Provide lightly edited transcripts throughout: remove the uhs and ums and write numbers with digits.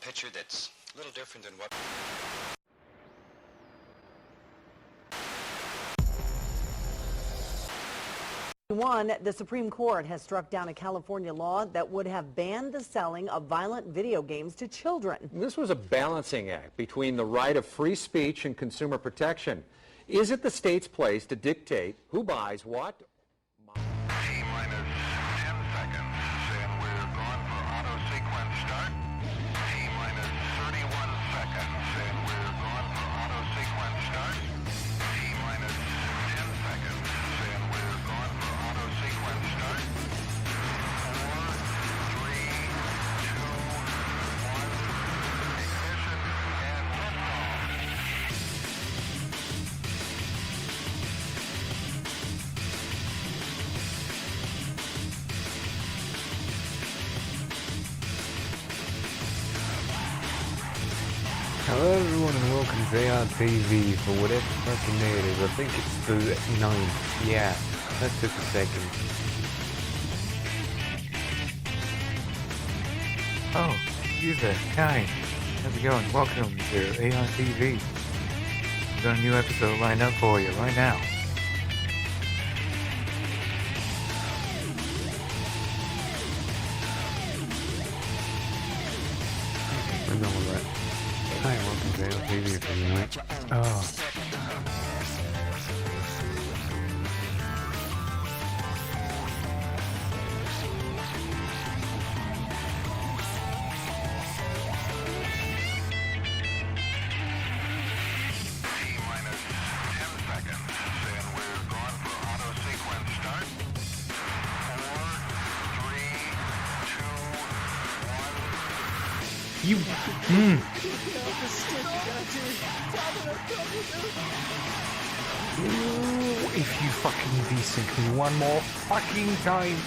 picture that's a little different than what... The Supreme Court has struck down a California law that would have banned the selling of violent video games to children. This was a balancing act between the right of free speech and consumer protection. Is it the state's place to dictate who buys what? T-minus 10 seconds, and we're going for auto sequence start. T-minus 31 seconds, and we're going for auto sequence start. T-minus 10 seconds, and we're going for auto sequence start. 4, 3, 2, 1, ignition, and liftoff. Hello everyone and welcome to ARTV for whatever fucking day it is. I think it's the 9th. Yeah, that took a second. Oh, you there. Hi. How's it going? Welcome to ARTV. We've got a new episode lined up for you right now. We're done with that. Hi, welcome to ARTV for the night. Oh. T-minus 10 seconds, and we're going for auto sequence start. 4, 3, 2, 1. You. Ooh, if you fucking desync me one more fucking time.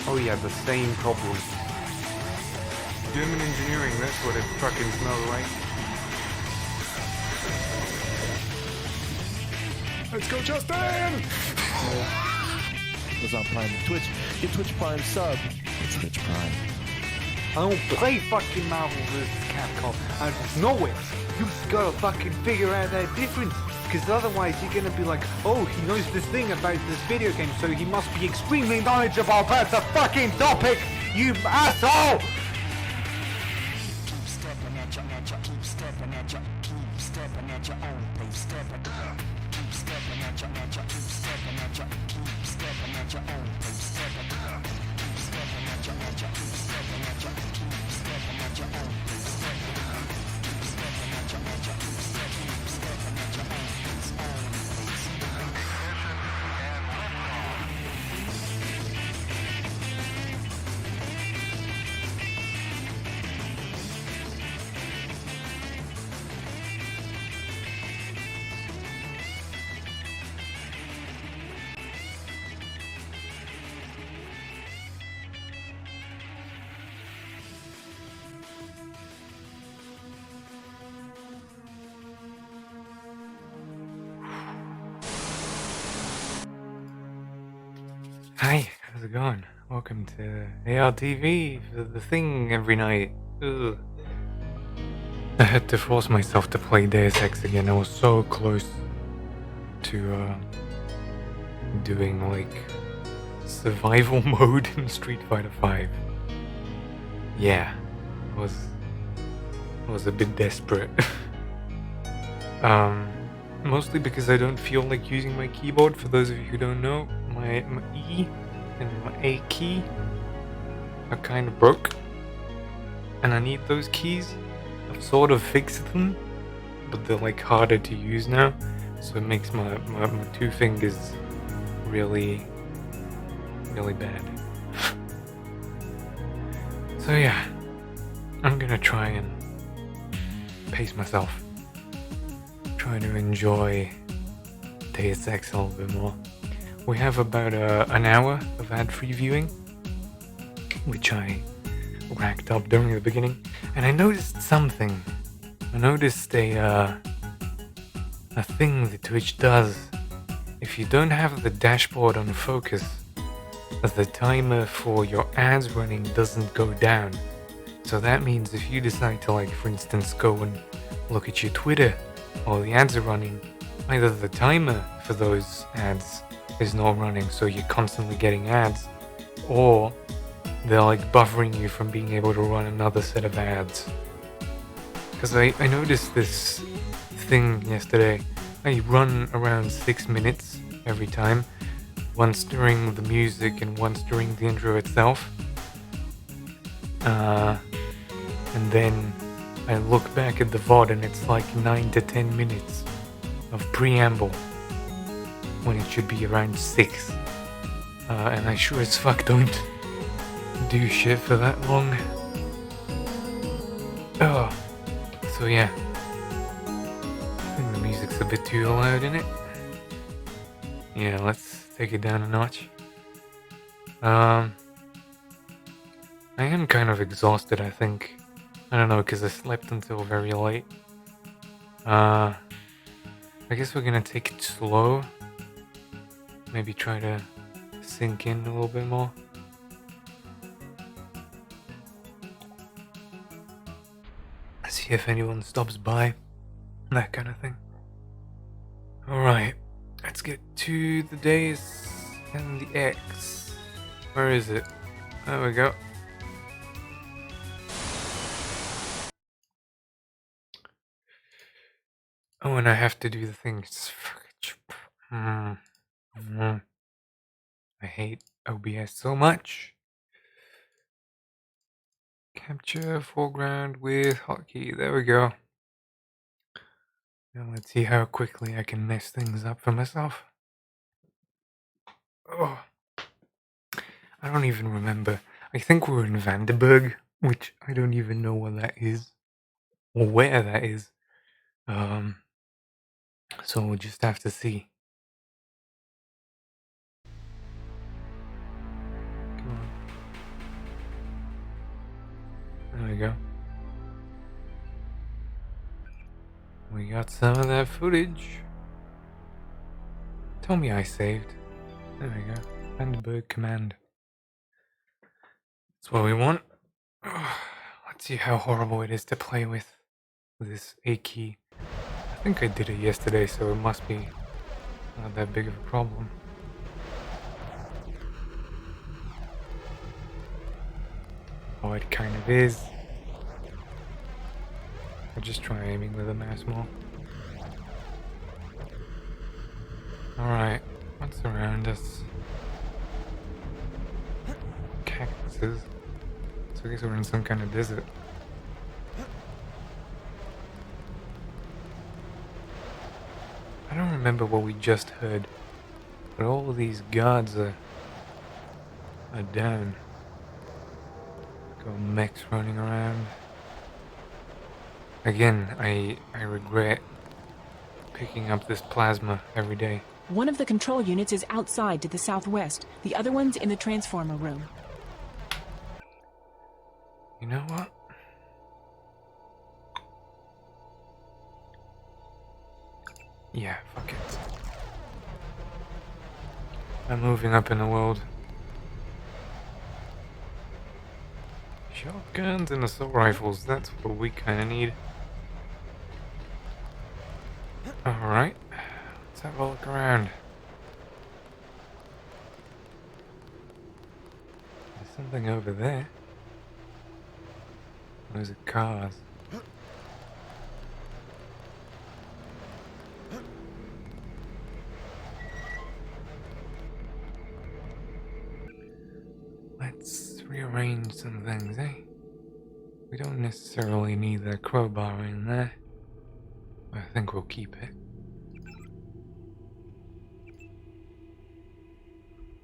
Oh yeah, the same problem. German engineering, that's what it fucking smells like. Let's go, Justin! Was on Prime Twitch. Get Twitch Prime sub. It's Twitch Prime. I don't play fucking Marvel vs. Capcom. I just know it. You just gotta fucking figure out that difference. Because otherwise you're gonna be like, oh, he knows this thing about this video game, so he must be extremely knowledgeable about the fucking topic, you asshole! Keep stepping at your keep stepping at your own pace, stepping. Keep stepping at your keep stepping at your own pace, stepping. Keep stepping at your keep stepping at your own pace, stepping. Keep stepping at your keep stepping at your own pace, own pace. Hi, how's it going? Welcome to ARTV for the thing every night. Ugh. I had to force myself to play Deus Ex again. I was so close to doing like survival mode in Street Fighter 5. Yeah, I was a bit desperate. Mostly because I don't feel like using my keyboard. For those of you who don't know, my E and my A key are kind of broke, and I need those keys. I've sort of fixed them, but they're like harder to use now, so it makes my two fingers really bad. So yeah, I'm gonna try and pace myself, try to enjoy Deus Ex a little bit more. We have about an hour of ad-free viewing, which I racked up during the beginning, and I noticed something. I noticed a thing that Twitch does. If you don't have the dashboard on focus, the timer for your ads running doesn't go down. So that means if you decide to, like, for instance, go and look at your Twitter while the ads are running, either the timer for those ads is not running, so you're constantly getting ads, or they're like buffering you from being able to run another set of ads. Because I noticed this thing yesterday. I run around 6 minutes every time, once during the music and once during the intro itself. And then I look back at the VOD and it's like 9 to 10 minutes of preamble when it should be around 6. And I sure as fuck don't do shit for that long. Oh, so yeah. I think the music's a bit too loud, isn't it? Yeah, let's take it down a notch. I am kind of exhausted, I think. I don't know, because I slept until very late. I guess we're gonna take it slow. Maybe try to sink in a little bit more. See if anyone stops by. That kind of thing. Alright, let's get to the Deus and the X. Where is it? There we go. Oh, and I have to do the things. I hate OBS so much. Capture foreground with hotkey. There we go. Now let's see how quickly I can mess things up for myself. Oh, I don't even remember. I think we're in Vandenberg, which I don't even know what that is or where that is. So we'll just have to see. Come on. There we go. We got some of that footage. Tell me I saved. There we go. Vandenberg command. That's what we want. Let's see how horrible it is to play with this A key. I think I did it yesterday, so it must be not that big of a problem. Oh, it kind of is. I'll just try aiming with a mouse more. Alright, what's around us? Cactuses. So I guess we're in some kind of desert. I don't remember what we just heard, but all of these guards are down. Got mechs running around. Again, I regret picking up this plasma every day. One of the control units is outside to the southwest. The other one's in the transformer room. You know what? Yeah, fuck it. I'm moving up in the world. Shotguns and assault rifles, that's what we kinda need. Alright, let's have a look around. There's something over there. Those are cars. Let's rearrange some things, eh? We don't necessarily need the crowbar in there. I think we'll keep it.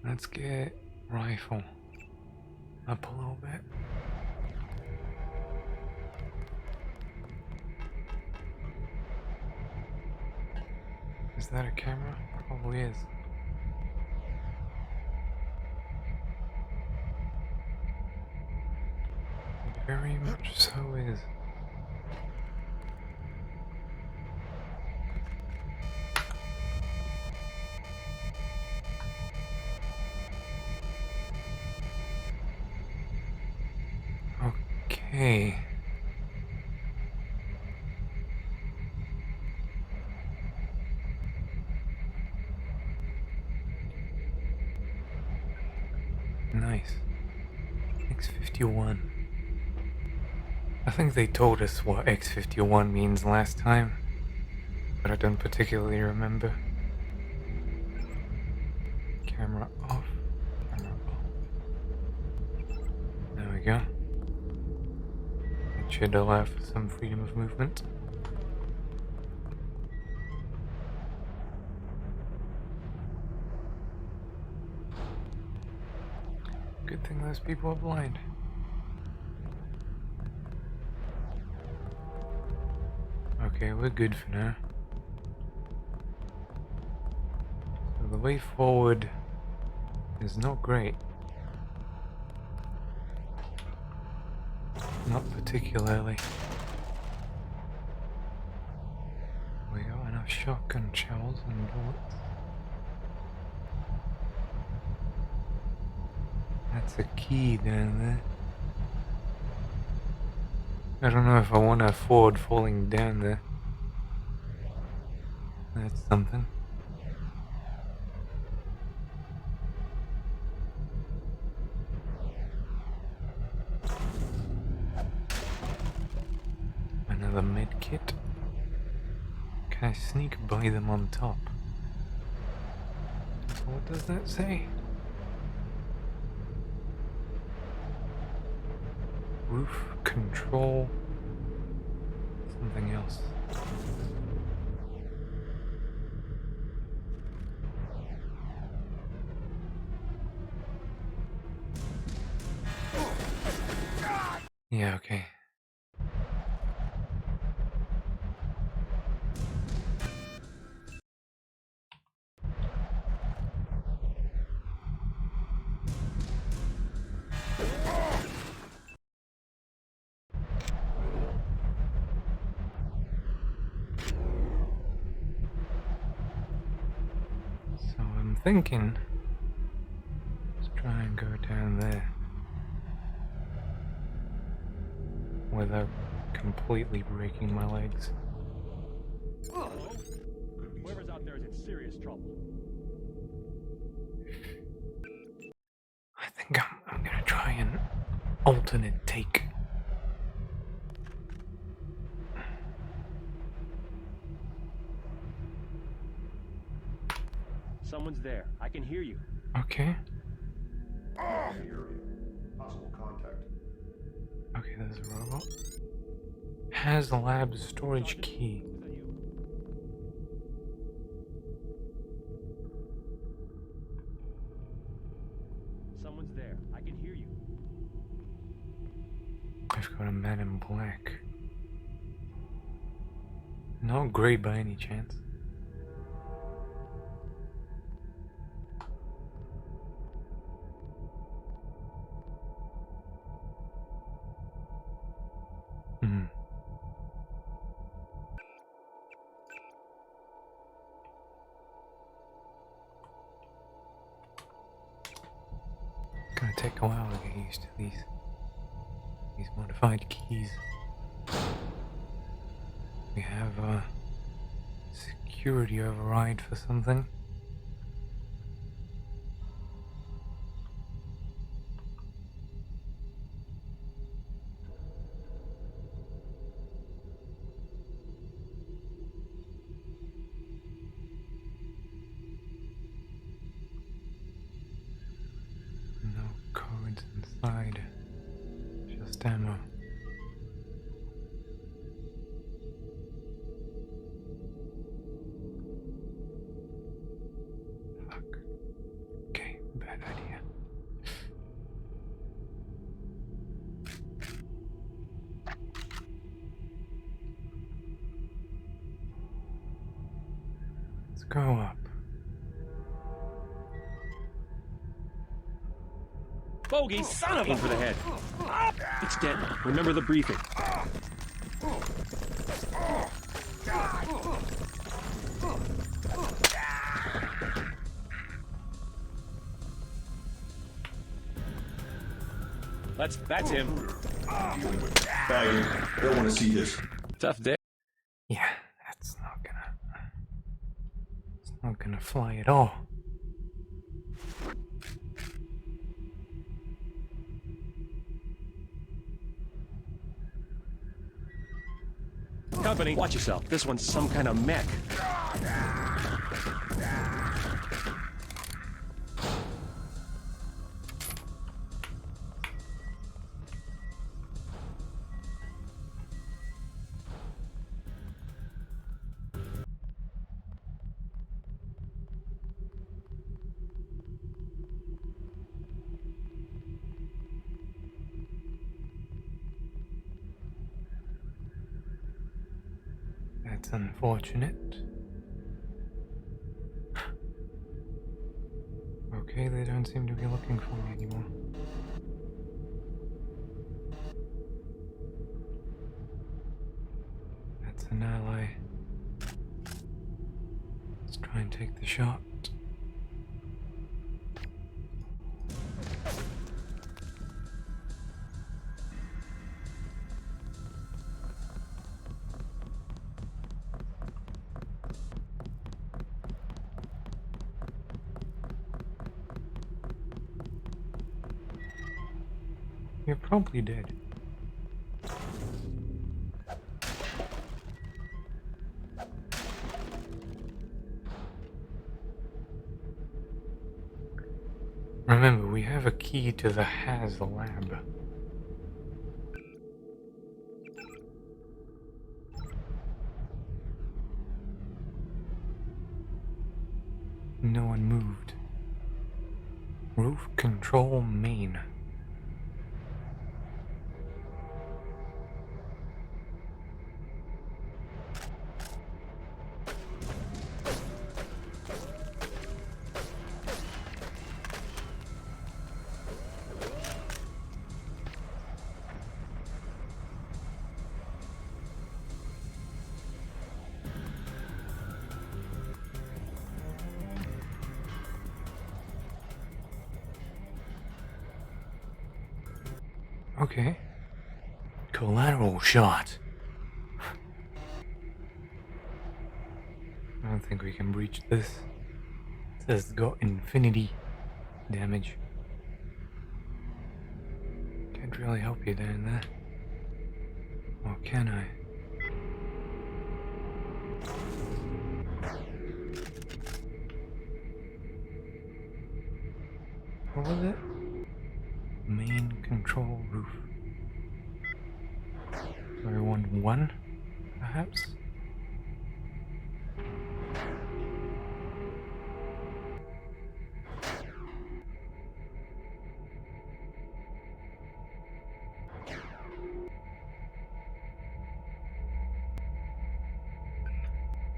Let's get rifle up a little bit. Is that a camera? Probably is. It very much so is. Okay. Nice. X51. I think they told us what X51 means last time, but I don't particularly remember. Camera off. Camera off. There we go. That should allow for some freedom of movement. Good thing those people are blind. Okay, we're good for now. So the way forward is not great. Not particularly. We got enough shotgun shells and bullets. That's a key down there. I don't know if I want to afford falling down there. That's something. Another med kit. Can I sneak by them on top? What does that say? Roof control. Something else. Yeah, okay. So I'm thinking, let's try and go down there without completely breaking my legs. Whoever's out there is in serious trouble. I think I'm gonna try an alternate take. Someone's there. I can hear you. Okay. Possible contact. Okay, there's a robot. Has the lab's storage key. Is that you? Someone's there. I can hear you. I've got a man in black. Not grey by any chance. Gonna take a while to get used to these modified keys. We have a security override for something. No codes inside, just ammo. Fuck. Okay, bad idea. Let's go up. Bogey, son of a... Aim for the head. It's dead. Remember the briefing. That's him. dealing with. Faggot. I don't want to see this. Tough day. Yeah, it's not gonna fly at all. Company, watch yourself. This one's some kind of mech. That's unfortunate. Okay, they don't seem to be looking for me anymore. That's an ally. Let's try and take the shot. You're probably dead. Remember, we have a key to the Has lab. No one moved. Roof control main. Okay. Collateral shot. I don't think we can breach this. It says it's got infinity damage. Can't really help you down there. Or can I? What was it? Main control roof. So I want one, perhaps?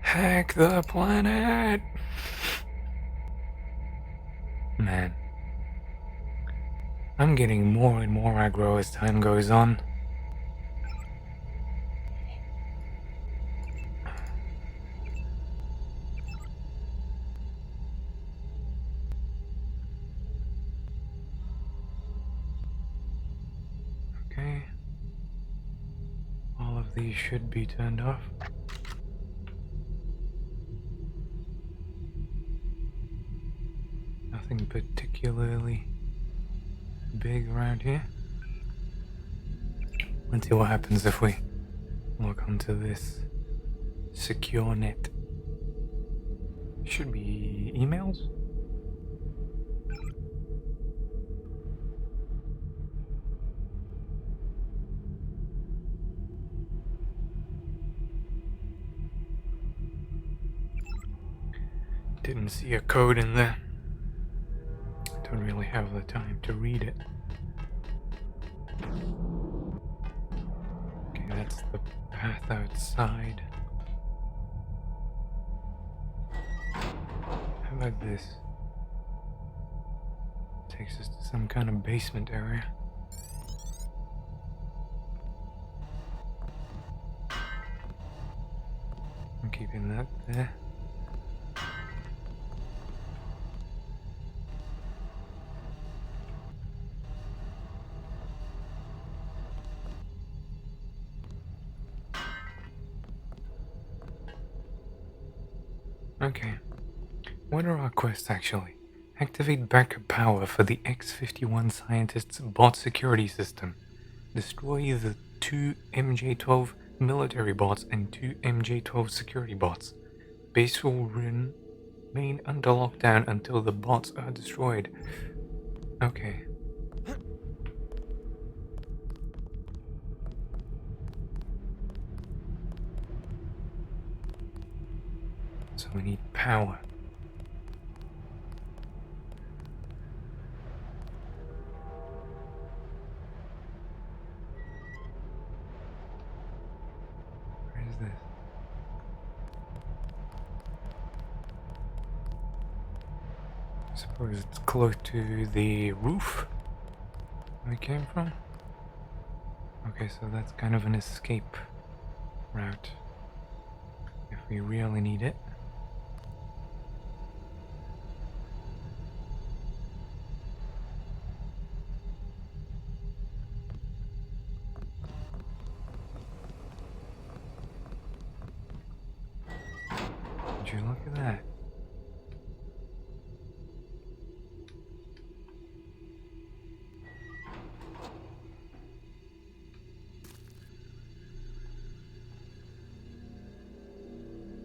Hack the planet! Man. I'm getting more and more aggro as time goes on. Okay. All of these should be turned off. Nothing particularly big around here. Let's see what happens if we log onto this secure net. Should be emails? Didn't see a code in there. Don't really have the time to read it. Okay, that's the path outside. How about this? Takes us to some kind of basement area. I'm keeping that there. Okay. What are our quests actually? Activate backup power for the X-51 scientists' bot security system. Destroy the 2 MJ-12 military bots and 2 MJ-12 security bots. Base will remain under lockdown until the bots are destroyed. Okay. So we need power. Where is this? I suppose it's close to the roof we came from. Okay, so that's kind of an escape route if we really need it. Would you look at that?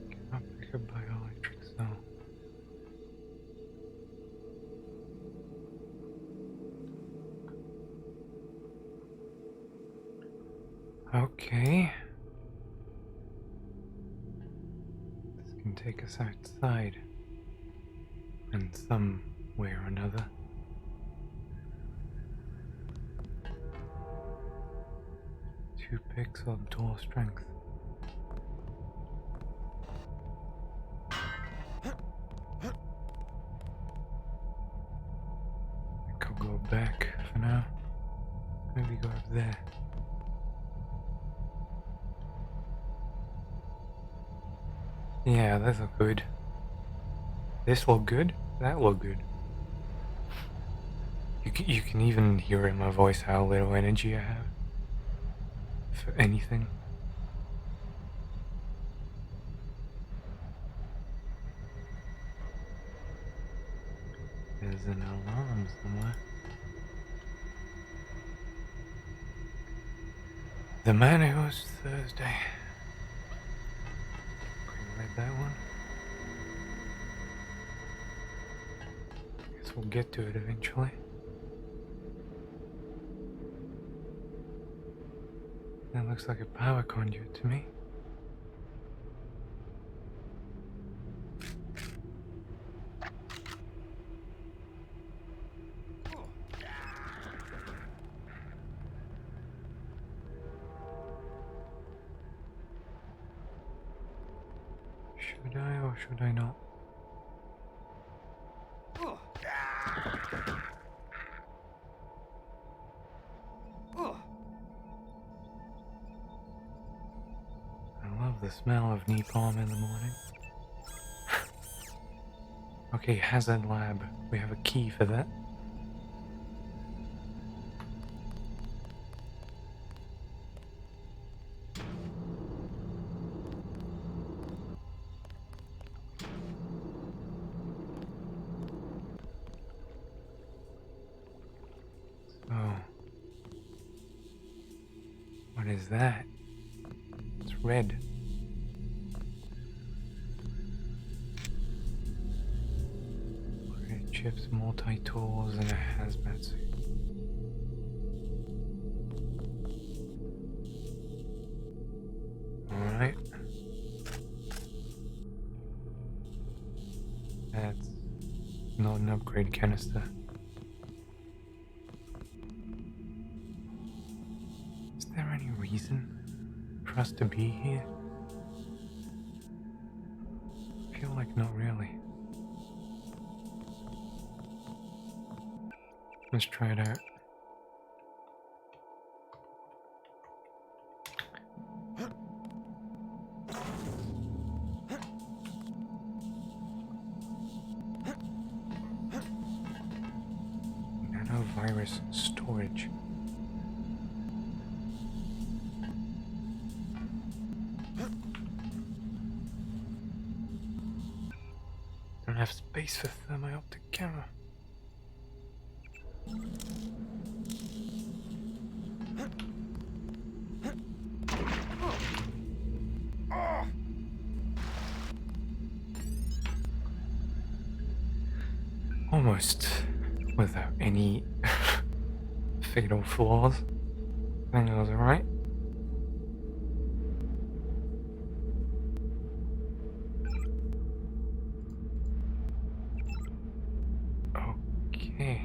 Cannot pick up bioelectric cell. Okay. This can take us outside in some way or another. Two pixel door strength. I could go back for now. Maybe go up there. Yeah, this look good. This look good? That look good. You can even hear in my voice how little energy I have. For anything. There's an alarm somewhere. The man who was Thursday. Read that one. Guess we'll get to it eventually. That looks like a power conduit to me. Should I or should I not? I love the smell of napalm in the morning. Okay, hazard lab. We have a key for that. Oh. What is that? It's red. Red chips, multi-tools, and a hazmat suit. Alright. That's not an upgrade canister. Is there any reason for us to be here? I feel like not really. Let's try it out. Nanovirus storage. have space for thermo-optic camera. Almost without any fatal flaws. I think I was alright. Okay.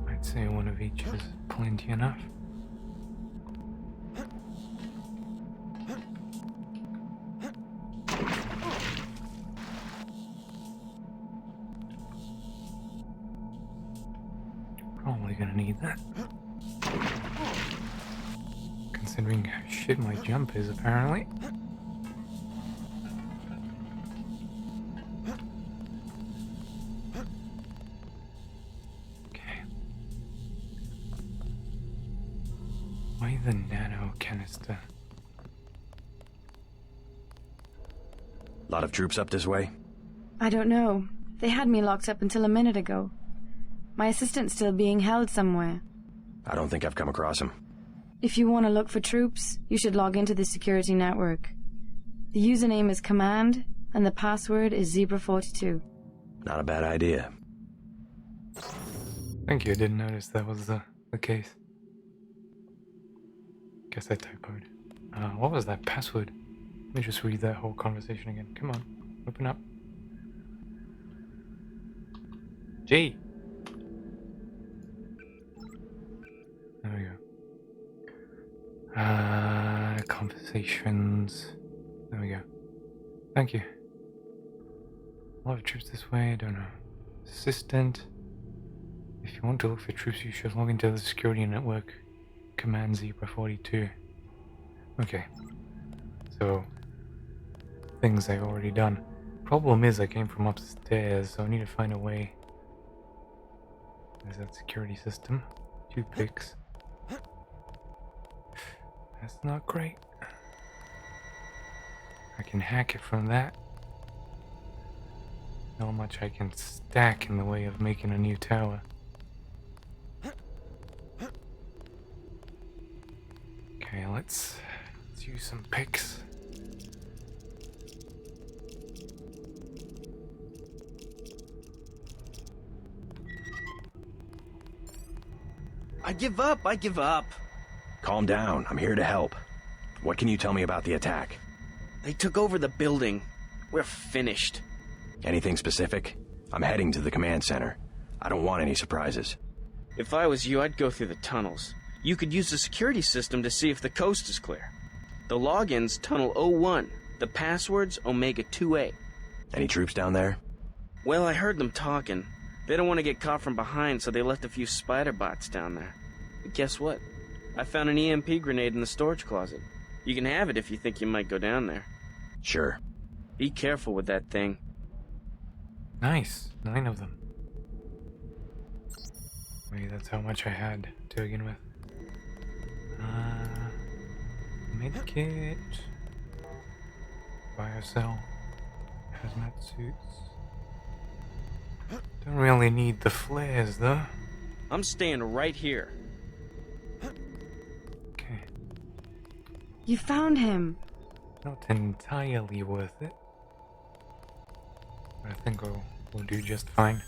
I'd say one of each is plenty enough. Probably gonna need that. Considering how shit my jump is, apparently. Okay. Why the nano canister? Lot of troops up this way? I don't know. They had me locked up until a minute ago. My assistant's still being held somewhere. I don't think I've come across him. If you want to look for troops, you should log into the security network. The username is command, and the password is Zebra42. Not a bad idea. Thank you, I didn't notice that was the case. Guess I typoed. What was that password? Let me just read that whole conversation again. Come on, open up. G. There we go. Conversations. There we go. Thank you. A lot of troops this way, I don't know. Assistant. If you want to look for troops, you should log into the security network. Command Zebra42. Okay. So, things I've already done. Problem is, I came from upstairs, so I need to find a way. There's that security system. 2 picks. That's not great. I can hack it from that. Not much I can stack in the way of making a new tower. Okay, let's use some picks. I give up, I give up. Calm down, I'm here to help. What can you tell me about the attack? They took over the building. We're finished. Anything specific? I'm heading to the command center. I don't want any surprises. If I was you, I'd go through the tunnels. You could use the security system to see if the coast is clear. The login's Tunnel 01. The password's Omega 2A. Any troops down there? Well, I heard them talking. They don't want to get caught from behind, so they left a few spider bots down there. But guess what? I found an EMP grenade in the storage closet. You can have it if you think you might go down there. Sure. Be careful with that thing. Nice. 9 of them. Maybe that's how much I had to begin with. Medkit. Biocell. Hazmat suits. Don't really need the flares though. I'm staying right here. Okay. You found him. Not entirely worth it. But I think we'll do just fine.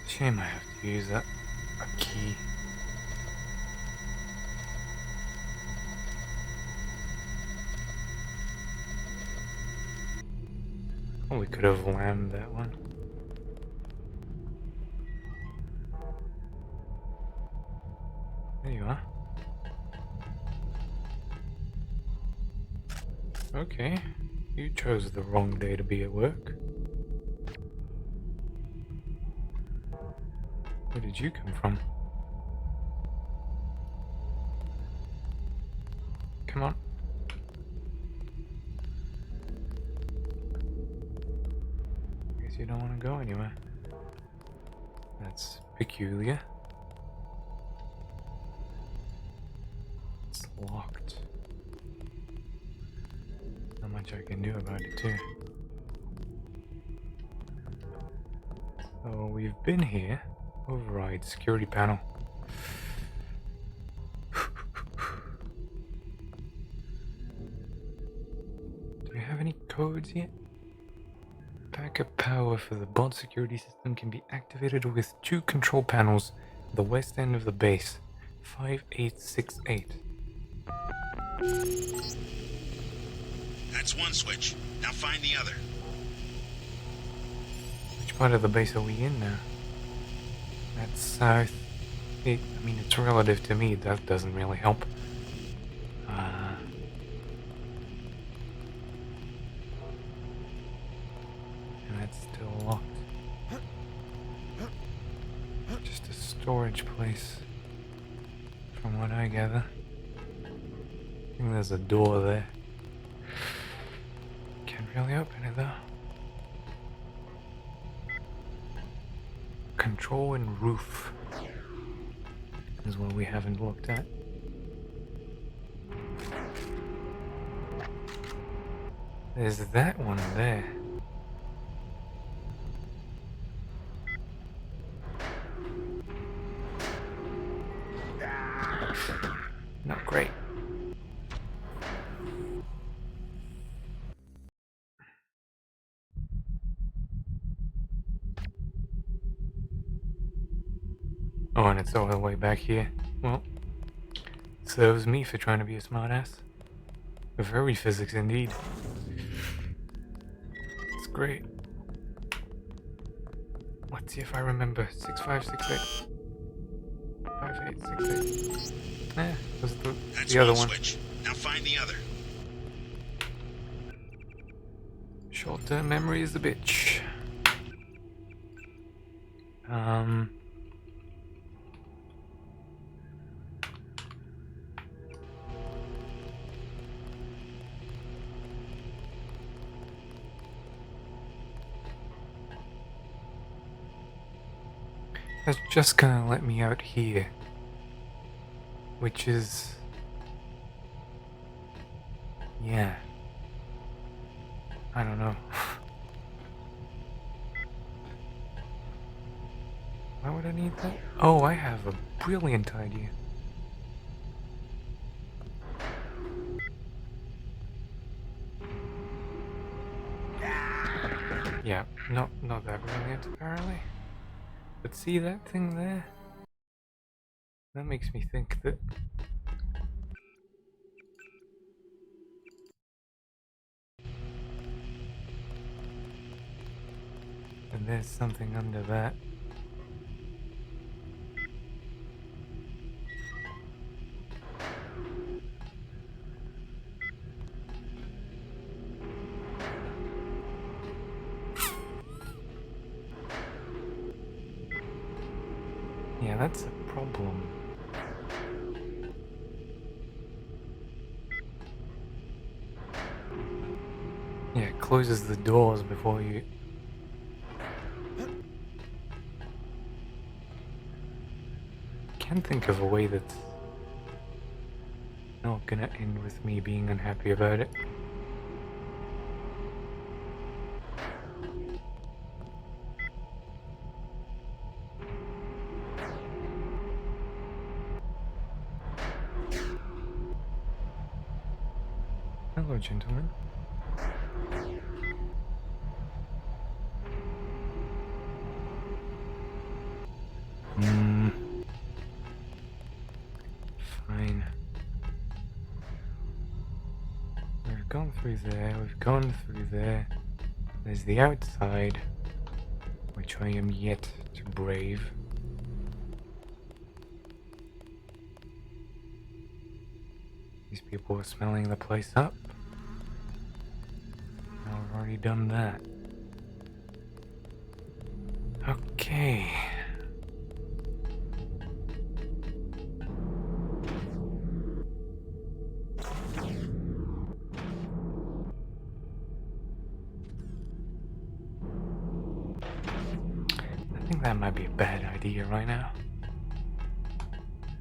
Shame I have to use a key. Oh, we could have lammed that one. There you are. Okay, you chose the wrong day to be at work. Where did you come from? Come on. Guess you don't want to go anywhere. That's peculiar. It's locked. Not much I can do about it too. So we've been here. Override security panel. Do we have any codes yet? Backup power for the bot security system can be activated with 2 control panels at the west end of the base. 5868. That's one switch. Now find the other. Which part of the base are we in now? That's south. I mean, it's relative to me. That doesn't really help. And that's still locked. Just a storage place, from what I gather. I think there's a door there. Can't really open it though. Control and roof is what we haven't looked at. There's that one there. Not great. Oh, and it's all the way back here. Well, serves me for trying to be a smartass. Very physics indeed. It's great. Let's see if I remember. 6568. 5868. Eh, was the other one. Switch. Now find the other. Short-term memory is a bitch. That's just gonna let me out here. Which is... yeah. I don't know. Why would I need that? Oh, I have a brilliant idea. Yeah, not that brilliant apparently. But see that thing there? That makes me think that... and there's something under that. Yeah, that's a problem. Yeah, it closes the doors before you... Can't think of a way that's not gonna end with me being unhappy about it. Hello, gentlemen. Fine. We've gone through there, we've gone through there. There's the outside, which I am yet to brave. These people are smelling the place up. I've already done that. Okay. think that might be a bad idea right now.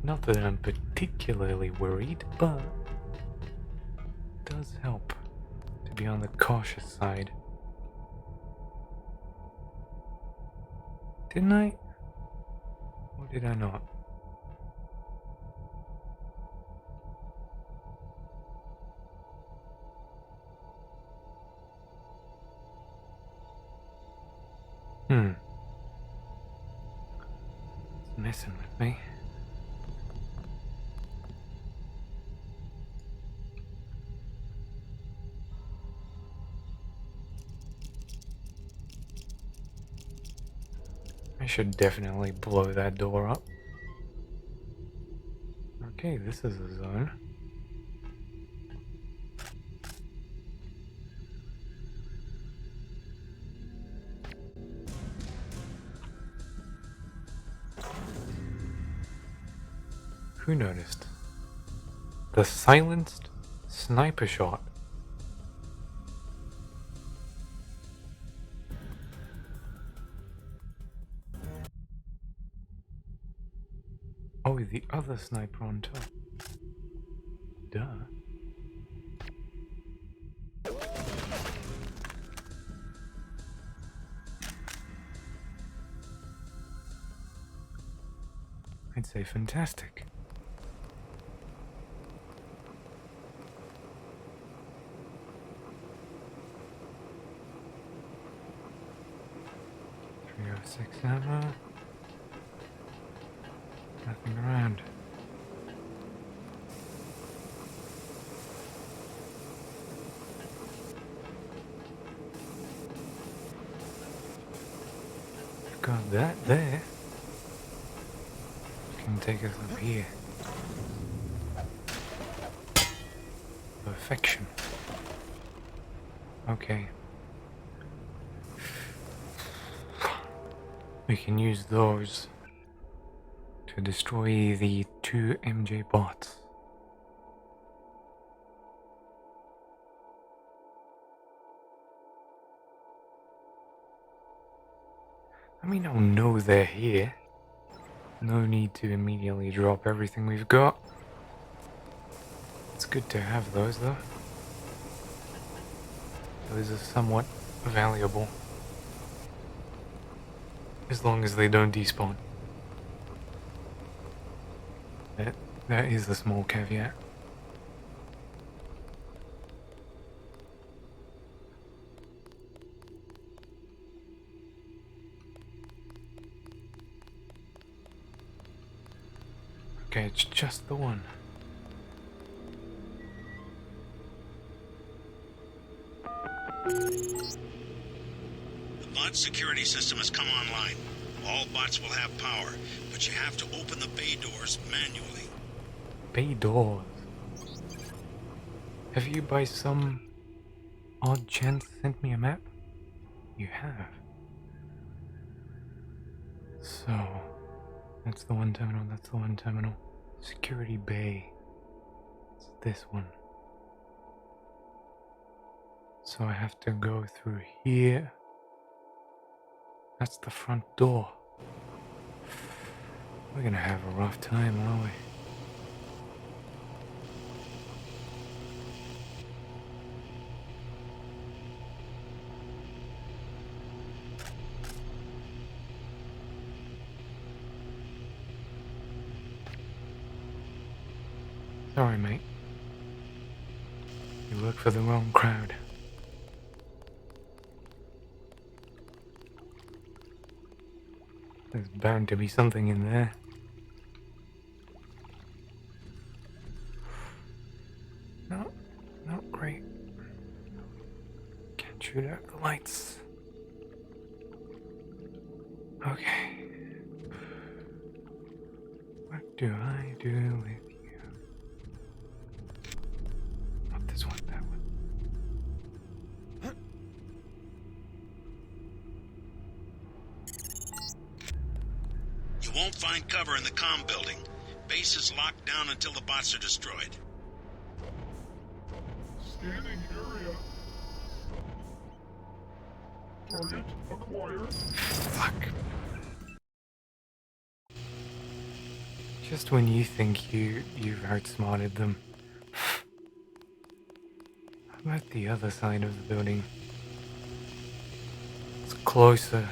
Not that I'm particularly worried, but it does help to be on the cautious side. Didn't I? Or did I not? It's messing with me. I should definitely blow that door up. Okay, this is a zone. Who noticed? The silenced sniper shot. Oh, the other sniper on top. Duh. I'd say fantastic. .306 ammo. Nothing around. Got that there. Can take us up here. Perfection. Okay. We can use those to destroy the 2 MJ bots. I mean, I'll know they're here. No need to immediately drop everything we've got. It's good to have those, though. Those are somewhat valuable. As long as they don't despawn. That is a small caveat. Okay, it's just the one. The bot security system has come online. All bots will have power, but you have to open the bay doors manually. Bay doors? Have you by some odd chance sent me a map? You have. So, that's the one terminal, that's the one terminal. Security bay. It's this one. So I have to go through here. That's the front door. We're gonna have a rough time, aren't we? Sorry, mate. You work for the wrong crowd. There's bound to be something in there. No, not great. Can't shoot out the lights. Okay. What do I do with you? Not this one, that one. You won't find cover in the comm building. Base is locked down until the bots are destroyed. Scanning area. Target acquired. Fuck. Just when you think you've outsmarted them. How about the other side of the building? It's closer.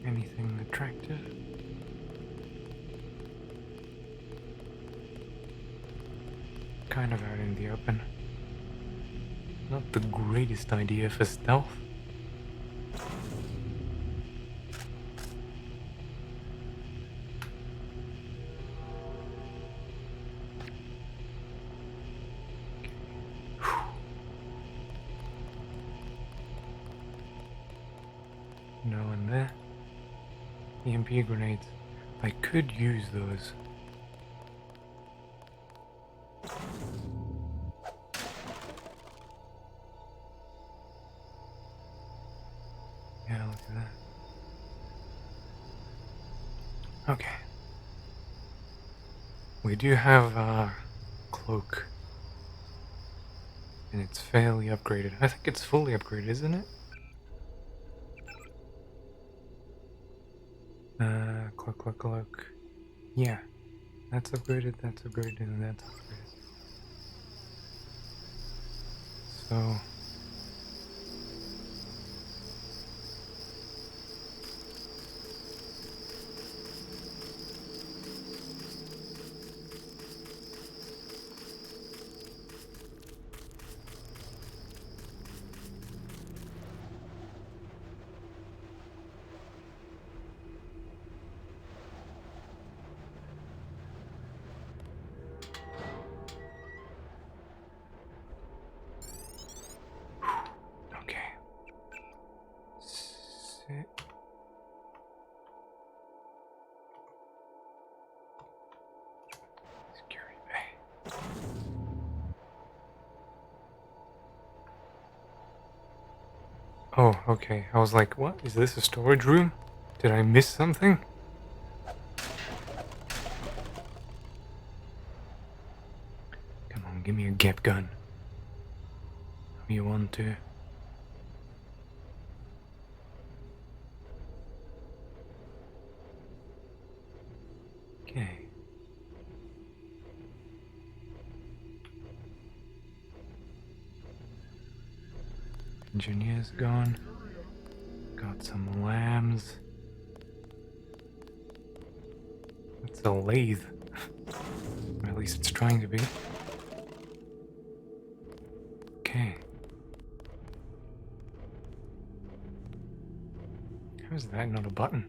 Anything attractive? Kind of out in the open. Not the greatest idea for stealth. No one there. EMP grenades. I could use those. Yeah, look at that. Okay. We do have a cloak. And it's fairly upgraded. I think it's fully upgraded, isn't it? Cloak. Yeah. That's upgraded, and that's upgraded. So... Security bay. Oh, okay. I was like, what? Is this a storage room? Did I miss something? Come on, give me a gap gun. You want to? Okay. Engineer's gone. Got some lambs. It's a lathe. Or at least it's trying to be. Okay. How is that not a button?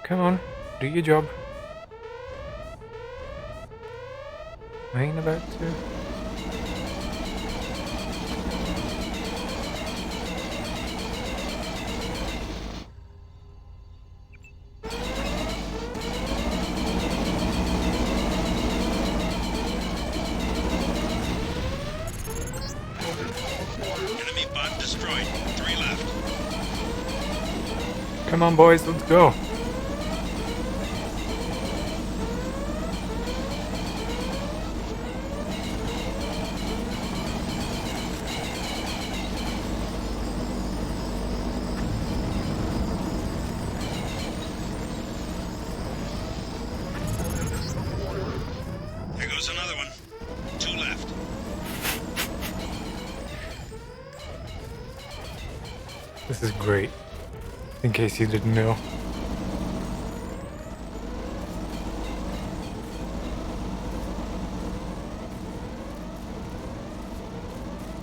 Come on, do your job. I ain't about to. Enemy bot destroyed. 3 left. Come on, boys, let's go. There goes another one. 2 left. This is great. In case you didn't know.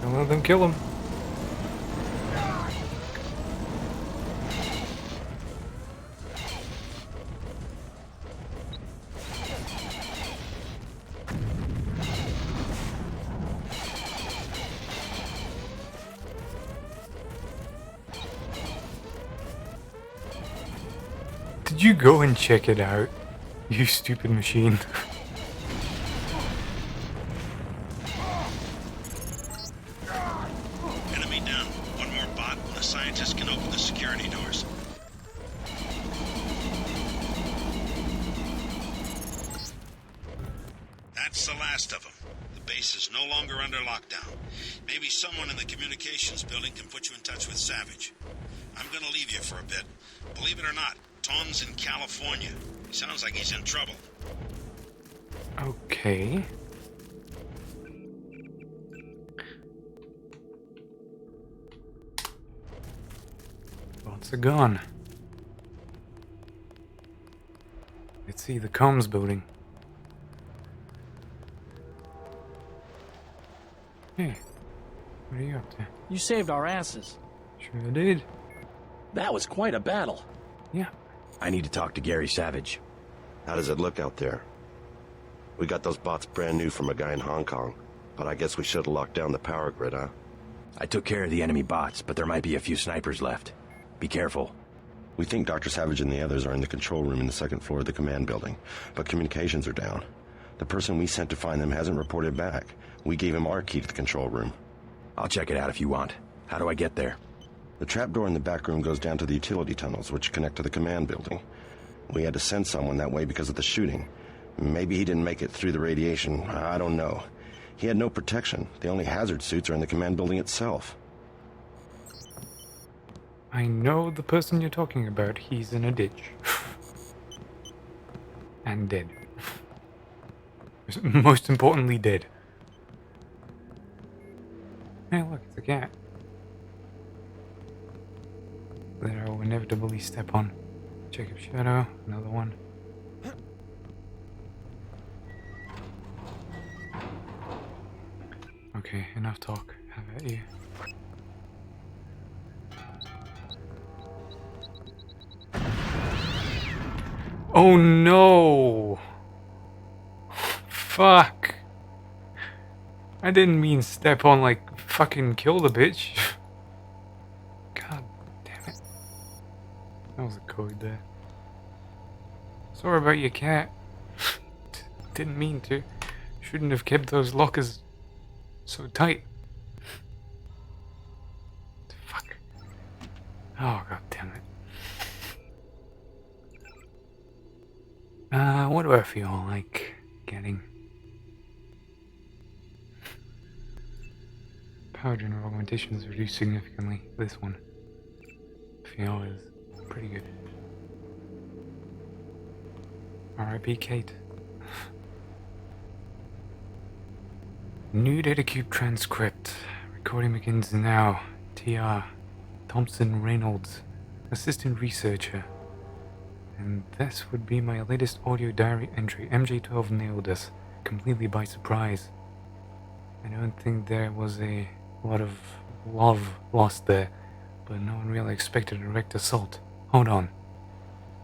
Don't let them kill him. Did you go and check it out? You stupid machine. Enemy down. One more bot and the scientists can open the security doors. That's the last of them. The base is no longer under lockdown. Maybe someone in the communications building can put you in touch with Savage. I'm gonna leave you for a bit. Believe it or not, Tom's in California. He sounds like he's in trouble. Okay. Lots are gone. Let's see the comms building. Hey, what are you up to? You saved our asses. Sure did. That was quite a battle. Yeah. I need to talk to Gary Savage. How does it look out there? We got those bots brand new from a guy in Hong Kong, but I guess we should have locked down the power grid, huh? I took care of the enemy bots, but there might be a few snipers left. Be careful. We think Dr. Savage and the others are in the control room in the second floor of the command building, but communications are down. The person we sent to find them hasn't reported back. We gave him our key to the control room. I'll check it out if you want. How do I get there? The trapdoor in the back room goes down to the utility tunnels, which connect to the command building. We had to send someone that way because of the shooting. Maybe he didn't make it through the radiation. I don't know. He had no protection. The only hazard suits are in the command building itself. I know the person you're talking about. He's in a ditch. And dead. Most importantly, dead. Hey, look, it's a cat. That I will inevitably step on. Jacob Shadow, another one. Okay, enough talk. How about you? Oh no! Fuck! I didn't mean step on, like, fucking kill the bitch. God damn it. That was a code there. Sorry about your cat. Didn't mean to. Shouldn't have kept those lockers so tight. Fuck. Oh, god damn it. What do I feel like getting? Power general augmentation is reduced significantly. This one, I feel, is pretty good. R.I.P. Kate. New data cube transcript. Recording begins now. T.R. Thompson Reynolds, assistant researcher. And this would be my latest audio diary entry. MJ12 nailed us completely by surprise. I don't think there was a lot of love lost there, but no one really expected a direct assault. Hold on.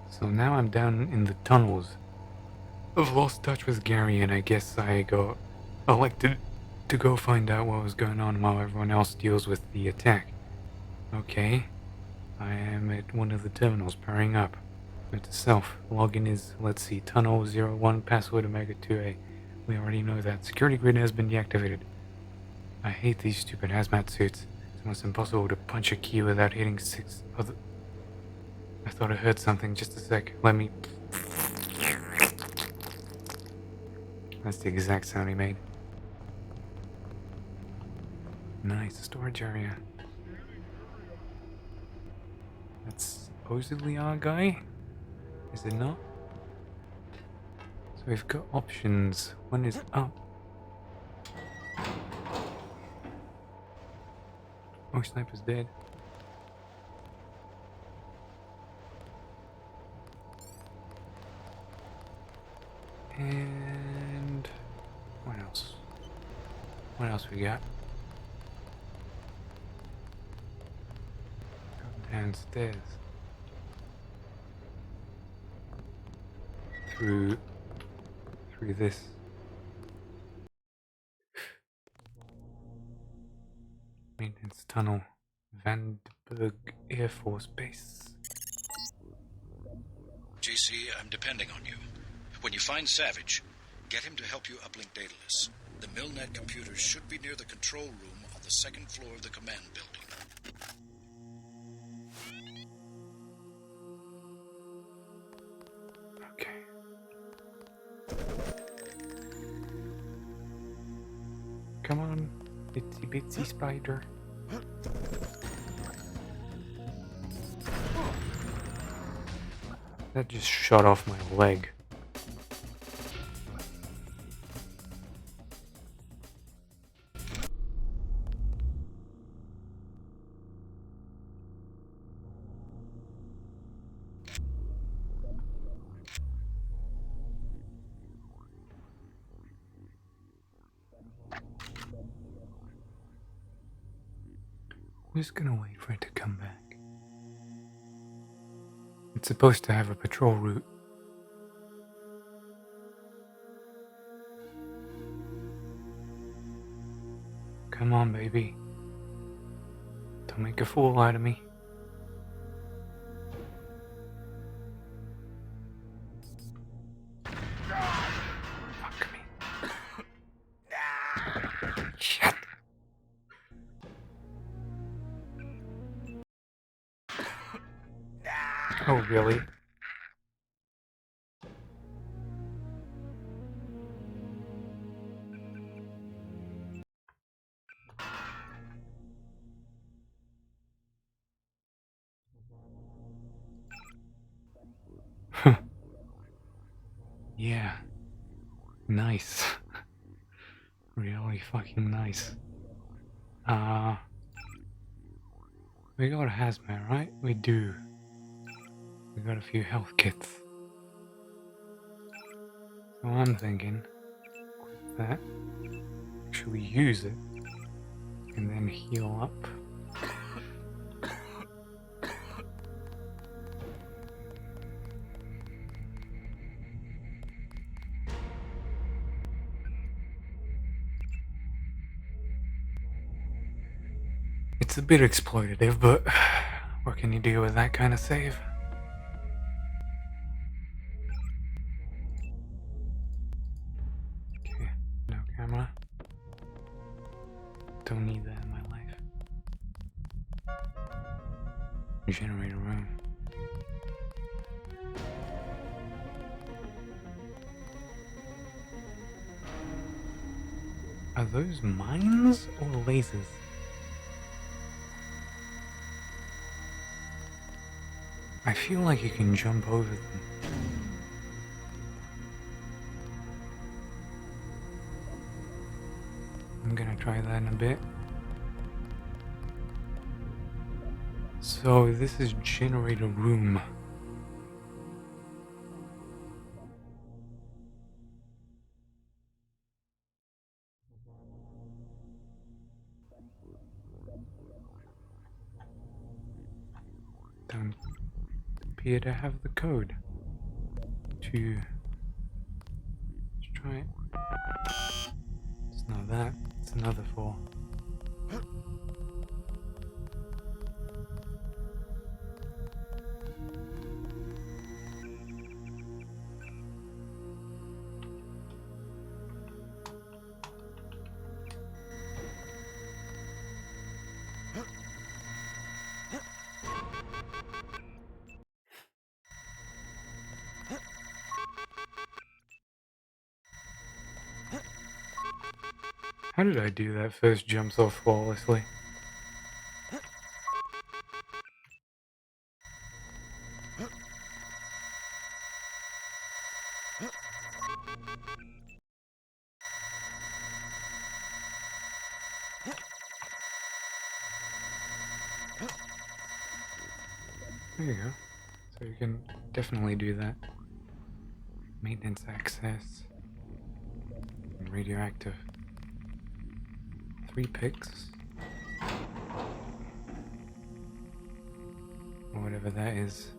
So now I'm down in the tunnels. I've lost touch with Gary, and I guess I got elected to go find out what was going on while everyone else deals with the attack. Okay. I am at one of the terminals powering up. Note to self. Login is, let's see, tunnel 01, password Omega 2A. We already know that. Security grid has been deactivated. I hate these stupid hazmat suits. It's almost impossible to punch a key without hitting 6 other... I thought I heard something. Just a sec. Let me... That's the exact sound he made. Nice storage area. That's supposedly our guy? Is it not? So we've got options. One is up. Oh, sniper's dead. And what else? What else we got? Go downstairs. Through this. Maintenance tunnel, Vandenberg Air Force Base. JC, I'm depending on you. When you find Savage, get him to help you uplink Daedalus. The Milnet computers should be near the control room on the second floor of the command building. Okay. Come on, itsy bitsy spider. That just shot off my leg. I'm just gonna wait for it to come back. It's supposed to have a patrol route. Come on, baby. Don't make a fool out of me. Fuck me. Shit. Oh, really? Yeah. Nice. Really fucking nice. We got a hazmat, right? We do. We got a few health kits. So I'm thinking that actually use it and then heal up. It's a bit exploitative, but what can you do with that kind of save? Okay, no camera. Don't need that in my life. Generate a room. Are those mines or lasers? I feel like you can jump over them. I'm gonna try that in a bit. So this is generate a room. Don't appear to have the code to... Let's try it. It's not that, it's another 4. How did I do that first jump so flawlessly? There you go. So you can definitely do that. Maintenance access. Radioactive. 3 picks. Or whatever that is.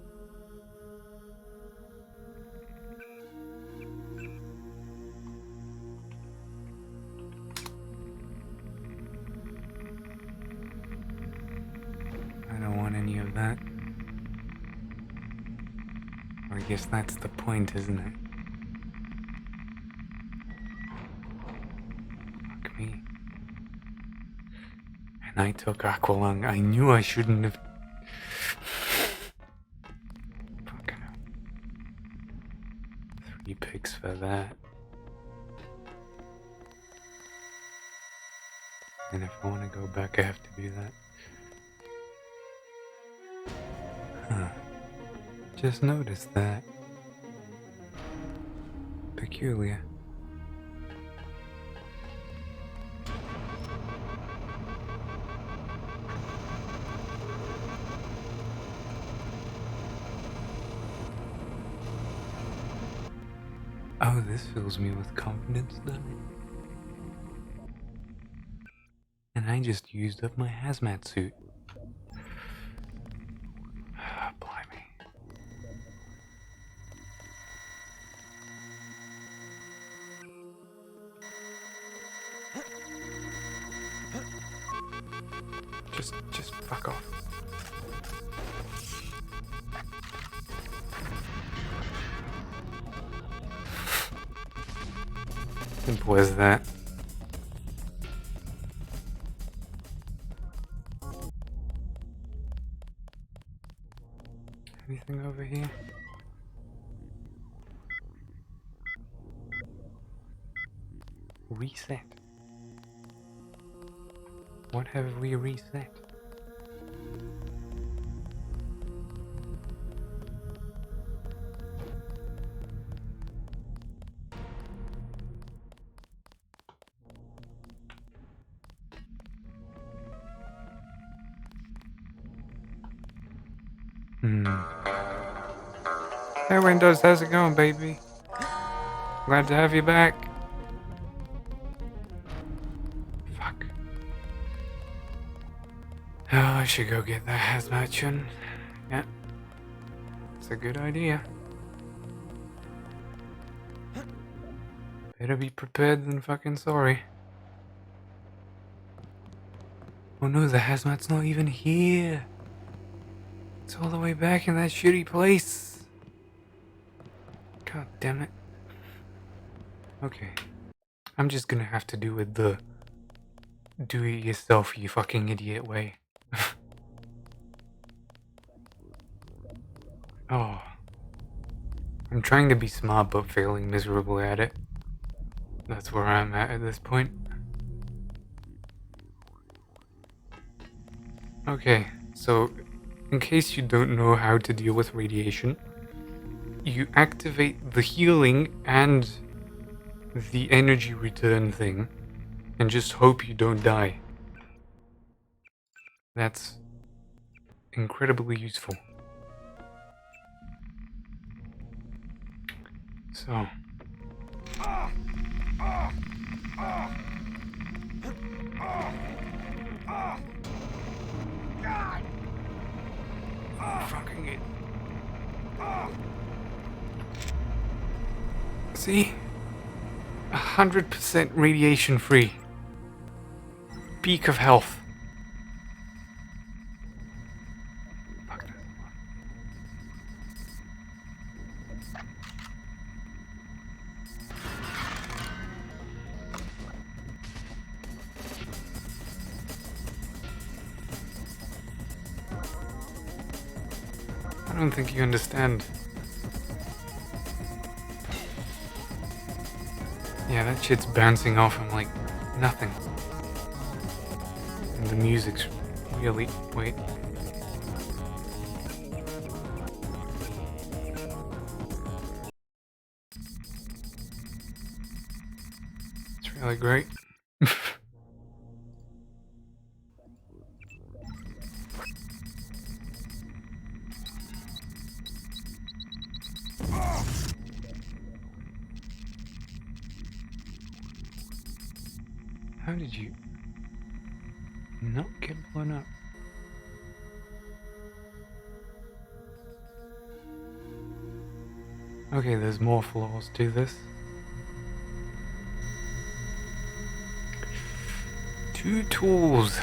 I don't want any of that. Or guess that's the point, isn't it? Fuck me. And I took Aqualung. I knew I shouldn't have. Fucking hell. 3 picks for that. And if I want to go back, I have to do that. Huh. Just noticed that. Peculiar. Oh, this fills me with confidence, doesn't it? And I just used up my hazmat suit. Blimey. Just fuck off. Simple as that. Anything over here? Reset. What have we reset? Hey Windows, how's it going, baby? Glad to have you back. Fuck. Oh, I should go get that hazmat chun. Yeah. It's a good idea. Better be prepared than fucking sorry. Oh no, the hazmat's not even here. It's all the way back in that shitty place. God damn it. Okay. I'm just gonna have to do it the do it yourself, you fucking idiot way. Oh. I'm trying to be smart but failing miserably at it. That's where I'm at this point. Okay, so in case you don't know how to deal with radiation, you activate the healing and the energy return thing and just hope you don't die. That's incredibly useful. So. Fucking it. See? 100% radiation free. Peak of health. Fuck this. I don't think you understand. Yeah, that shit's bouncing off him like nothing. And the music's really... wait. It's really great. How did you not get blown up? Okay, there's more flaws to this. 2 tools.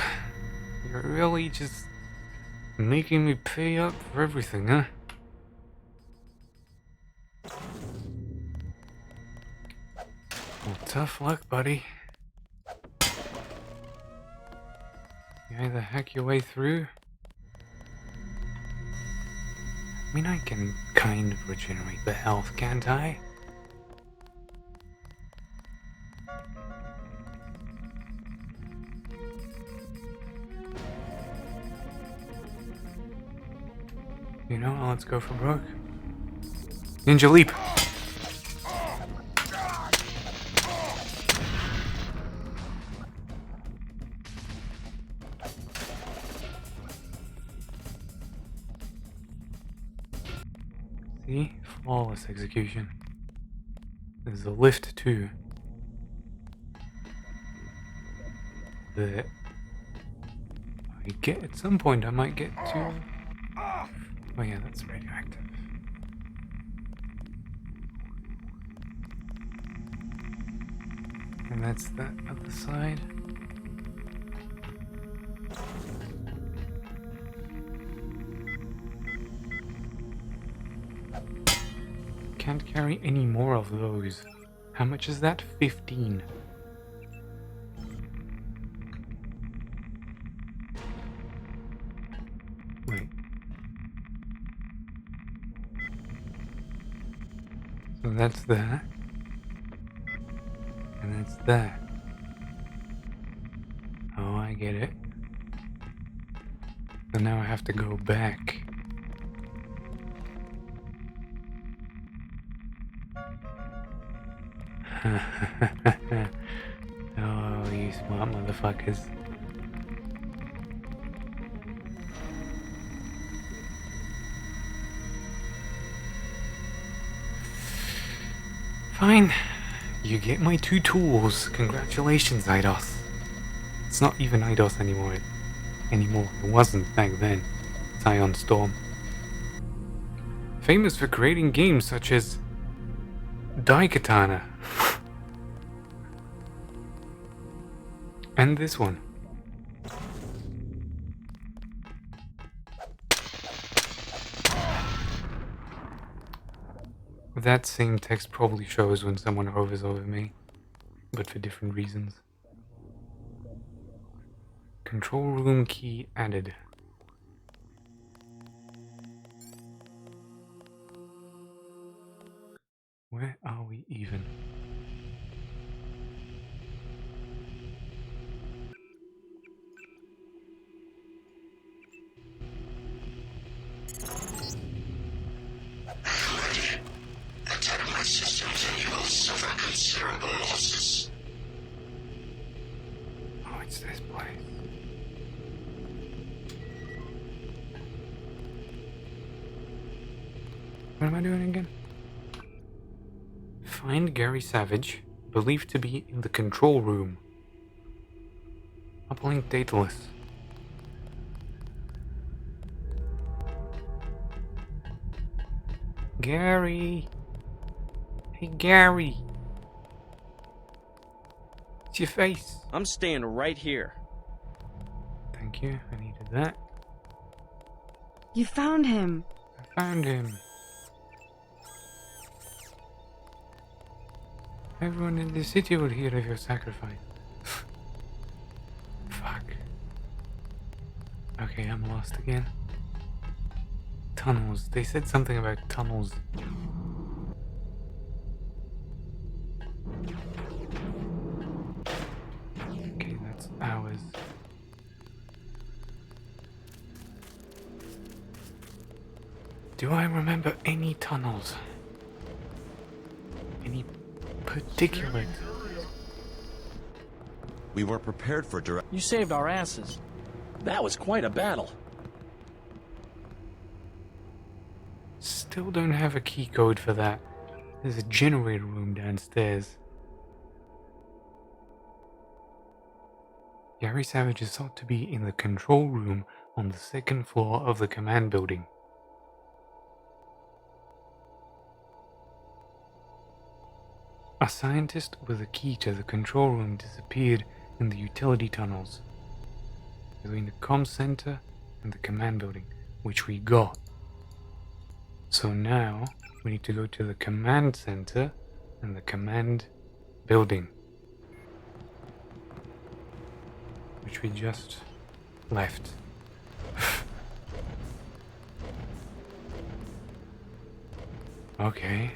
You're really just making me pay up for everything, huh? tough luck, buddy. You either hack your way through. I mean, I can kind of regenerate the health, can't I? You know, let's go for broke. Ninja leap! See? Flawless execution. There's a lift too. That at some point I might get to. Oh yeah, that's radioactive. And that's that other side. Can't carry any more of those. How much is that? 15. Wait. So that's that. And that's that. Oh, I get it. So now I have to go back. Oh, you smart motherfuckers. Fine. You get my 2 tools. Congratulations, Eidos. It's not even Eidos anymore. It wasn't back then. Scion Storm. Famous for creating games such as Daikatana. And this one. That same text probably shows when someone hovers over me, but for different reasons. Control room key added. Where are we even? Attack systems and you will suffer considerable losses. Oh, it's this place. What am I doing again? Find Gary Savage, believed to be in the control room. Uplink Daedalus. Gary! Hey, Gary! It's your face. I'm staying right here. Thank you, I needed that. You found him. I found him. Everyone in the city will hear of your sacrifice. Fuck. Okay, I'm lost again. Tunnels. They said something about tunnels. Okay, that's ours. Do I remember any tunnels? Any particular? We were prepared for direct. You saved our asses. That was quite a battle. Still don't have a key code for that. There's a generator room downstairs. Gary Savage is thought to be in the control room on the 2nd floor of the command building. A scientist with a key to the control room disappeared in the utility tunnels between the comm center and the command building, which we got. So now we need to go to the command center and the command building. which we just left. Okay.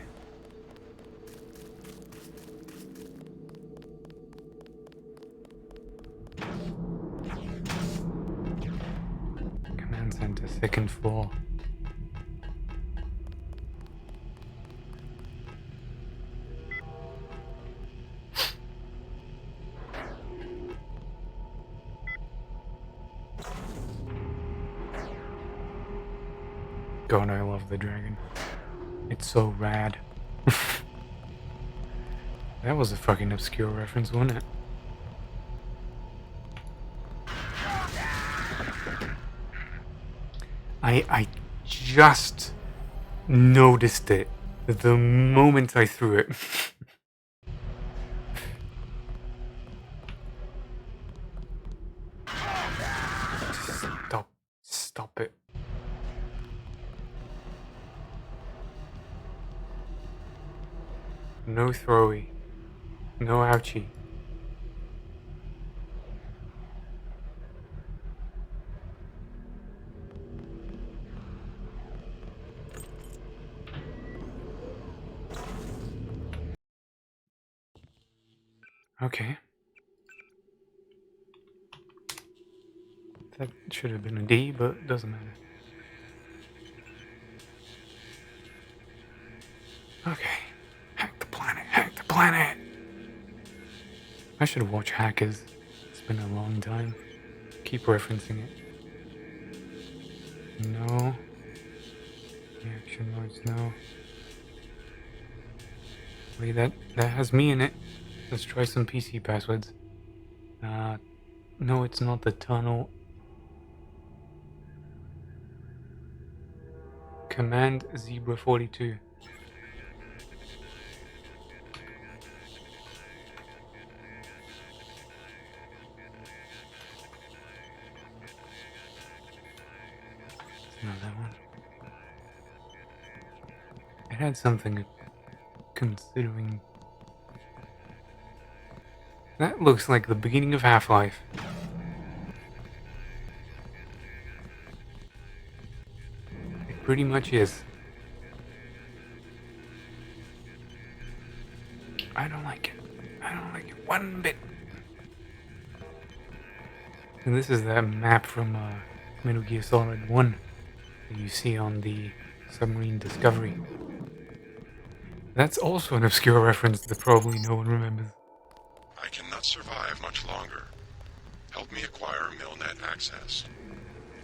Command center, second floor. God, I love the dragon. It's so rad. That was a fucking obscure reference, wasn't it? I just noticed it the moment I threw it. Stop it. No throwy. No ouchie. Okay. That should have been a D, but it doesn't matter. Okay. Hack the planet, hack the planet! I should watch Hackers. It's been a long time. Keep referencing it. No. Reaction modes, no. Wait, that has me in it. Let's try some PC passwords. No, it's not the tunnel. Command Zebra 42. It's not that one. It had something considering. That looks like the beginning of Half-Life. It pretty much is. I don't like it. I don't like it one bit. And this is that map from Metal Gear Solid 1 that you see on the submarine Discovery. That's also an obscure reference that probably no one remembers. I cannot survive much longer. Help me acquire Milnet access.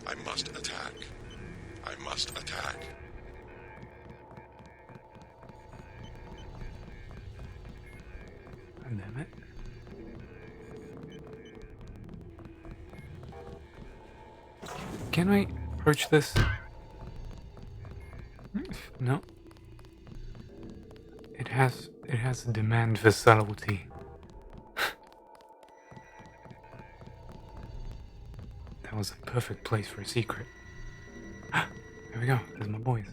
I must attack. I must attack. Damn it. Can I approach this? No. It has a demand for subtlety. That was a perfect place for a secret. There we go. There's my boys.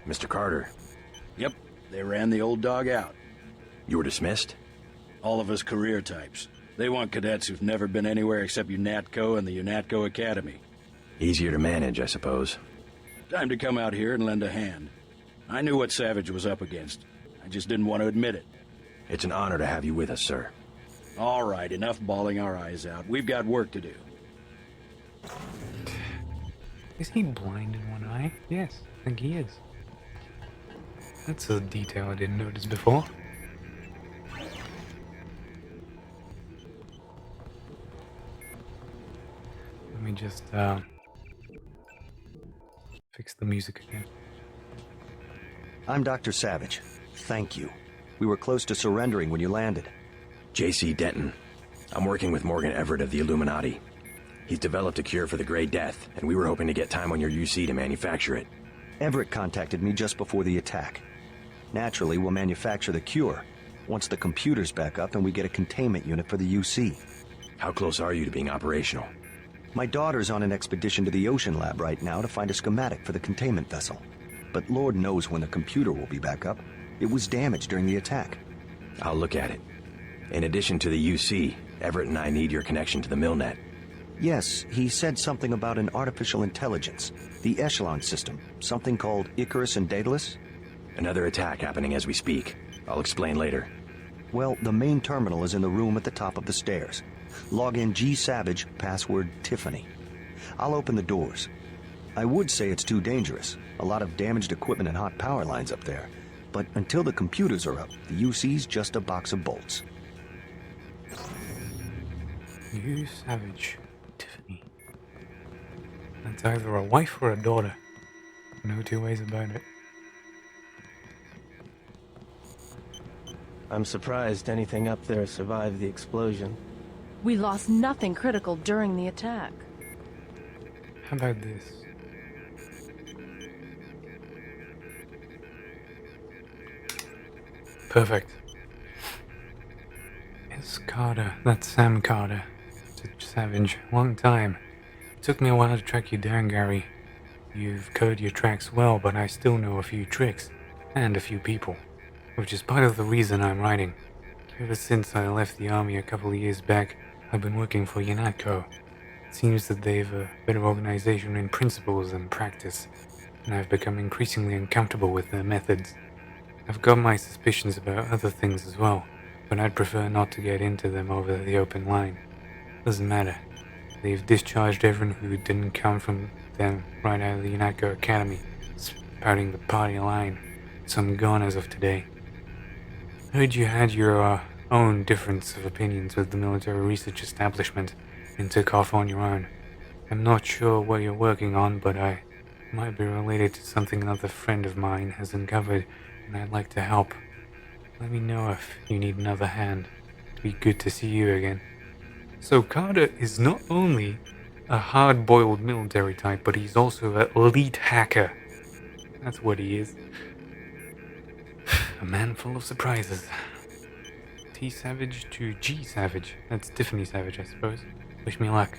Mr. Carter. Yep, they ran the old dog out. You were dismissed? All of us career types. They want cadets who've never been anywhere except UNATCO and the UNATCO Academy. Easier to manage, I suppose. Time to come out here and lend a hand. I knew what Savage was up against. I just didn't want to admit it. It's an honor to have you with us, sir. All right, enough bawling our eyes out. We've got work to do. Is he blind in one eye? Yes, I think he is. That's a detail I didn't notice before. Let me just fix the music again. I'm Dr. Savage. Thank you. We were close to surrendering when you landed. J.C. Denton. I'm working with Morgan Everett of the Illuminati. He's developed a cure for the Grey Death, and we were hoping to get time on your UC to manufacture it. Everett contacted me just before the attack. Naturally, we'll manufacture the cure once the computer's back up and we get a containment unit for the UC. How close are you to being operational? My daughter's on an expedition to the Ocean Lab right now to find a schematic for the containment vessel. but Lord knows when the computer will be back up. It was damaged during the attack. I'll look at it. In addition to the UC, Everett and I need your connection to the Milnet. Yes, he said something about an artificial intelligence. The Echelon system. Something called Icarus and Daedalus? Another attack happening as we speak. I'll explain later. Well, the main terminal is in the room at the top of the stairs. Log in G Savage, password Tiffany. I'll open the doors. I would say it's too dangerous. A lot of damaged equipment and hot power lines up there. But until the computers are up, the UC's just a box of bolts. You Savage, Tiffany. That's either a wife or a daughter. No two ways about it. I'm surprised anything up there survived the explosion. We lost nothing critical during the attack. How about this? Perfect. It's Carter. That's Sam Carter. Savage. Long time. It took me a while to track you down, Gary. You've coded your tracks well, but I still know a few tricks. And a few people. Which is part of the reason I'm writing. Ever since I left the army a couple of years back, I've been working for UNATCO. It seems that they've a better organization in principles and practice, and I've become increasingly uncomfortable with their methods. I've got my suspicions about other things as well, but I'd prefer not to get into them over the open line. Doesn't matter. They've discharged everyone who didn't come from them right out of the UNATCO Academy, spouting the party line, so I'm gone as of today. Heard you had your own difference of opinions with the military research establishment and took off on your own. I'm not sure what you're working on, but I might be related to something another friend of mine has uncovered, and I'd like to help. Let me know if you need another hand. It'd be good to see you again. So Carter is not only a hard-boiled military type, but he's also an elite hacker. That's what he is. A man full of surprises. T Savage to G Savage. That's Tiffany Savage, I suppose. Wish me luck.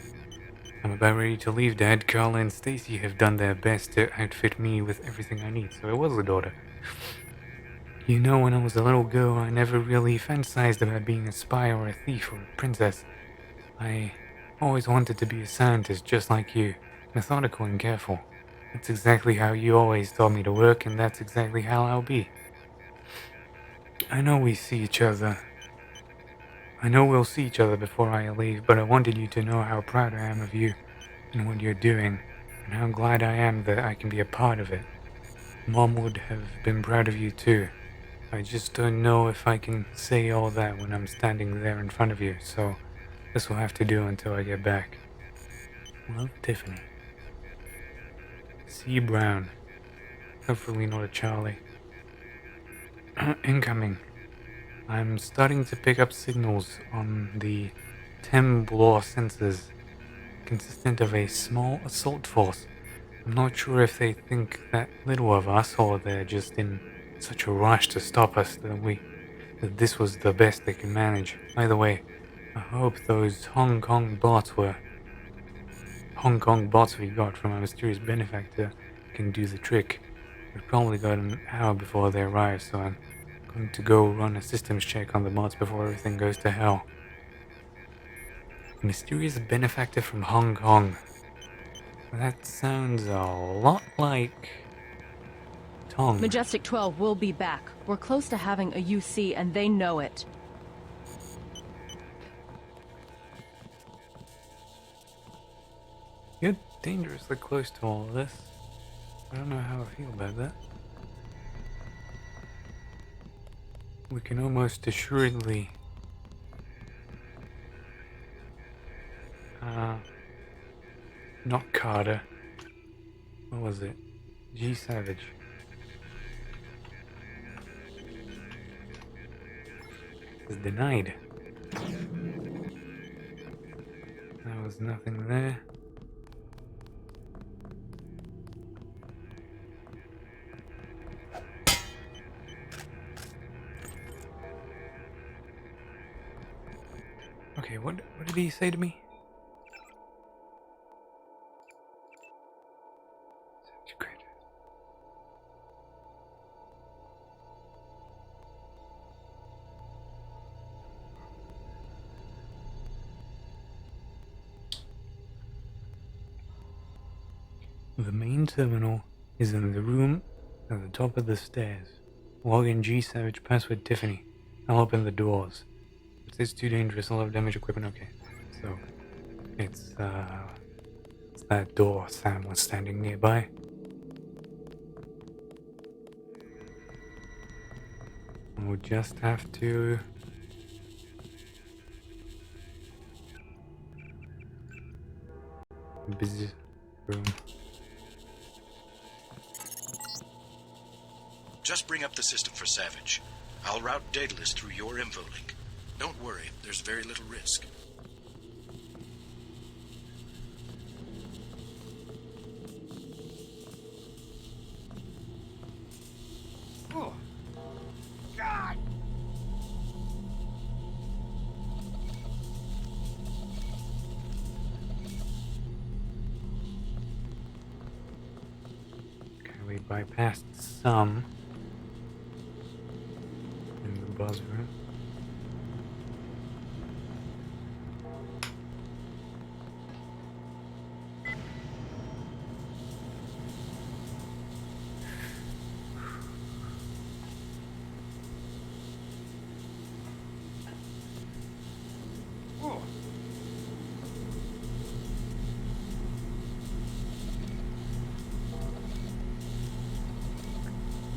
I'm about ready to leave, Dad. Carl and Stacy have done their best to outfit me with everything I need, so it was a daughter. You know, when I was a little girl, I never really fantasized about being a spy or a thief or a princess. I always wanted to be a scientist just like you, methodical and careful. That's exactly how you always taught me to work, and that's exactly how I'll be. I know we'll see each other before I leave, but I wanted you to know how proud I am of you and what you're doing, and how glad I am that I can be a part of it. Mom would have been proud of you too. I just don't know if I can say all that when I'm standing there in front of you, so this will have to do until I get back. Love, Tiffany. C. Brown. Hopefully not a Charlie. Incoming. I'm starting to pick up signals on the Temblor sensors, consistent of a small assault force. I'm not sure if they think that little of us, or they're just in such a rush to stop us that this was the best they can manage. Either way, I hope those Hong Kong bots we got from our mysterious benefactor can do the trick. We've probably got an hour before they arrive, so I'm going to go run a systems check on the bots before everything goes to hell. Mysterious benefactor from Hong Kong. That sounds a lot like Tong. Majestic 12 will be back. We're close to having a UC, and they know it. You're dangerously close to all of this. I don't know how I feel about that. We can almost assuredly not Carter. What was it? G Savage. Is denied. There was nothing there. Okay, what did he say to me? The main terminal is in the room at the top of the stairs. Log in G Savage, password Tiffany. I'll open the doors. If it's too dangerous, I'll have damage equipment. Okay, so it's that door Sam was standing nearby. We'll just have to busy room. Just bring up the system for Savage. I'll route Daedalus through your info link. Don't worry, there's very little risk. Oh. God! Okay, we bypassed some in the buzz room.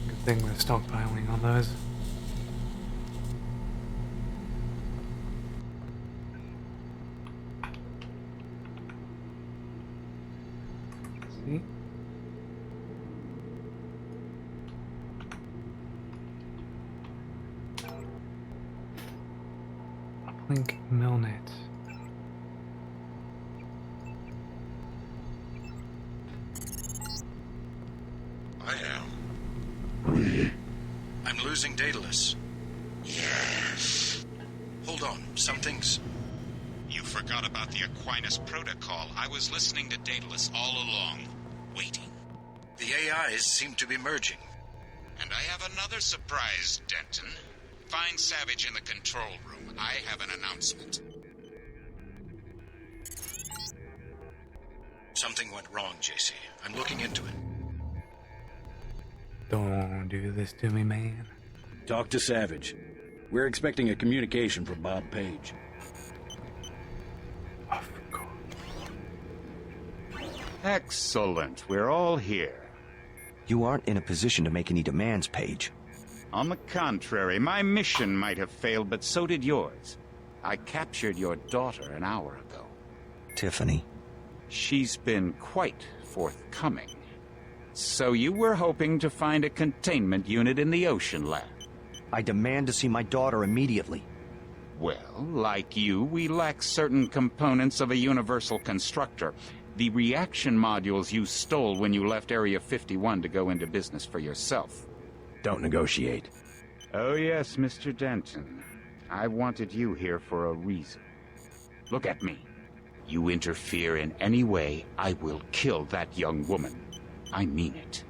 Good thing we're stockpiling on those. See? Uplink Milnet. I am. I'm losing Daedalus. Yes. Hold on, something's... You forgot about the Aquinas protocol. I was listening to Daedalus all along, waiting. The AIs seem to be merging. And I have another surprise, Denton. Find Savage in the control room. I have an announcement. Something went wrong, JC. I'm looking into it. Don't do this to me, man. Talk to Savage. We're expecting a communication from Bob Page. Excellent. We're all here. You aren't in a position to make any demands, Page. On the contrary, my mission might have failed, but so did yours. I captured your daughter an hour ago. Tiffany. She's been quite forthcoming. So you were hoping to find a containment unit in the Ocean Lab? I demand to see my daughter immediately. Well, like you, we lack certain components of a universal constructor. The reaction modules you stole when you left Area 51 to go into business for yourself. Don't negotiate. Oh yes, Mr. Denton. I wanted you here for a reason. Look at me. You interfere in any way, I will kill that young woman. I mean it.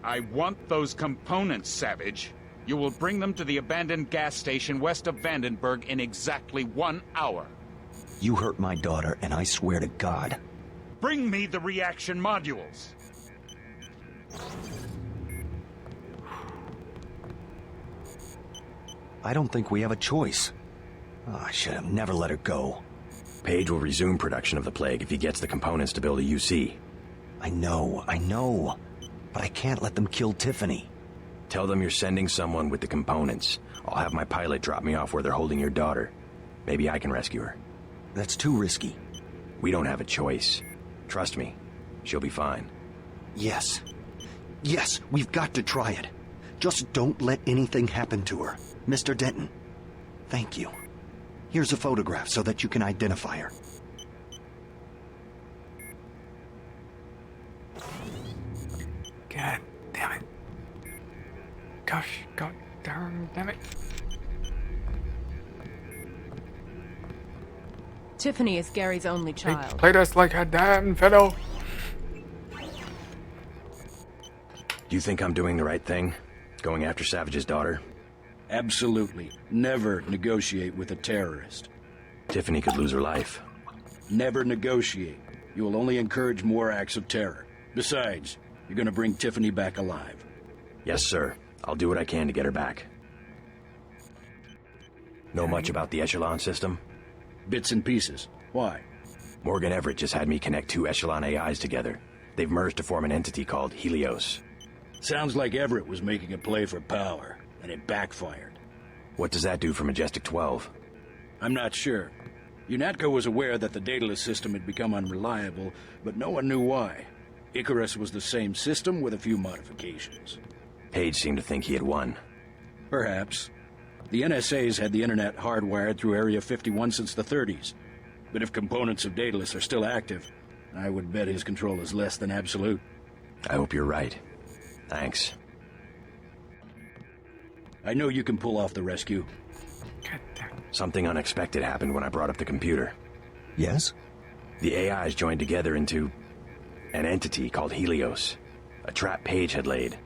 I want those components, Savage. You will bring them to the abandoned gas station west of Vandenberg in exactly 1 hour. You hurt my daughter, and I swear to God. Bring me the reaction modules. I don't think we have a choice. Oh, I should have never let her go. Page will resume production of the Plague if he gets the components to build a UC. I know. But I can't let them kill Tiffany. Tell them you're sending someone with the components. I'll have my pilot drop me off where they're holding your daughter. Maybe I can rescue her. That's too risky. We don't have a choice. Trust me, she'll be fine. Yes, we've got to try it. Just don't let anything happen to her. Mr. Denton, thank you. Here's a photograph so that you can identify her. God damn it. Gosh, god damn it. Tiffany is Gary's only He child. played us like a damn fellow. Do you think I'm doing the right thing? Going after Savage's daughter? Absolutely. Never negotiate with a terrorist. Tiffany could lose her life. Never negotiate. You will only encourage more acts of terror. Besides, you're gonna bring Tiffany back alive. Yes, sir. I'll do what I can to get her back. Know much about the Echelon system? Bits and pieces. Why? Morgan Everett just had me connect 2 Echelon AIs together. They've merged to form an entity called Helios. Sounds like Everett was making a play for power, and it backfired. What does that do for Majestic 12? I'm not sure. UNATCO was aware that the Daedalus system had become unreliable, but no one knew why. Icarus was the same system with a few modifications. Page seemed to think he had won. Perhaps. The NSA's had the internet hardwired through Area 51 since the 30s. But if components of Daedalus are still active, I would bet his control is less than absolute. I hope you're right. Thanks. I know you can pull off the rescue. Something unexpected happened when I brought up the computer. Yes? The AIs joined together into an entity called Helios. A trap Page had laid.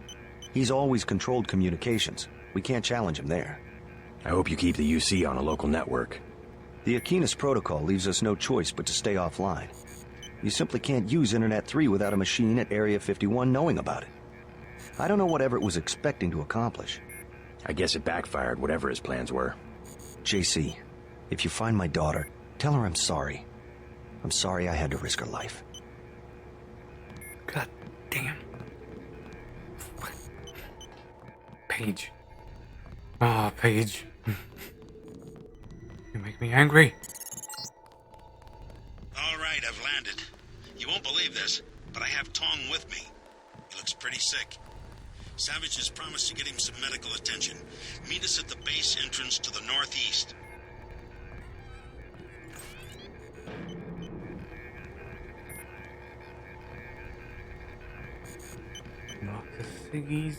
He's always controlled communications. We can't challenge him there. I hope you keep the UC on a local network. The Aquinas protocol leaves us no choice but to stay offline. You simply can't use Internet 3 without a machine at Area 51 knowing about it. I don't know what Everett was expecting to accomplish. I guess it backfired, whatever his plans were. JC, if you find my daughter, tell her I'm sorry. I'm sorry I had to risk her life. God damn. Paige. Ah, Paige. You make me angry. All right, I've landed. You won't believe this, but I have Tong with me. He looks pretty sick. Savage has promised to get him some medical attention. Meet us at the base entrance to the northeast. Mark the figgies.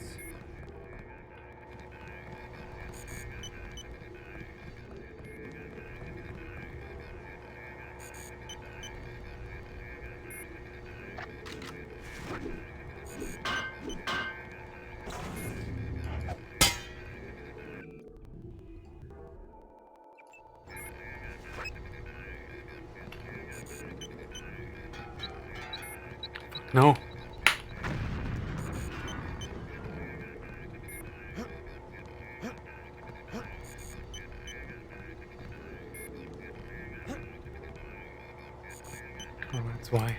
No. Oh, that's why.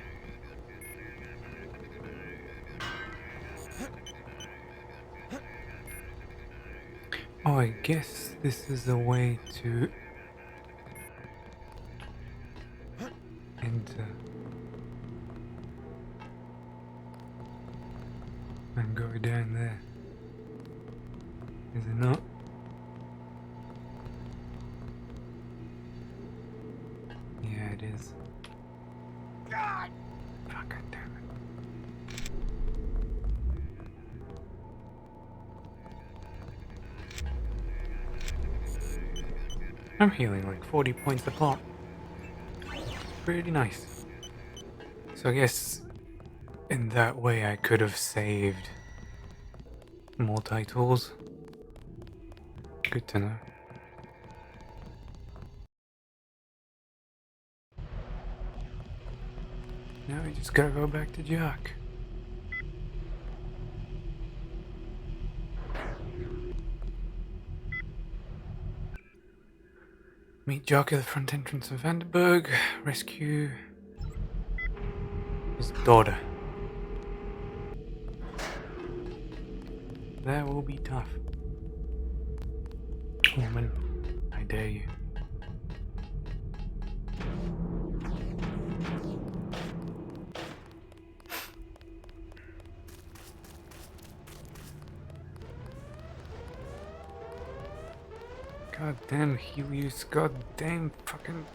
Oh, I guess this is a way to enter and go down there. Is it not? Yeah, it is. God! Fucking damn it. I'm healing like 40 points a pop. Pretty nice. So I guess in that way I could have saved multi-tools. Good to know. Now we just gotta go back to Jack. Meet Jock at the front entrance of Vandenberg. Rescue his daughter. That will be tough. Woman, I dare you. God damn Helios, god damn fucking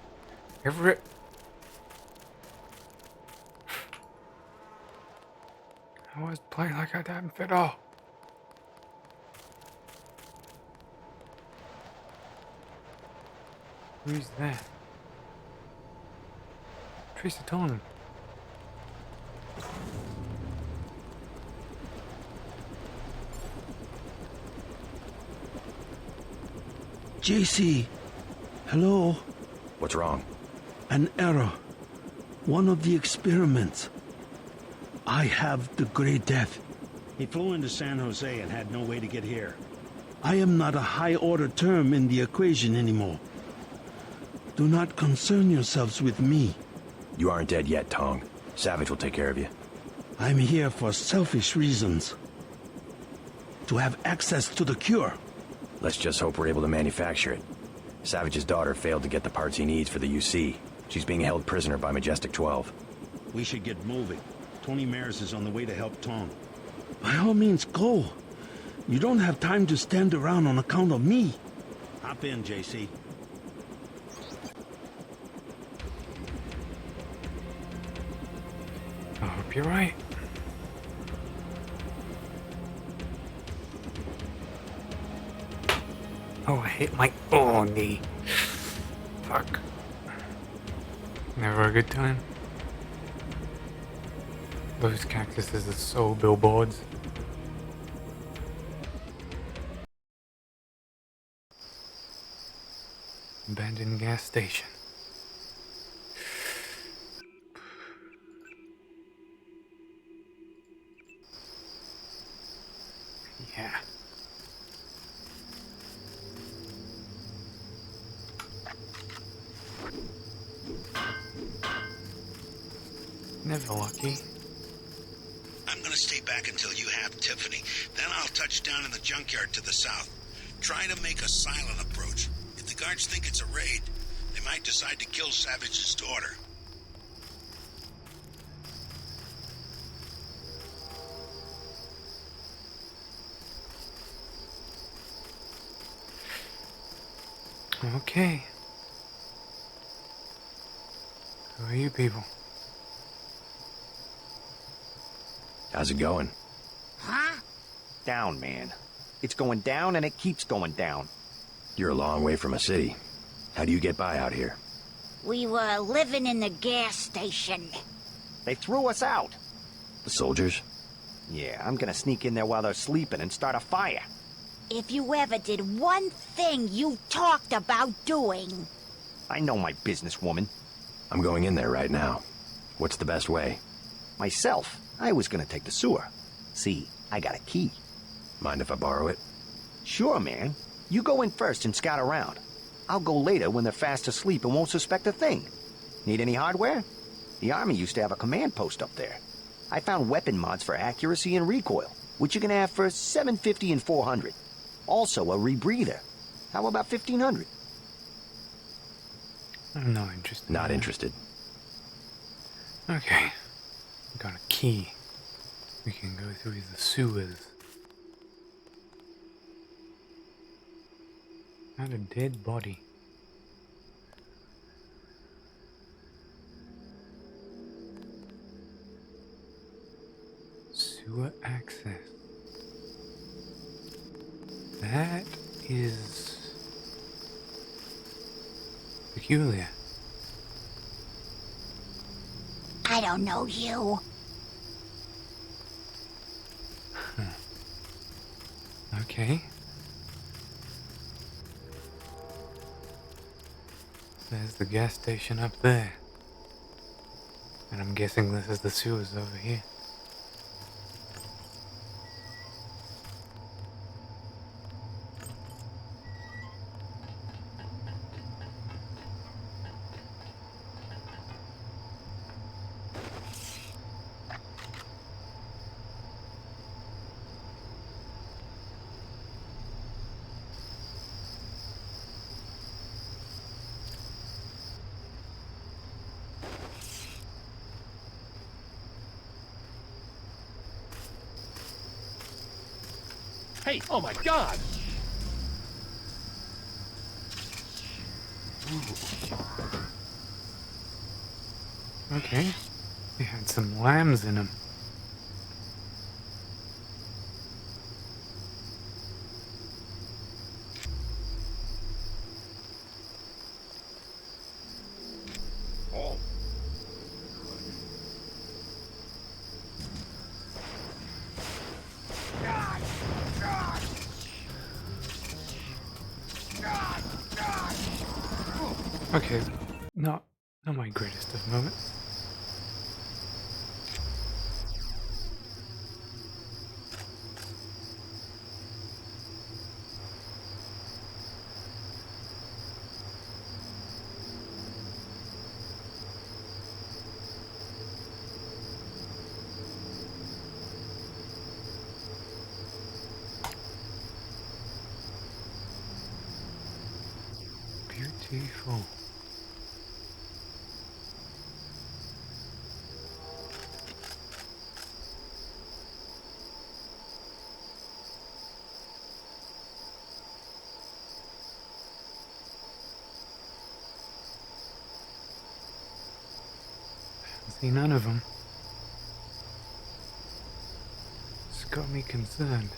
Everett. I was playing like a damn fiddle. Who's that? Trace it on. JC, hello? What's wrong? An error. One of the experiments. I have the Gray Death. He flew into San Jose and had no way to get here. I am not a high-order term in the equation anymore. Do not concern yourselves with me. You aren't dead yet, Tong. Savage will take care of you. I'm here for selfish reasons. To have access to the cure. Let's just hope we're able to manufacture it. Savage's daughter failed to get the parts he needs for the UC. She's being held prisoner by Majestic 12. We should get moving. Tony Mares is on the way to help Tong. By all means, go. You don't have time to stand around on account of me. Hop in, JC. I hope you're right. Oh, I hit my knee. Fuck. Never a good time. Those cactuses are so billboards. Abandoned gas station. Yeah. Never lucky. I'm gonna stay back until you have Tiffany. Then I'll touch down in the junkyard to the south. Try to make a silent approach. If the guards think it's a raid, they might decide to kill Savage's daughter. Okay. Who are you people? How's it going? Huh? Down, man. It's going down and it keeps going down. You're a long way from a city. How do you get by out here? We were living in the gas station. They threw us out. The soldiers? Yeah, I'm gonna sneak in there while they're sleeping and start a fire. If you ever did one thing you talked about doing. I know my business, woman. I'm going in there right now. What's the best way? Myself. I was gonna take the sewer. See, I got a key. Mind if I borrow it? Sure, man. You go in first and scout around. I'll go later when they're fast asleep and won't suspect a thing. Need any hardware? The Army used to have a command post up there. I found weapon mods for accuracy and recoil, which you can have for $750 and $400. Also a rebreather. How about $1,500? I'm not interested. Not interested. Okay. Got a key. We can go through the sewers. Not a dead body. Sewer access. That is peculiar. I don't know you. Okay. There's the gas station up there. And I'm guessing this is the sewers over here. Hey, oh my God! Okay. They had some lambs in them. Okay, not my greatest of moments. 2-4. See none of them. It's got me concerned.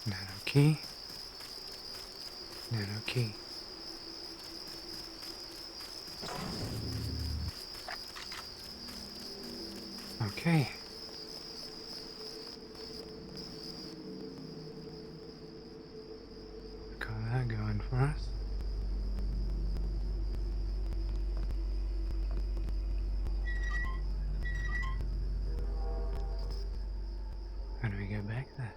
Nano key. Nano key. Okay. Got that going for us. How do we get back there?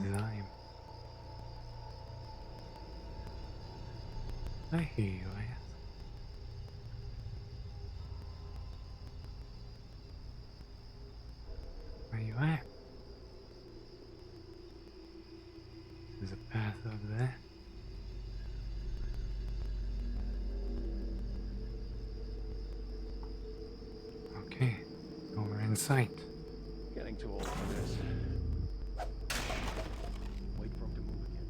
Lime. I hear you, I guess. Where you at? There's a path over there. Okay, well, we're in sight. Getting too old for this. Wait for him to move again.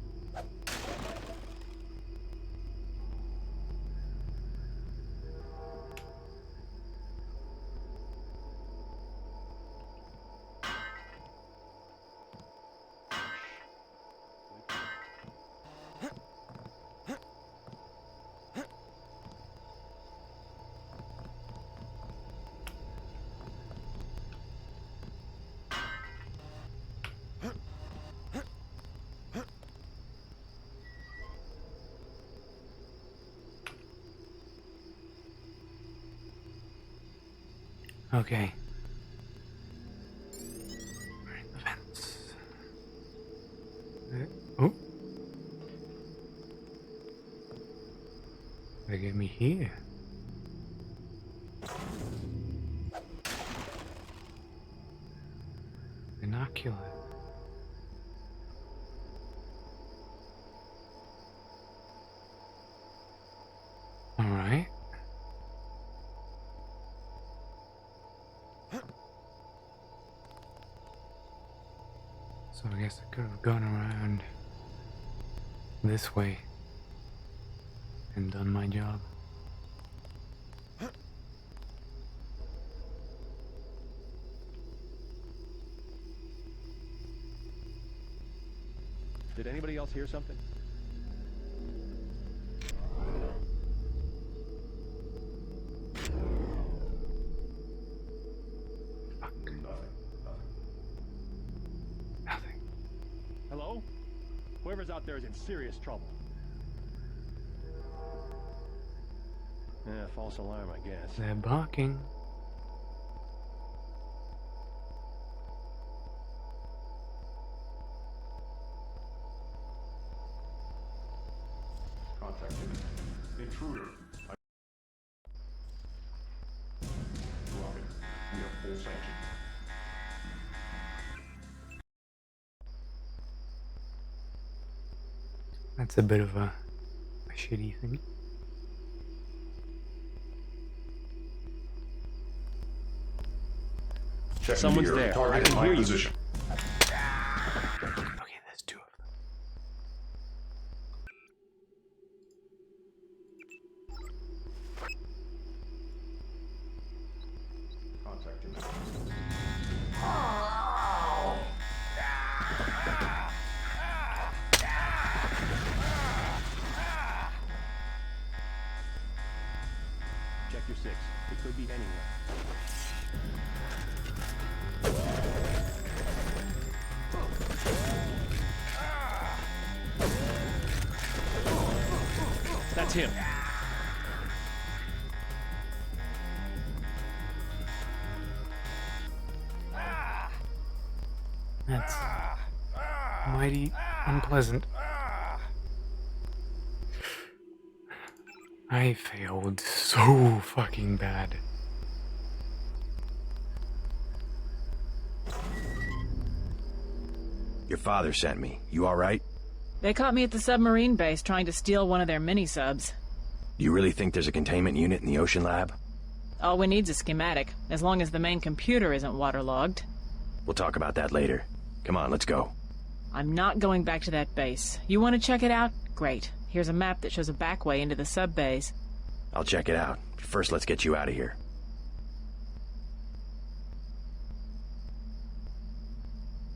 Okay. We're in the vents. Oh. They get me here. Binocular. All right. So I guess I could have gone around this way and done my job. Did anybody else hear something? Nothing. Hello? Whoever's out there is in serious trouble. Yeah, false alarm, I guess. They're barking. Contact intruder. Rocket. We have full sanction. That's a bit of a shitty thing. Check Someone's the there. Target I can in hear you. position. Okay, there's two of them. Contact It could be anywhere. That's him. That's mighty unpleasant. I failed so fucking bad. Your father sent me. You alright? They caught me at the submarine base trying to steal one of their mini-subs. Do you really think there's a containment unit in the ocean lab? All we need's a schematic, as long as the main computer isn't waterlogged. We'll talk about that later. Come on, let's go. I'm not going back to that base. You want to check it out? Great. Here's a map that shows a back way into the sub-base. I'll check it out. But first, let's get you out of here.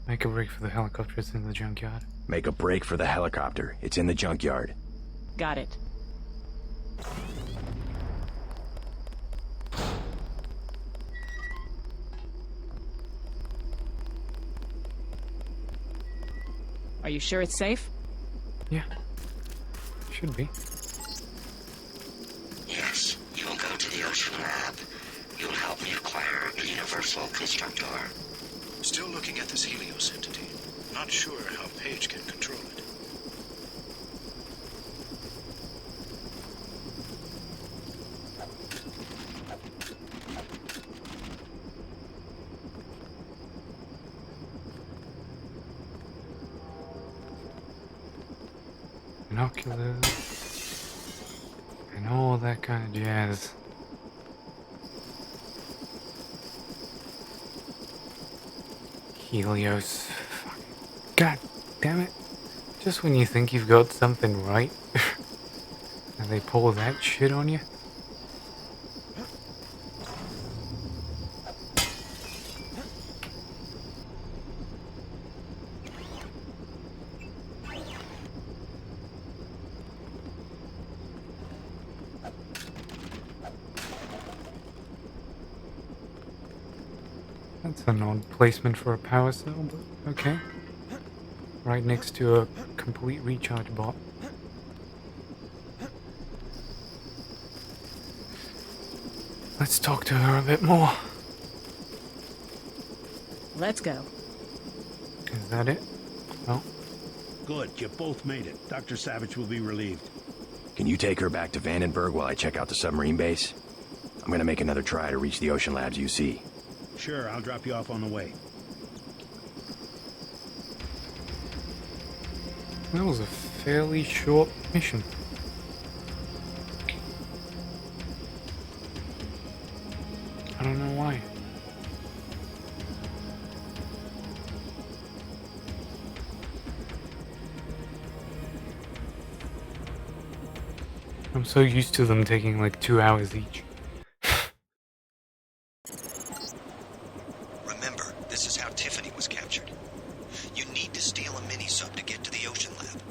Make a break for the helicopter, it's in the junkyard. Make a break for the helicopter. It's in the junkyard. Got it. Are you sure it's safe? Yeah. Should be. Yes, you'll go to the ocean lab. You'll help me acquire a universal constructor. Still looking at this Helios entity. Not sure how Paige can control it. Binoculars. And all that kind of jazz. Helios. God damn it. Just when you think you've got something right, and they pull that shit on you. That's an odd placement for a power cell, but okay. Right next to a complete recharge bot. Let's talk to her a bit more. Let's go. Is that it? Oh. Good, you both made it. Dr. Savage will be relieved. Can you take her back to Vandenberg while I check out the submarine base? I'm gonna make another try to reach the Ocean Labs UC. Sure, I'll drop you off on the way. That was a fairly short mission. I don't know why. I'm so used to them taking like 2 hours each. Remember, this is how Tiffany was captured. You need to steal a mini-sub to get to the Ocean Lab.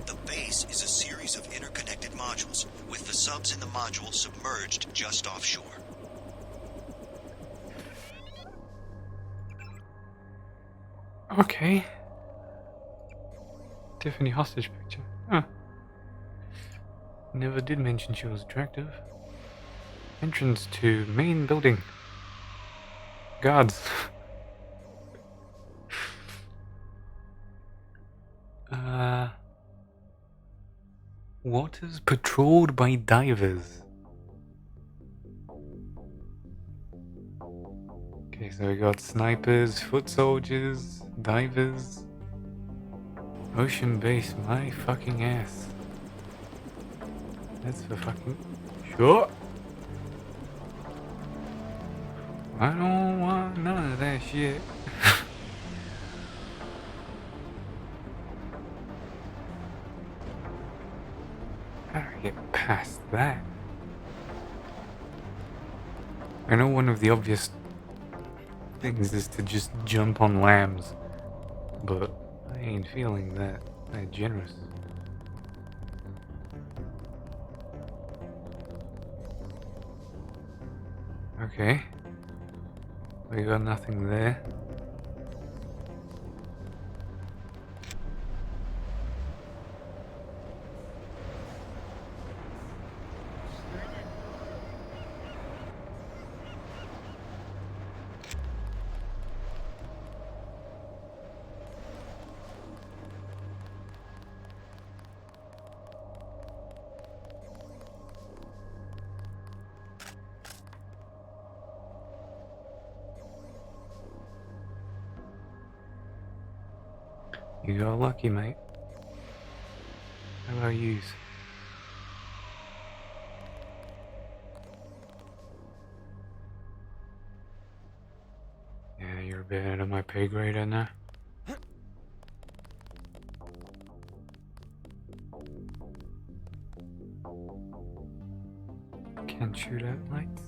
The base is a series of interconnected modules, with the subs in the module submerged just offshore. Okay. Tiffany hostage picture. Huh. Never did mention she was attractive. Entrance to main building. Guards. Waters patrolled by divers. Okay, so we got snipers, foot soldiers, divers. Ocean base, my fucking ass. That's for fucking sure. I don't want none of that shit. How do I get past that? I know one of the obvious things is to just jump on lambs, but I ain't feeling that generous. Okay. We got nothing there. You got lucky, mate. How about yous? Yeah, you're a bit out of my pay grade on that. Can't shoot at lights.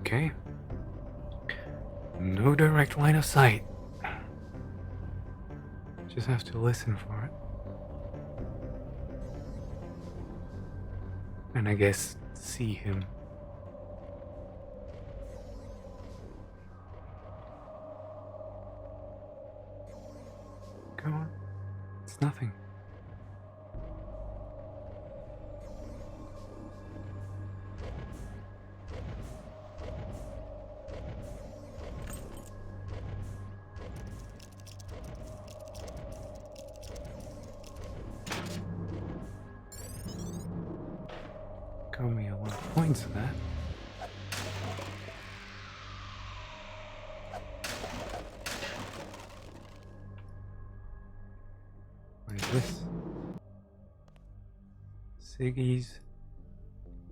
Okay. No direct line of sight. Just have to listen for it. And I guess see him. Come on. It's nothing. Got me a lot of points for that. What is this? Siggy's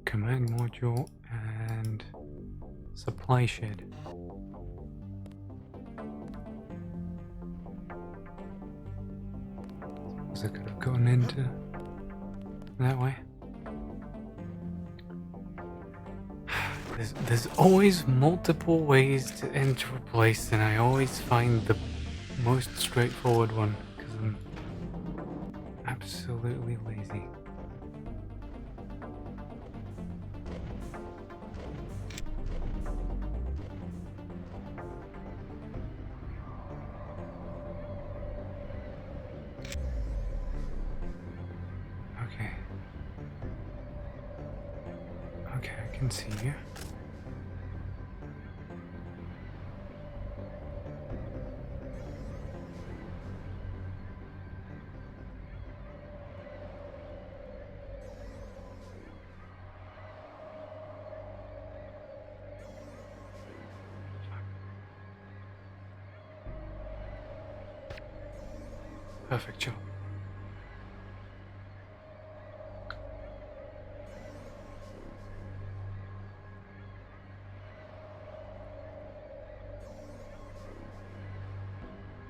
command module and supply shed. Suppose I could have gone into that way. There's always multiple ways to enter a place, and I always find the most straightforward one because I'm absolutely lazy. Okay, I can see you. Perfect job.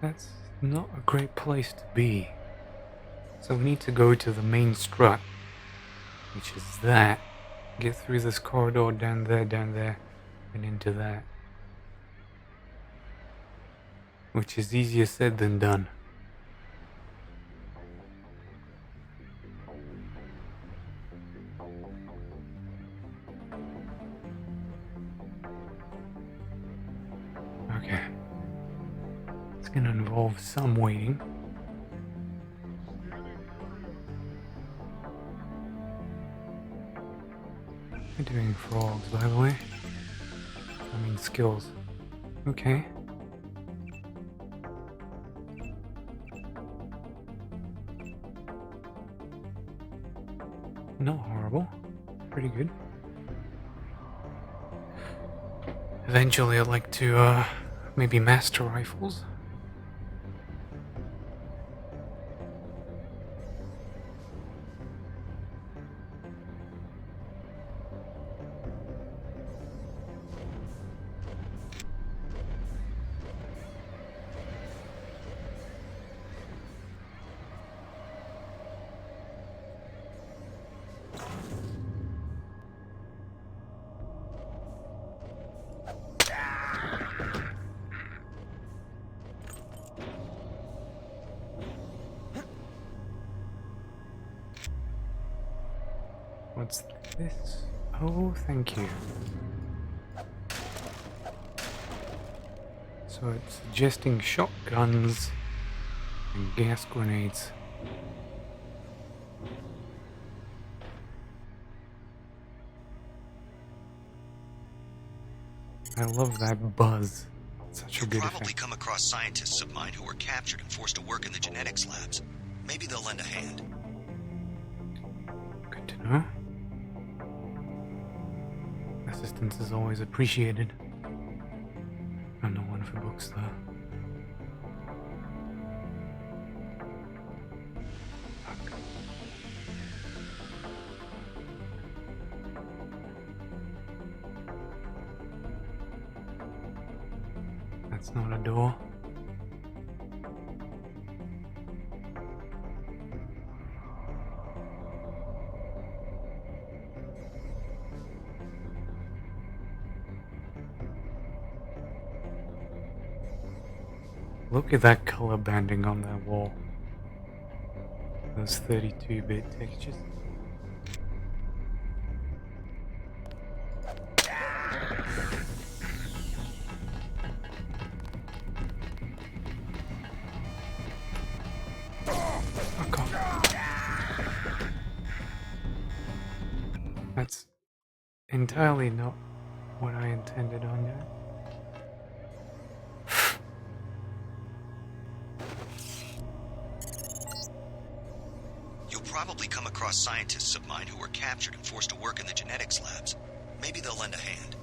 That's not a great place to be. So we need to go to the main strut, which is that. Get through this corridor down there, and into that. Which is easier said than done. Okay. It's gonna involve some waiting. We're doing frogs, by the way. I mean skills. Okay. Not horrible. Pretty good. Eventually I'd like to maybe master rifles. What's this? Oh, thank you. So it's suggesting shotguns and gas grenades. I love that buzz. It's such a good You'll probably effect. come across scientists of mine who were captured and forced to work in the genetics labs. Maybe they'll lend a hand. Good to know. Assistance is always appreciated. I'm no one for books, though. That's not a door. Look at that color banding on that wall. Those 32-bit textures. Fuck off. That's entirely not what I intended on doing. You'll probably come across scientists of mine who were captured and forced to work in the genetics labs. Maybe they'll lend a hand.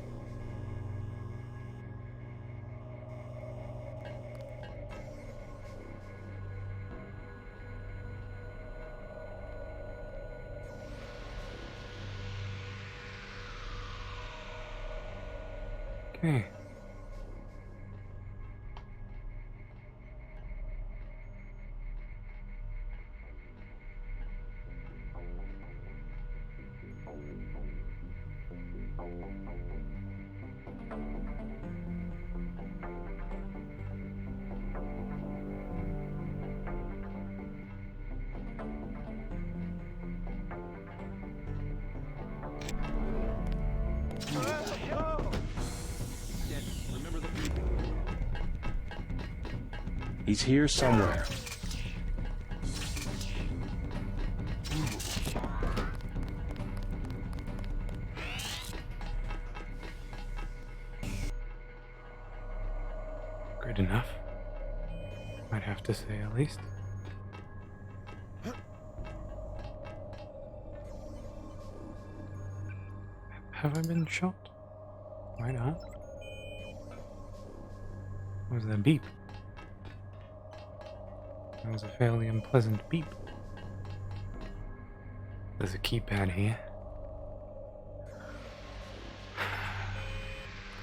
Okay. He's here somewhere. Good enough. I'd have to say, at least. Have I been shot? Why not? What was that beep? That was a fairly unpleasant beep. There's a keypad here.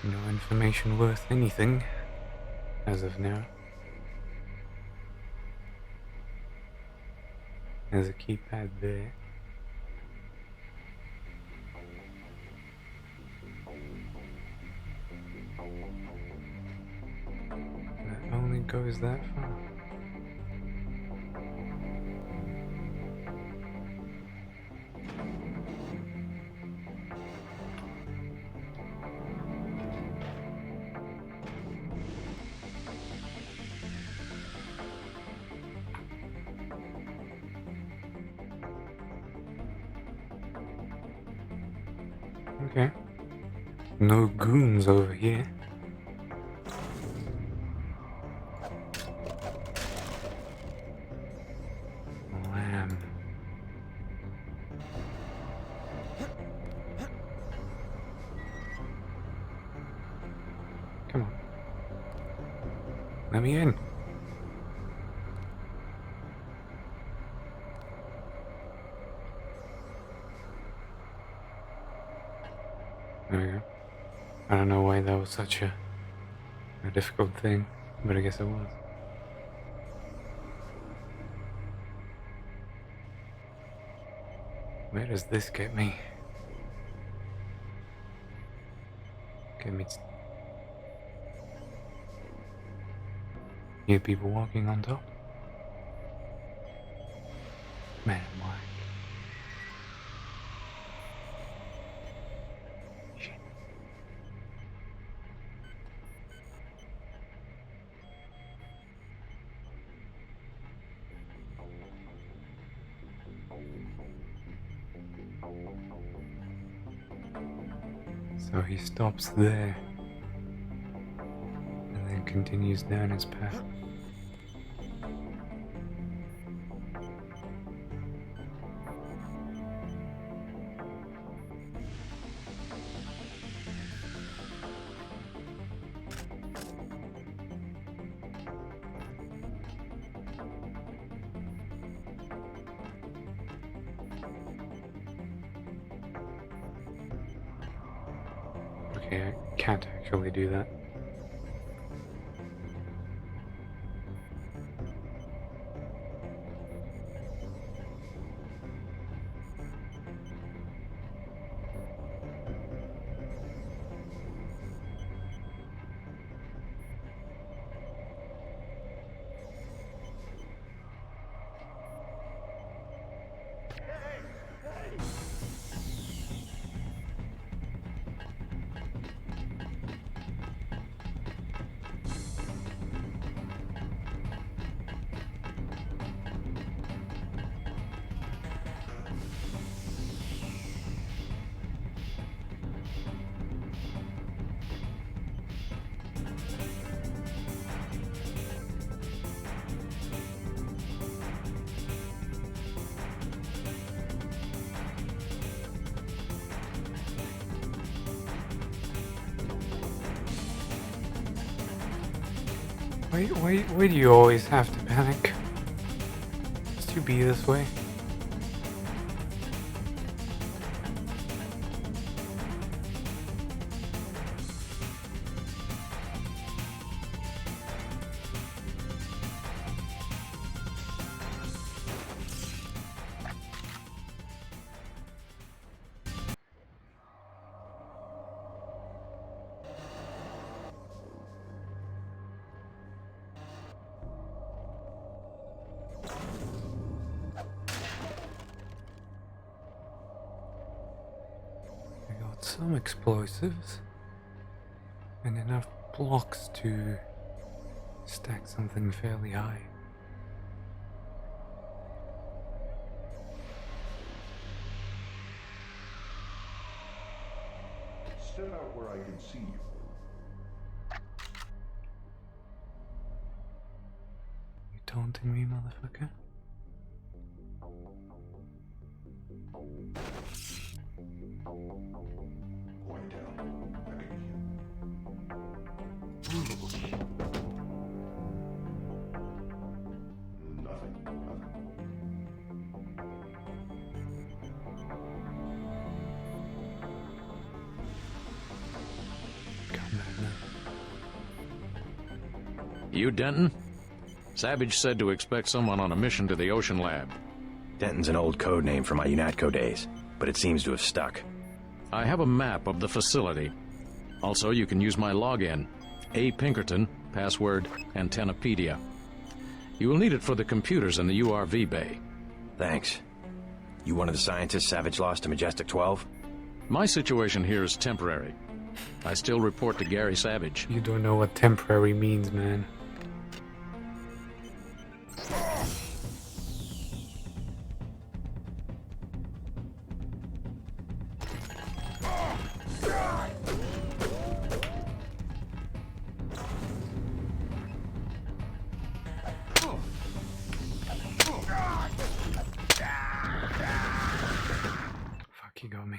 No information worth anything, as of now. There's a keypad there. That only goes that far. Okay. No goons over here. Lamb. Come on. Let me in. There we go. I don't know why that was such a difficult thing, but I guess it was. Where does this get me? Get me. Hear people walking on top? Man, why? So he stops there and then continues down his path. Okay, I can't actually do that. Why do you always have to panic? Just to be this way? Some explosives and enough blocks to stack something fairly high. Step out where I can see you. You taunting me, motherfucker? Point down. You Denton? Savage said to expect someone on a mission to the Ocean Lab. Denton's an old code name from my UNATCO days, but it seems to have stuck. I have a map of the facility. Also, you can use my login. A. Pinkerton, password, Antennapedia. You will need it for the computers in the URV bay. Thanks. You one of the scientists Savage lost to Majestic 12? My situation here is temporary. I still report to Gary Savage. You don't know what temporary means, man. Fuck, you got me.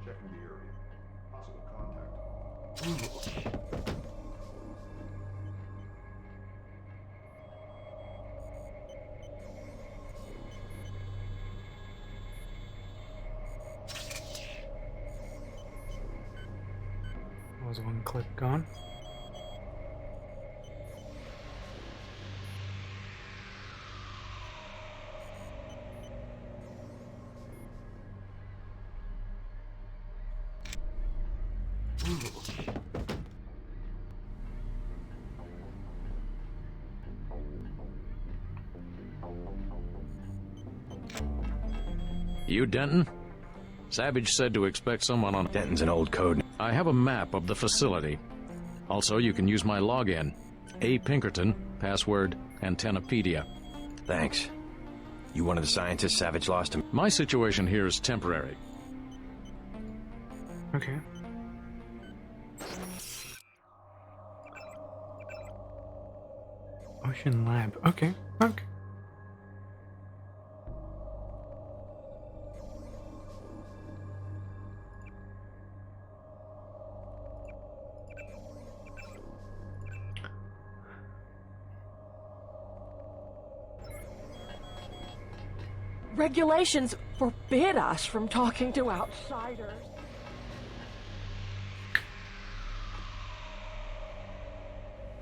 Checking the area. Possible contact. Was one clip gone? You Denton? Savage said to expect someone on... Denton's an old code. I have a map of the facility. Also, you can use my login. A. Pinkerton, password Antennapedia. Thanks. You one of the scientists Savage lost him? My situation here is temporary. Okay. Ocean Lab. Okay. Okay. Regulations forbid us from talking to outsiders.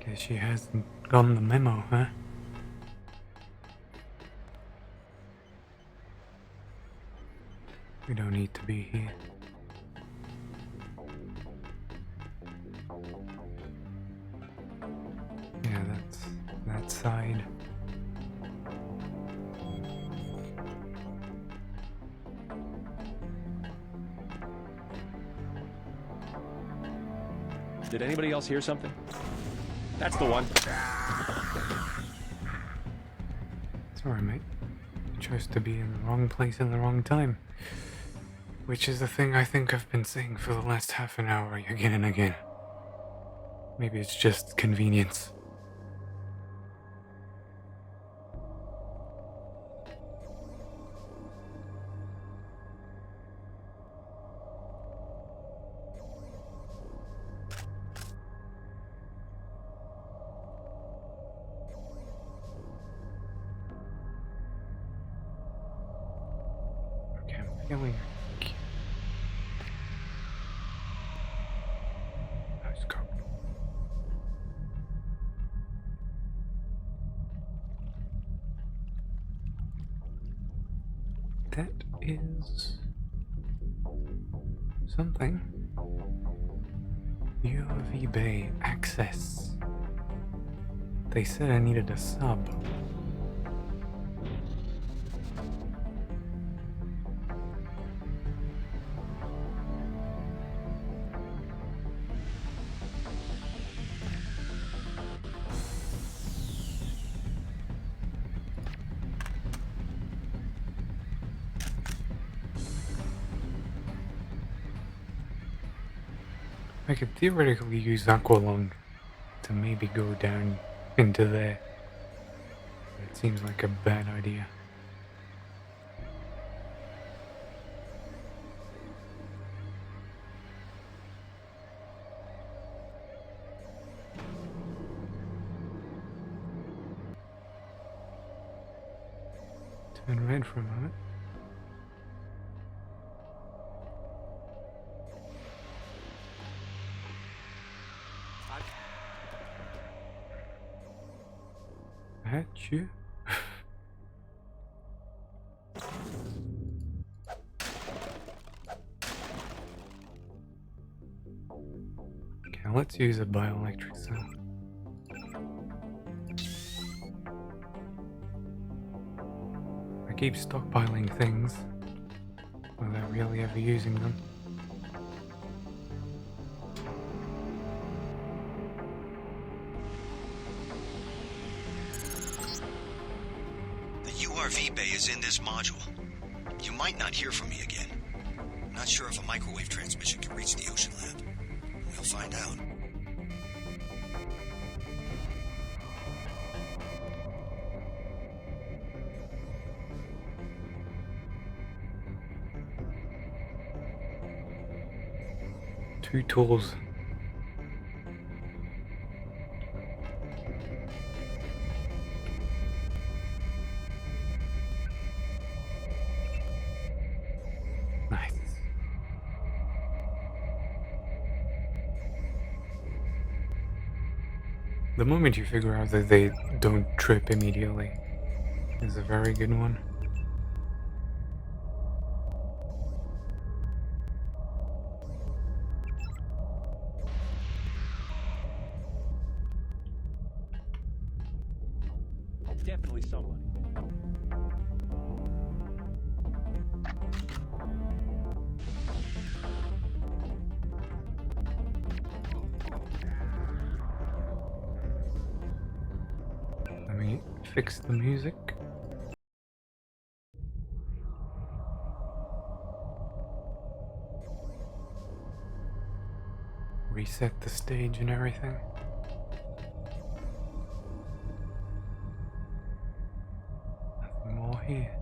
Guess she hasn't gotten the memo, huh? We don't need to be here. Yeah, that's that side. Did anybody else hear something? That's the one. It's alright, mate. You chose to be in the wrong place in the wrong time. Which is the thing I think I've been saying for the last half an hour again and again. Maybe it's just convenience. Feeling let's go. That is something. URV Bay access. They said I needed a sub. I could theoretically use Aqualung to maybe go down into there. It seems like a bad idea. Turn red for a moment. At you. Okay, let's use a bioelectric cell. I keep stockpiling things without really ever using them. ARTV bay is in this module. You might not hear from me again. Not sure if a microwave transmission can reach the Ocean Lab. We'll find out. Two tools. Nice. The moment you figure out that they don't trip immediately is a very good one. Definitely somebody. Fix the music. Reset the stage and everything. Nothing more here.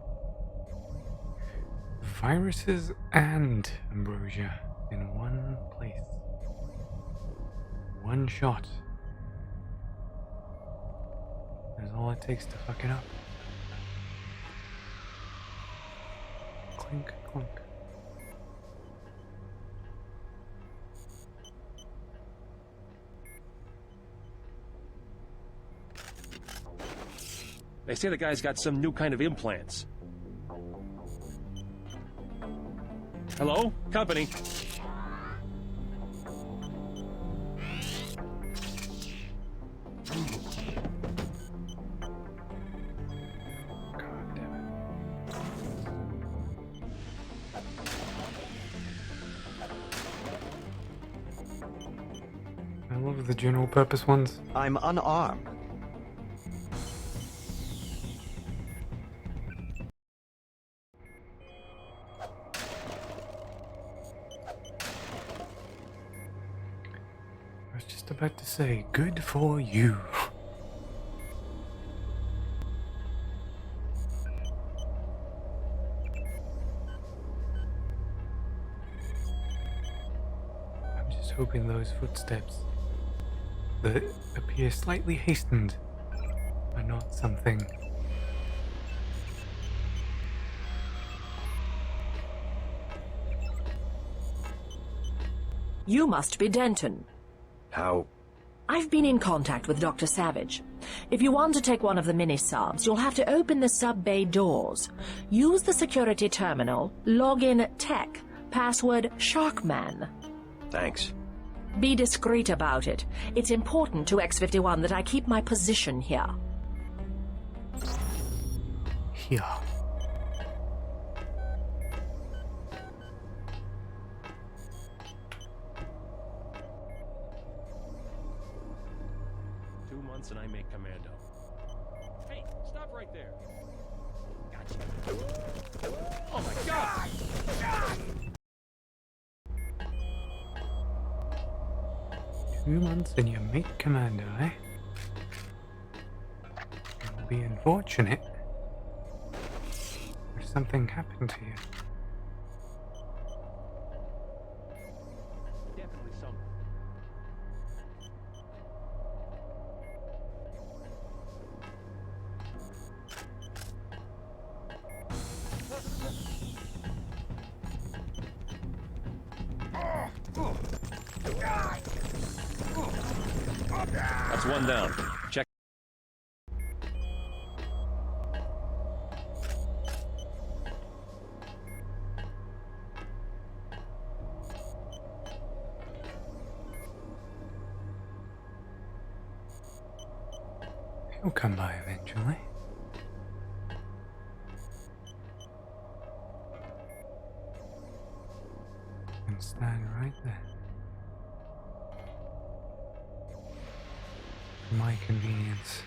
Viruses and ambrosia in one place. One shot. That's all it takes to fuck it up. Clink, clunk. They say the guy's got some new kind of implants. Hello? Company. I love the general purpose ones. I'm unarmed. I was just about to say, good for you. I'm just hoping those footsteps that appear slightly hastened are not something. You must be Denton. How? I've been in contact with Dr. Savage. If you want to take one of the mini-subs, you'll have to open the sub-bay doors. Use the security terminal, log in tech, password Sharkman. Thanks. Be discreet about it. It's important to X-51 that I keep my position here. Here. And I make commando. Hey, stop right there. Gotcha. Oh my God! 2 months and you make commando, eh? It'll be unfortunate if something happened to you. Definitely something. That's one down. Check. He'll come by eventually. And stand right there. For my convenience.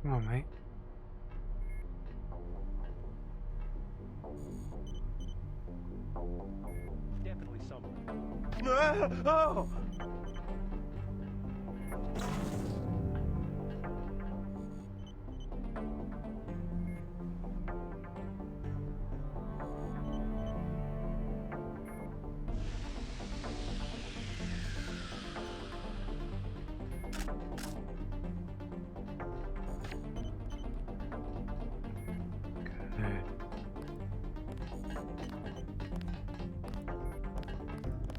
Come on, mate. Definitely something. Oh!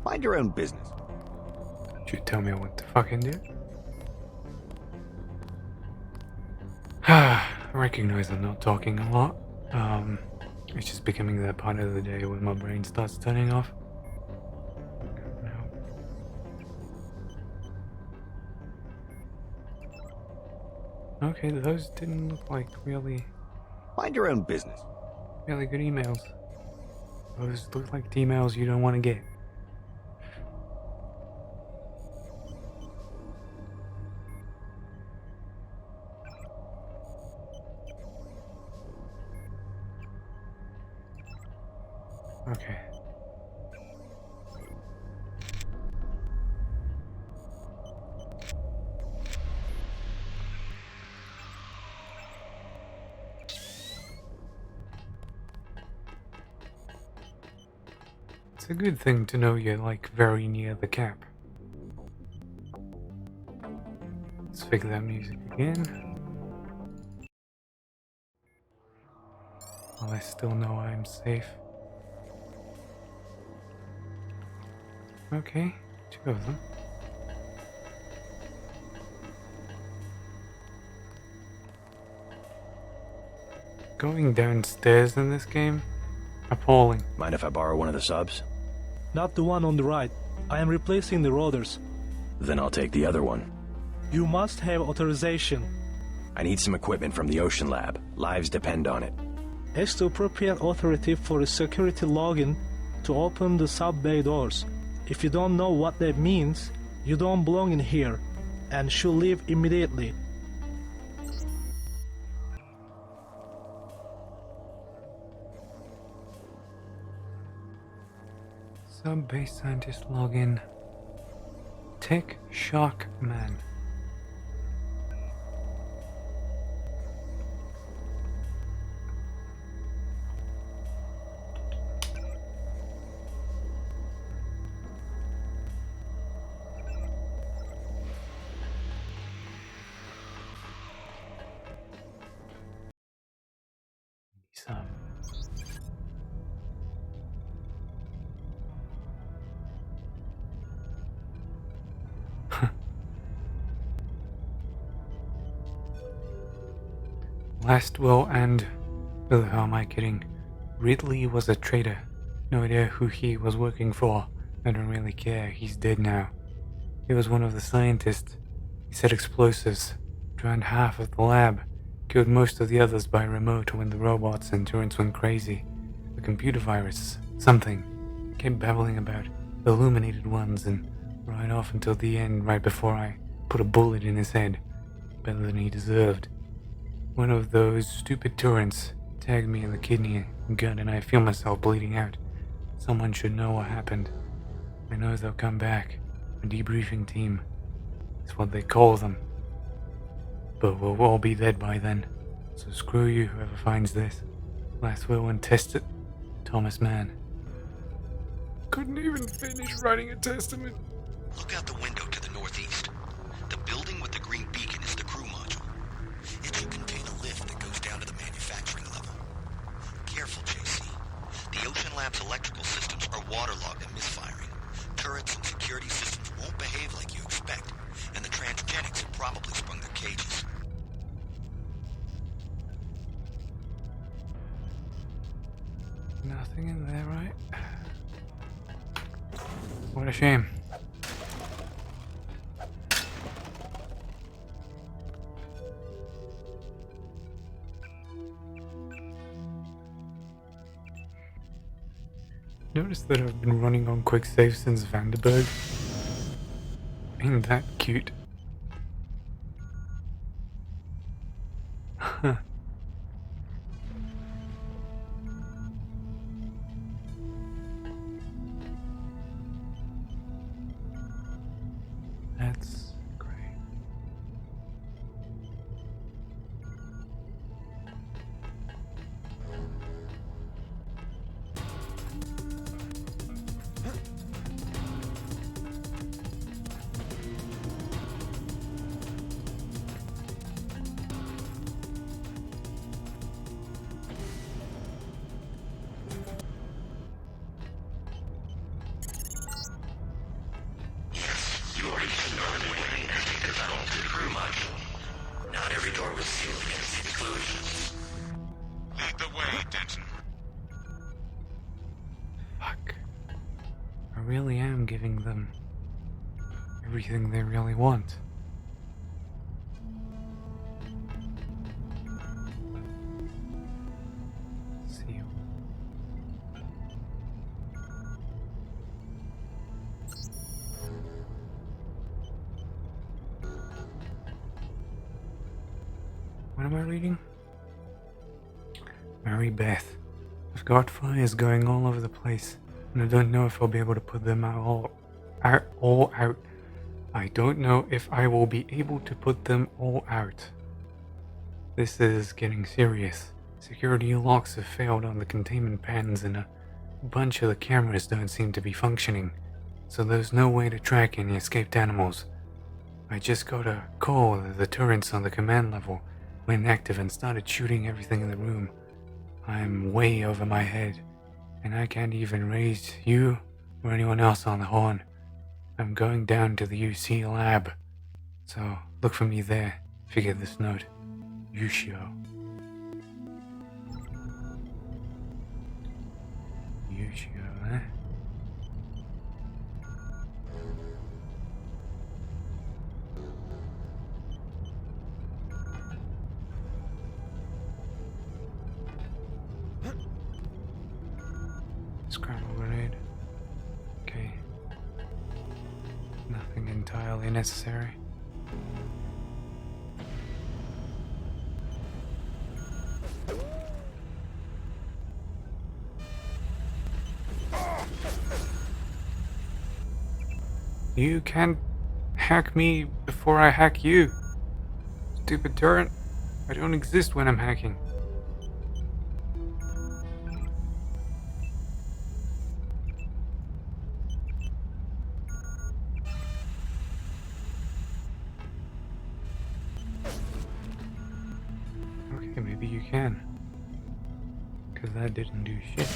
Mind your own business. Don't you tell me what to fucking do. I recognize I'm not talking a lot. It's just becoming that part of the day when my brain starts turning off. Okay, those didn't look like really... Mind your own business. Really good emails. Those look like emails you don't want to get. Okay. It's a good thing to know you're like very near the cap. Let's fix that music again. Well, I still know I'm safe. Okay, 2 of them. Going downstairs in this game? Appalling. Mind if I borrow one of the subs? Not the one on the right. I am replacing the rotors. Then I'll take the other one. You must have authorization. I need some equipment from the Ocean Lab. Lives depend on it. Ask the appropriate authority for a security login to open the sub-bay doors. If you don't know what that means, you don't belong in here, and should leave immediately. Sub-base scientist login. Tech Shock Man. Sub. Last will and... Who the hell am I kidding? Ridley was a traitor. No idea who he was working for. I don't really care, he's dead now. He was one of the scientists. He set explosives, drowned half of the lab, killed most of the others by remote when the robots and turrets went crazy. The computer virus, something, kept babbling about the illuminated ones and right off until the end right before I put a bullet in his head. Better than he deserved. One of those stupid torrents tagged me in the kidney and gut and I feel myself bleeding out. Someone should know what happened. I know they'll come back. A debriefing team. It's what they call them. But we'll all be dead by then. So screw you, whoever finds this. Last will and test it. Thomas Mann. Couldn't even finish writing a testament. Look out the window to the northeast. The building with the green beacon is the crew module. It should contain a lift that goes down to the manufacturing level. Careful, JC. The Ocean Lab's electrical systems are waterlogged and misfiring. Turrets and security systems won't behave like you expect, and the transgenics have probably sprung their cages. Nothing in there, right? What a shame. Notice that I've been running on quick save since Vandenberg. Ain't that cute? Huh. That's great. You already should know the way and take control to the crew module. Not every door was sealed against explosions. Lead the way, Denton. Fuck. I really am giving them everything they really want. Seal. What am I reading? Mary Beth. I've got fires going all over the place, and I don't know if I'll be able to put them all out. I don't know if I will be able to put them all out. This is getting serious. Security locks have failed on the containment pens, and a bunch of the cameras don't seem to be functioning, so there's no way to track any escaped animals. I just got a call that the turrets on the command level went active and started shooting everything in the room. I'm way over my head, and I can't even raise you or anyone else on the horn. I'm going down to the UC lab, so look for me there if you get this note. Yushio. Yushio, eh? Scramble grenade. Okay. Nothing entirely necessary. You can't hack me before I hack you. Stupid turret. I don't exist when I'm hacking. Okay, maybe you can. Because that didn't do shit.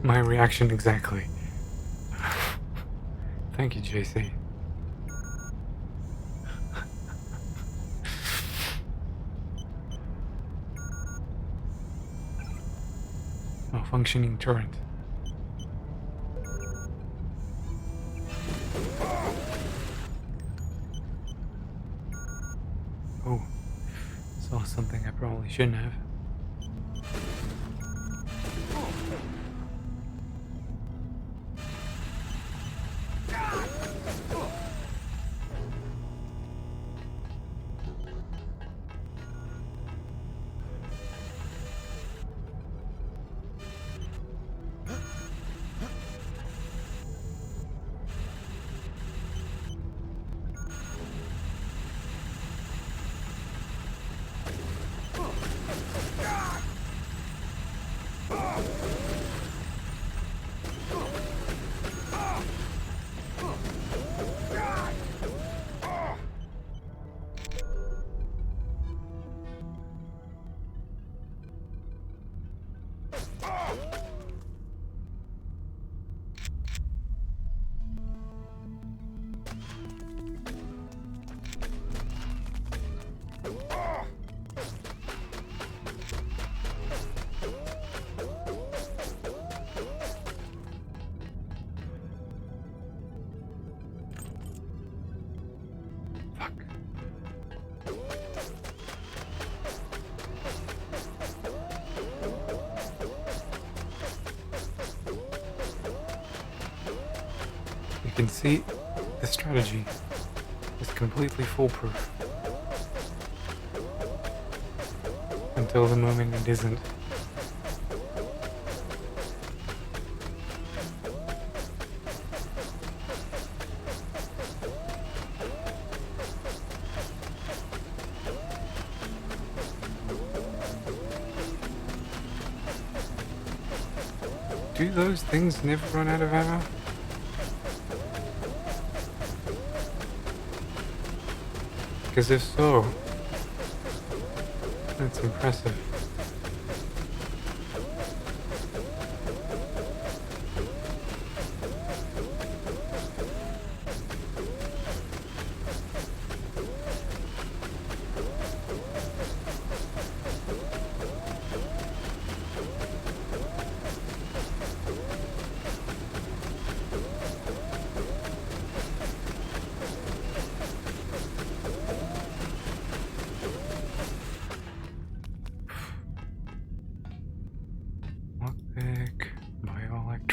My reaction exactly. Thank you, JC. Malfunctioning turret. Oh, saw something I probably shouldn't have. You can see the strategy is completely foolproof. Until the moment it isn't. Do those things never run out of ammo? Because if so, that's impressive.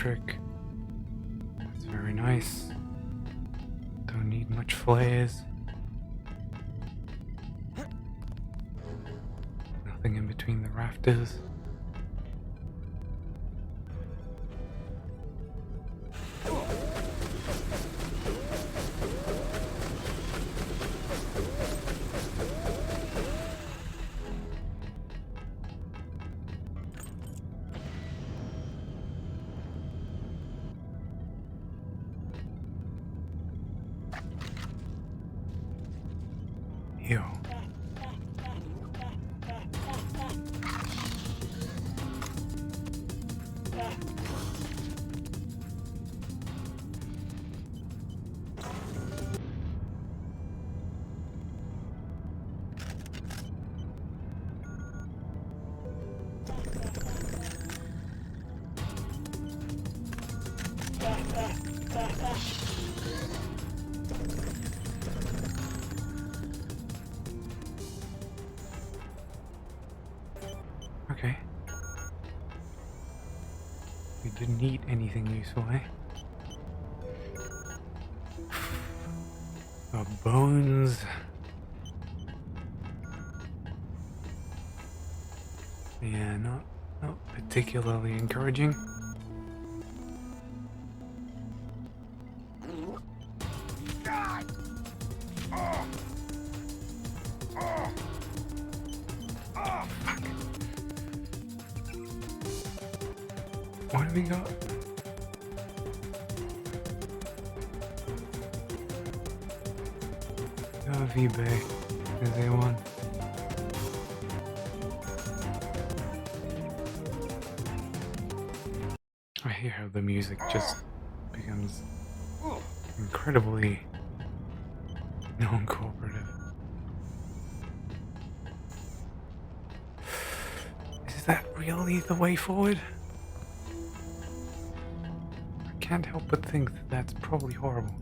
electric. That's very nice. Don't need much flares. Nothing in between the rafters. Yo. Okay. We didn't eat anything useful, eh? Our bones. Yeah, not particularly encouraging. What have we got? V-Bay is A1. I hear how the music just becomes incredibly non-cooperative. Is that really the way forward? I can't help but think that that's probably horrible.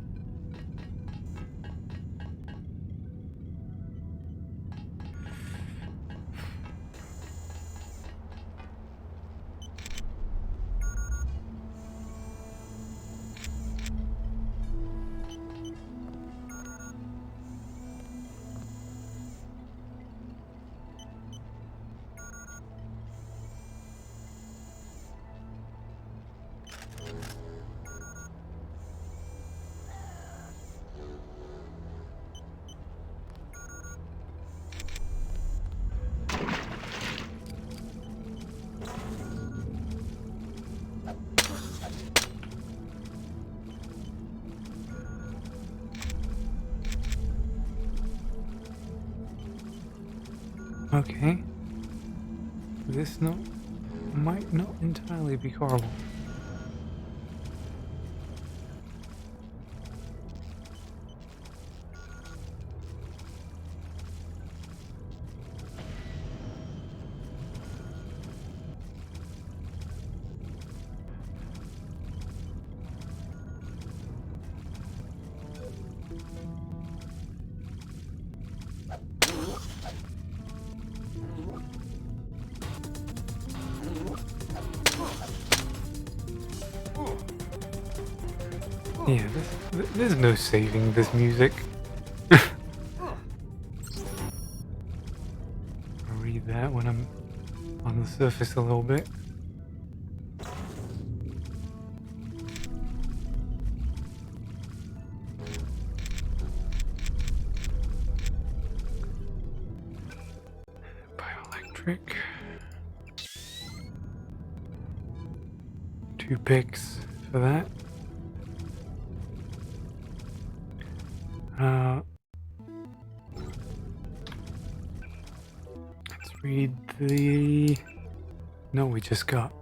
Okay. This might not entirely be horrible. Yeah, there's no saving this music. I'll read that when I'm on the surface a little bit. Bioelectric. 2 picks for that. Let's read the... No, I just got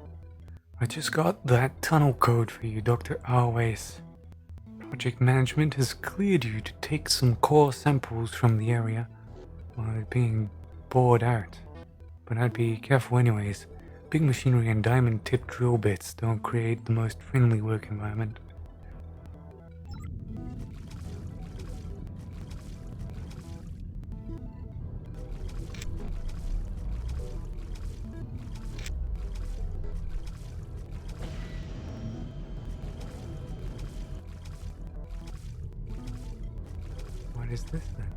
that tunnel code for you, Dr. Always. Project management has cleared you to take some core samples from the area while being bored out. But I'd be careful anyways. Big machinery and diamond-tipped drill bits don't create the most friendly work environment. What is this then?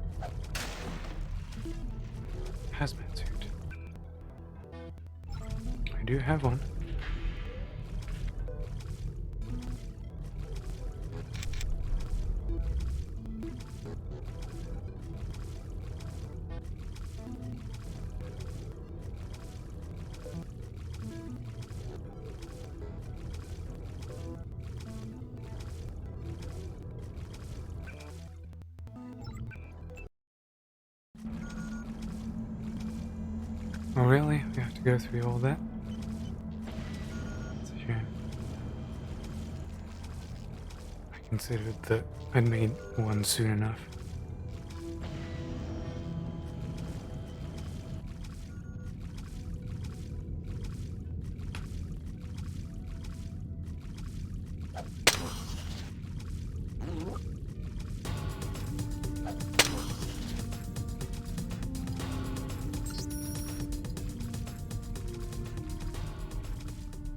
Hazmat suit. I do have one. Oh really? We have to go through all that? It's a shame. I considered that I'd made one soon enough.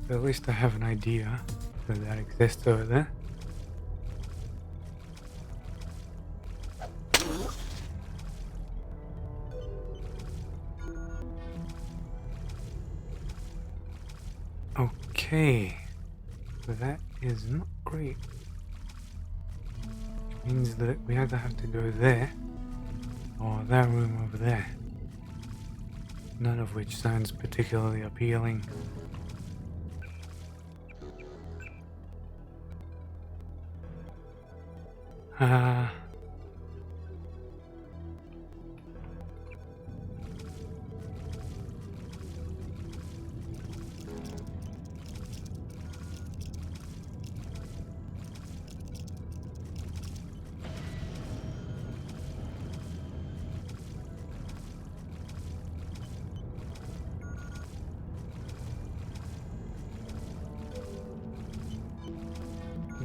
But at least I have an idea that exists over there. Okay, that is not great. Which means that we either have to go there or that room over there. None of which sounds particularly appealing.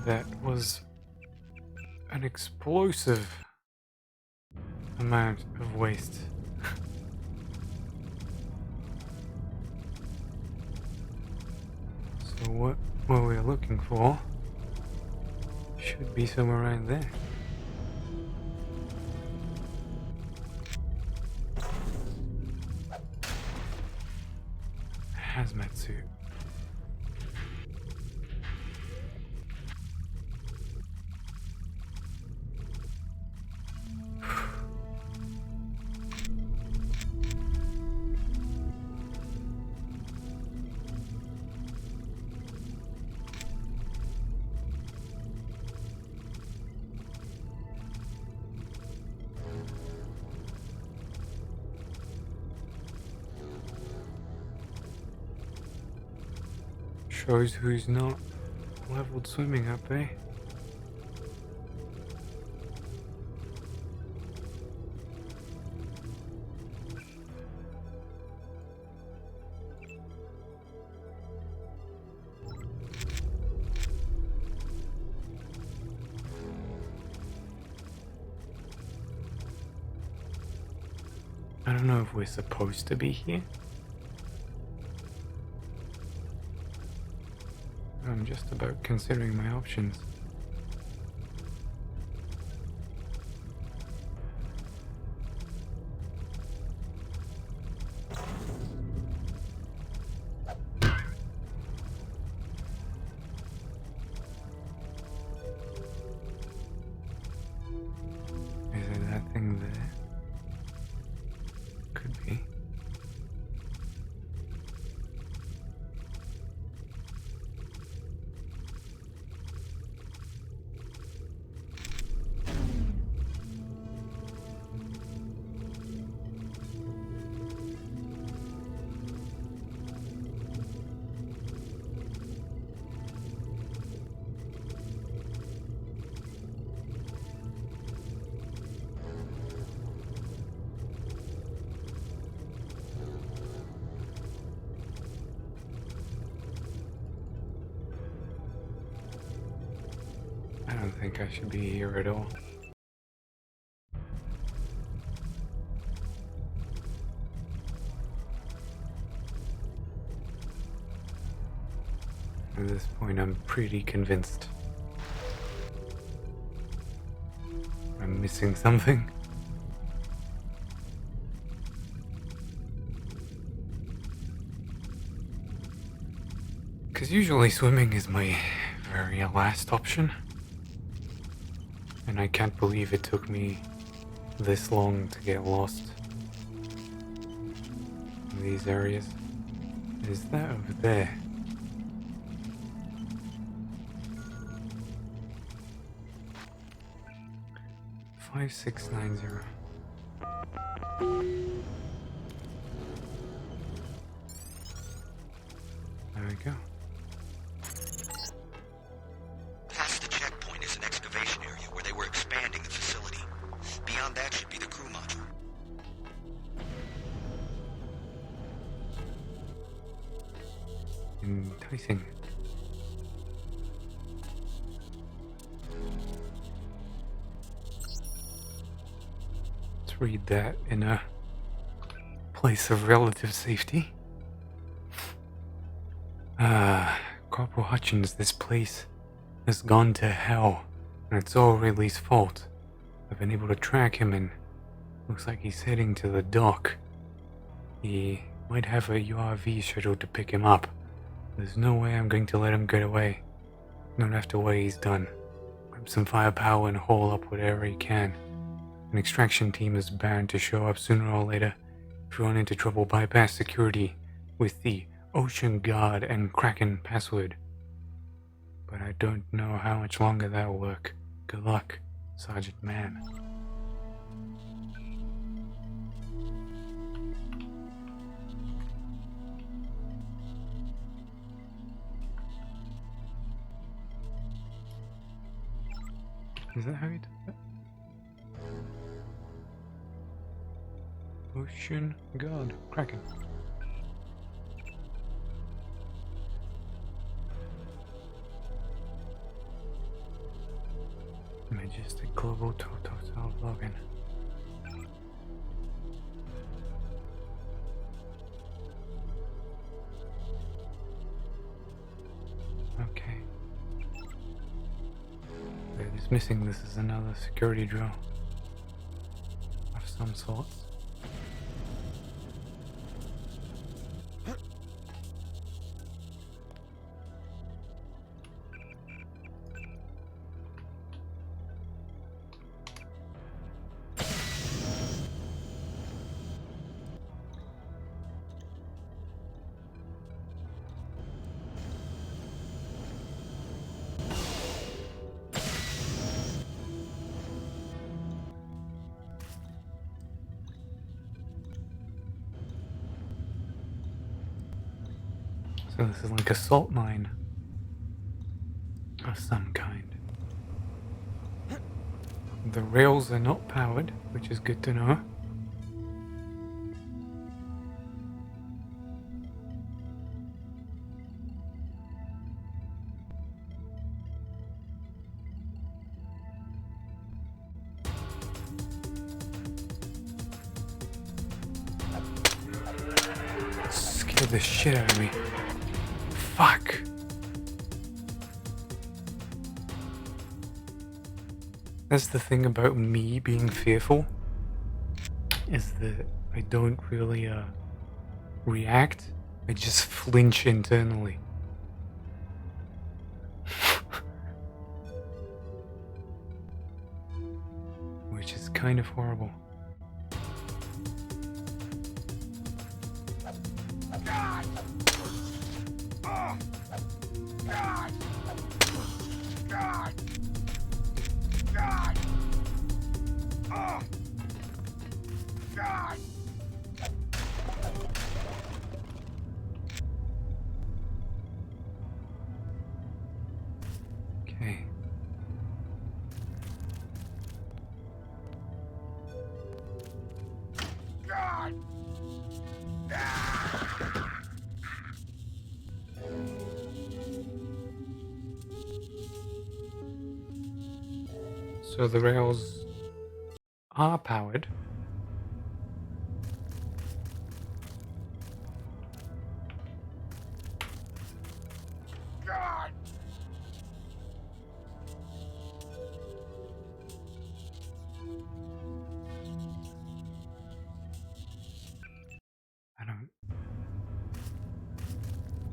That was an explosive amount of waste. So what we're looking for should be somewhere around there. Hazmat suit. Shows who's not leveled swimming up, eh? I don't know if we're supposed to be here. I'm just about considering my options. Is it that thing there? Could be. I don't think I should be here at all. At this point, I'm pretty convinced. I'm missing something. Because usually swimming is my very last option. And I can't believe it took me this long to get lost in these areas. Is that over there? Five, 6, 9, 0. There we go. Past the checkpoint is an excavation area where they were expanding the facility. Beyond that should be the crew module. Enticing. Let's read that in a place of relative safety. Corporal Hutchins, this place has gone to hell, and it's all Ridley's fault. I've been able to track him, and looks like he's heading to the dock. He might have a URV scheduled to pick him up. There's no way I'm going to let him get away. Not after what he's done. Grab some firepower and haul up whatever he can. An extraction team is bound to show up sooner or later. If you run into trouble, bypass security with the Ocean Guard and Kraken password. But I don't know how much longer that'll work. Good luck, Sergeant Mann. Is that how you do that? Ocean Guard, Kraken. Majestic Global Total Login. Okay. They're dismissing this as another security drill of some sorts. So this is like a salt mine of some kind. The rails are not powered, which is good to know. Scared the shit out of me. Fuck. That's the thing about me being fearful, is that I don't really react. I just flinch internally. Which is kind of horrible. Okay. So the rails are powered.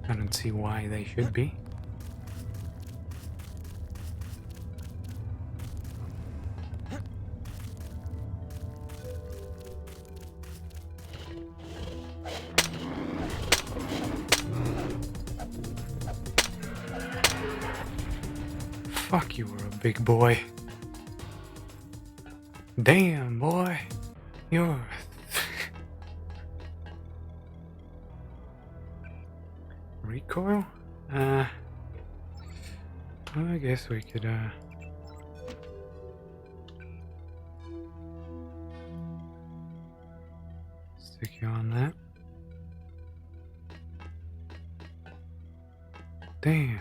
I don't see why they should be. Fuck, you were a big boy. Damn, boy. You're... Recoil? Well, I guess we could, stick you on that. Damn.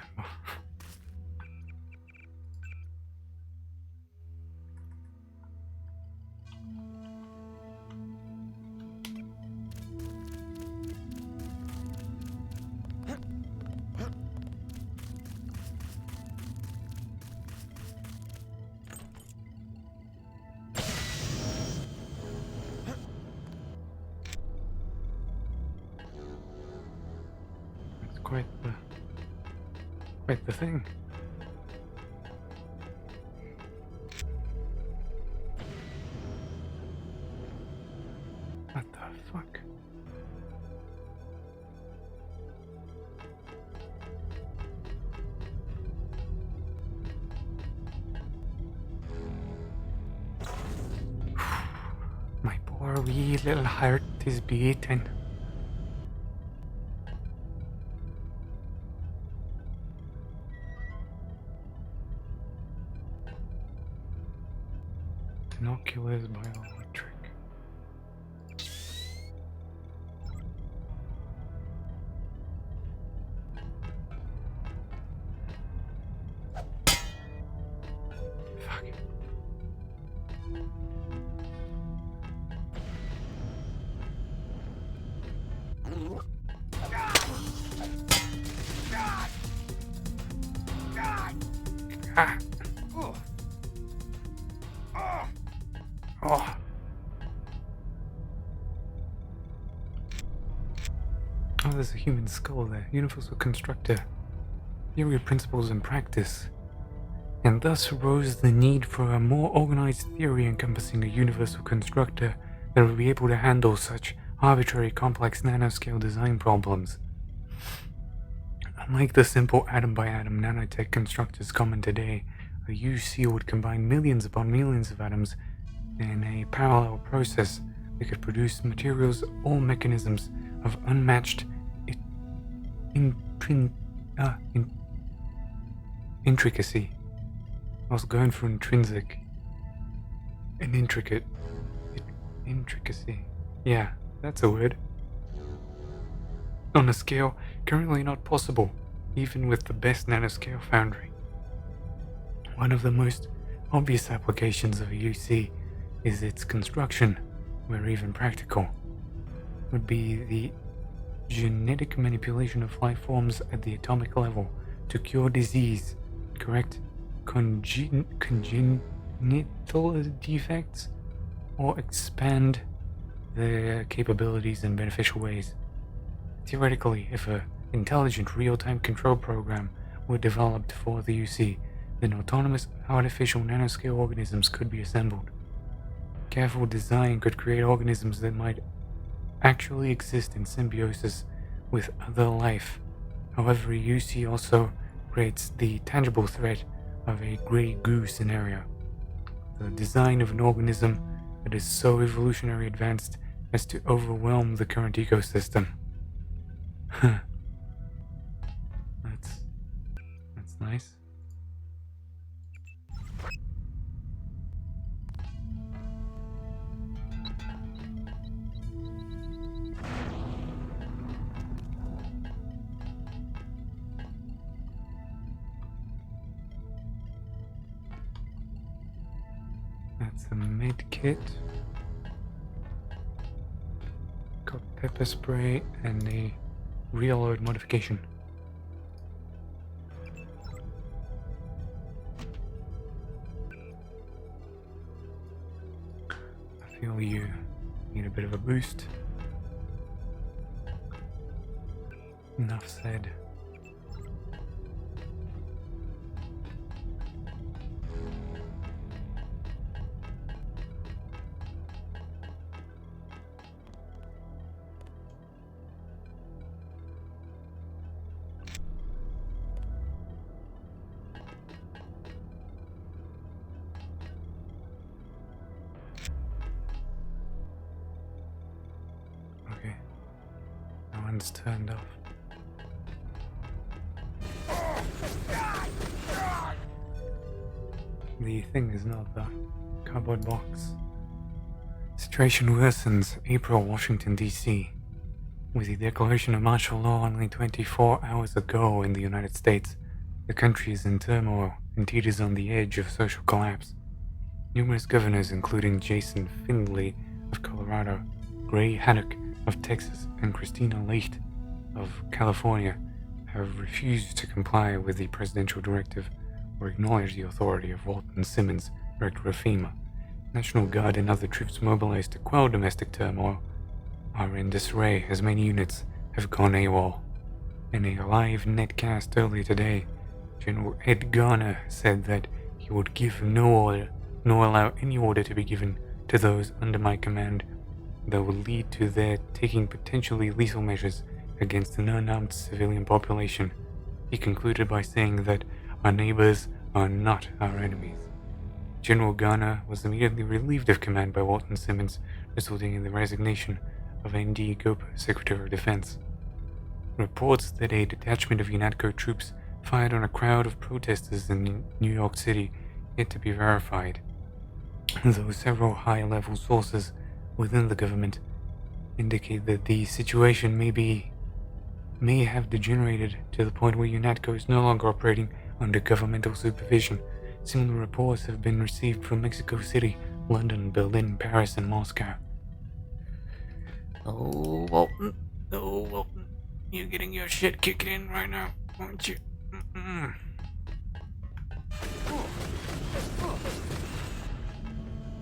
It's quite the thing. What the fuck? My poor wee little heart is beating. Binoculars, bioelectric. Fuck. Ah. Oh. Oh, there's a human skull there. Universal constructor. Theory of principles in practice. And thus arose the need for a more organized theory encompassing a universal constructor that would be able to handle such arbitrary complex nanoscale design problems. Unlike the simple atom-by-atom nanotech constructors common today, a UC would combine millions upon millions of atoms in a parallel process that could produce materials or mechanisms of unmatched intricacy. I was going for intrinsic and intricate. Intricacy. Yeah, that's a word. On a scale currently not possible, even with the best nanoscale foundry. One of the most obvious applications of a UC is its construction, where even practical, would be the genetic manipulation of life forms at the atomic level to cure disease, correct congenital defects, or expand their capabilities in beneficial ways. Theoretically, if an intelligent real-time control program were developed for the UC, then autonomous artificial nanoscale organisms could be assembled. Careful design could create organisms that might actually exist in symbiosis with other life. However, UC also creates the tangible threat of a grey goo scenario. The design of an organism that is so evolutionary advanced as to overwhelm the current ecosystem. That's nice. That's a med kit. Got pepper spray and a reload modification. I feel you need a bit of a boost. Enough said. Okay. No one's turned off. The thing is not the cardboard box. Situation worsens. April, Washington, D.C. With the declaration of martial law only 24 hours ago in the United States, the country is in turmoil and teeters on the edge of social collapse. Numerous governors, including Jason Findley of Colorado, Gray Haddock of Texas, and Christina Leicht of California, have refused to comply with the presidential directive or acknowledge the authority of Walton Simmons, director of FEMA. National Guard and other troops mobilized to quell domestic turmoil are in disarray as many units have gone AWOL. In a live netcast earlier today, General Ed Garner said that he would give no order, nor allow any order to be given to those under my command that would lead to their taking potentially lethal measures against an unarmed civilian population. He concluded by saying that our neighbors are not our enemies. General Garner was immediately relieved of command by Walton Simmons, resulting in the resignation of N.D. Goper, Secretary of Defense. Reports that a detachment of UNATCO troops fired on a crowd of protesters in New York City yet to be verified, though several high-level sources within the government indicate that the situation may have degenerated to the point where UNATCO is no longer operating under governmental supervision. Similar reports have been received from Mexico City, London, Berlin, Paris, and Moscow. Oh, Walton. Oh, Walton. You're getting your shit kicked in right now, aren't you?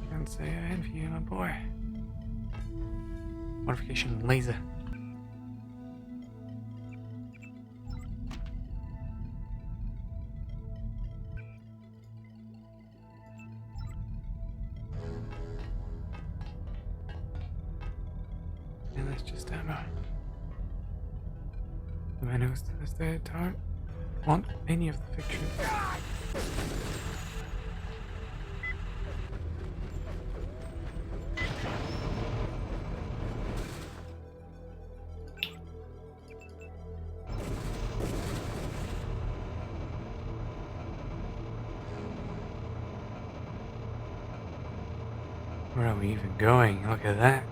Can't say I envy you, my boy. Modification laser. And that's just ammo. The man who's to this day don't want any of the fiction. Where are we even going? Look at that.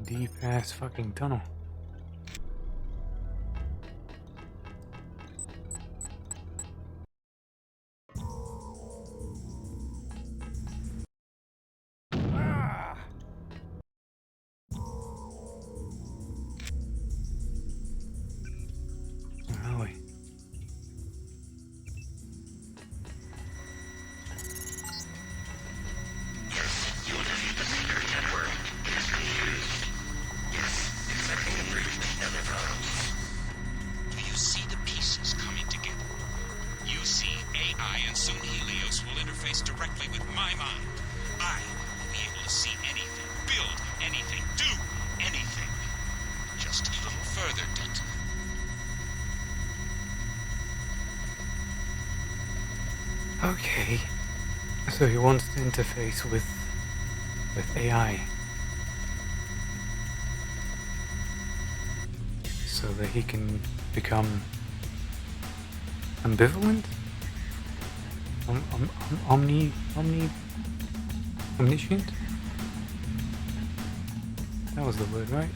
Deep ass fucking tunnel. Where are we? Do you see the pieces coming together? You see AI and soon Helios will interface directly with my mind. I will be able to see anything, build anything, do anything. Just a little further, Denton. Okay. So he wants to interface with AI. So that he can become ambivalent? Omniscient? That was the word, right?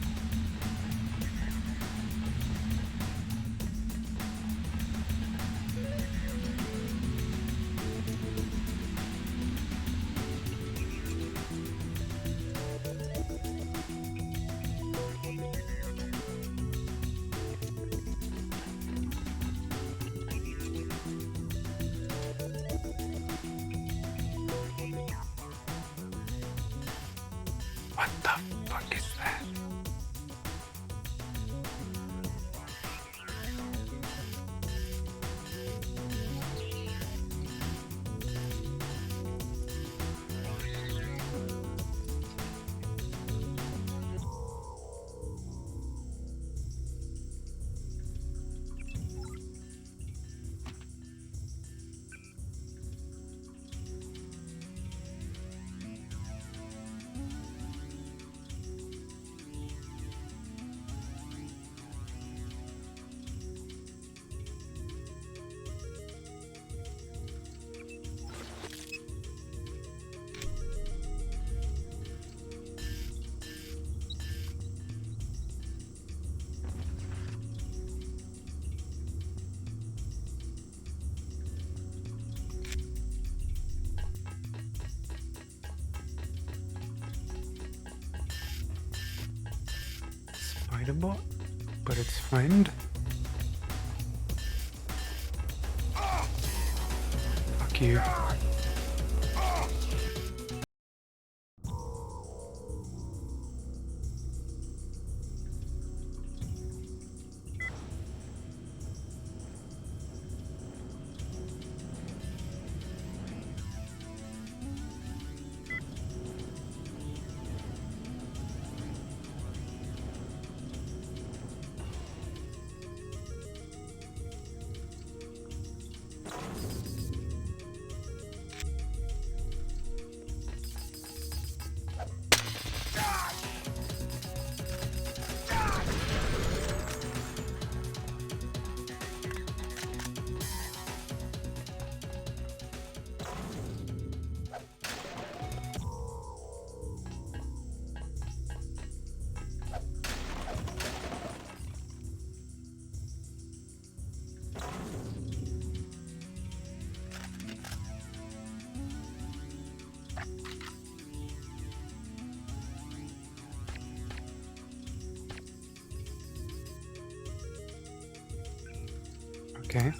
What the fuck is that? spider bot, but its friend. Fuck you. Okay.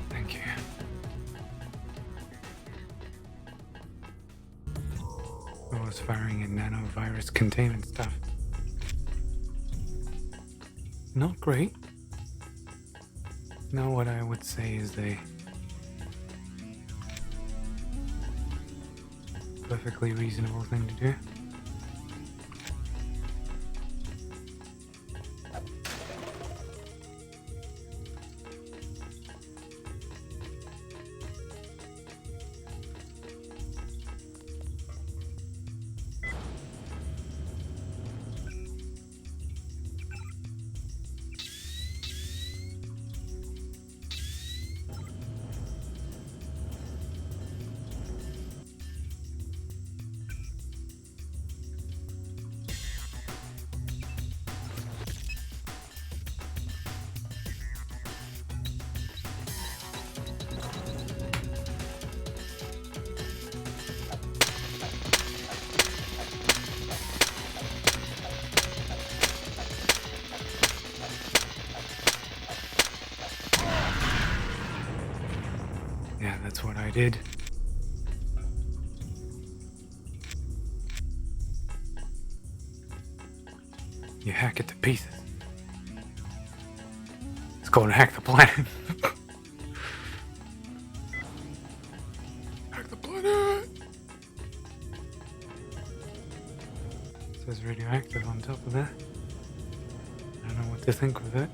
Thank you. I was firing in nanovirus containment stuff. Not great. Now what I would say is a perfectly reasonable thing to do. Yeah, that's what I did. You hack it to pieces. Let's go and hack the planet. Hack the planet! It says radioactive on top of that. I don't know what to think with it.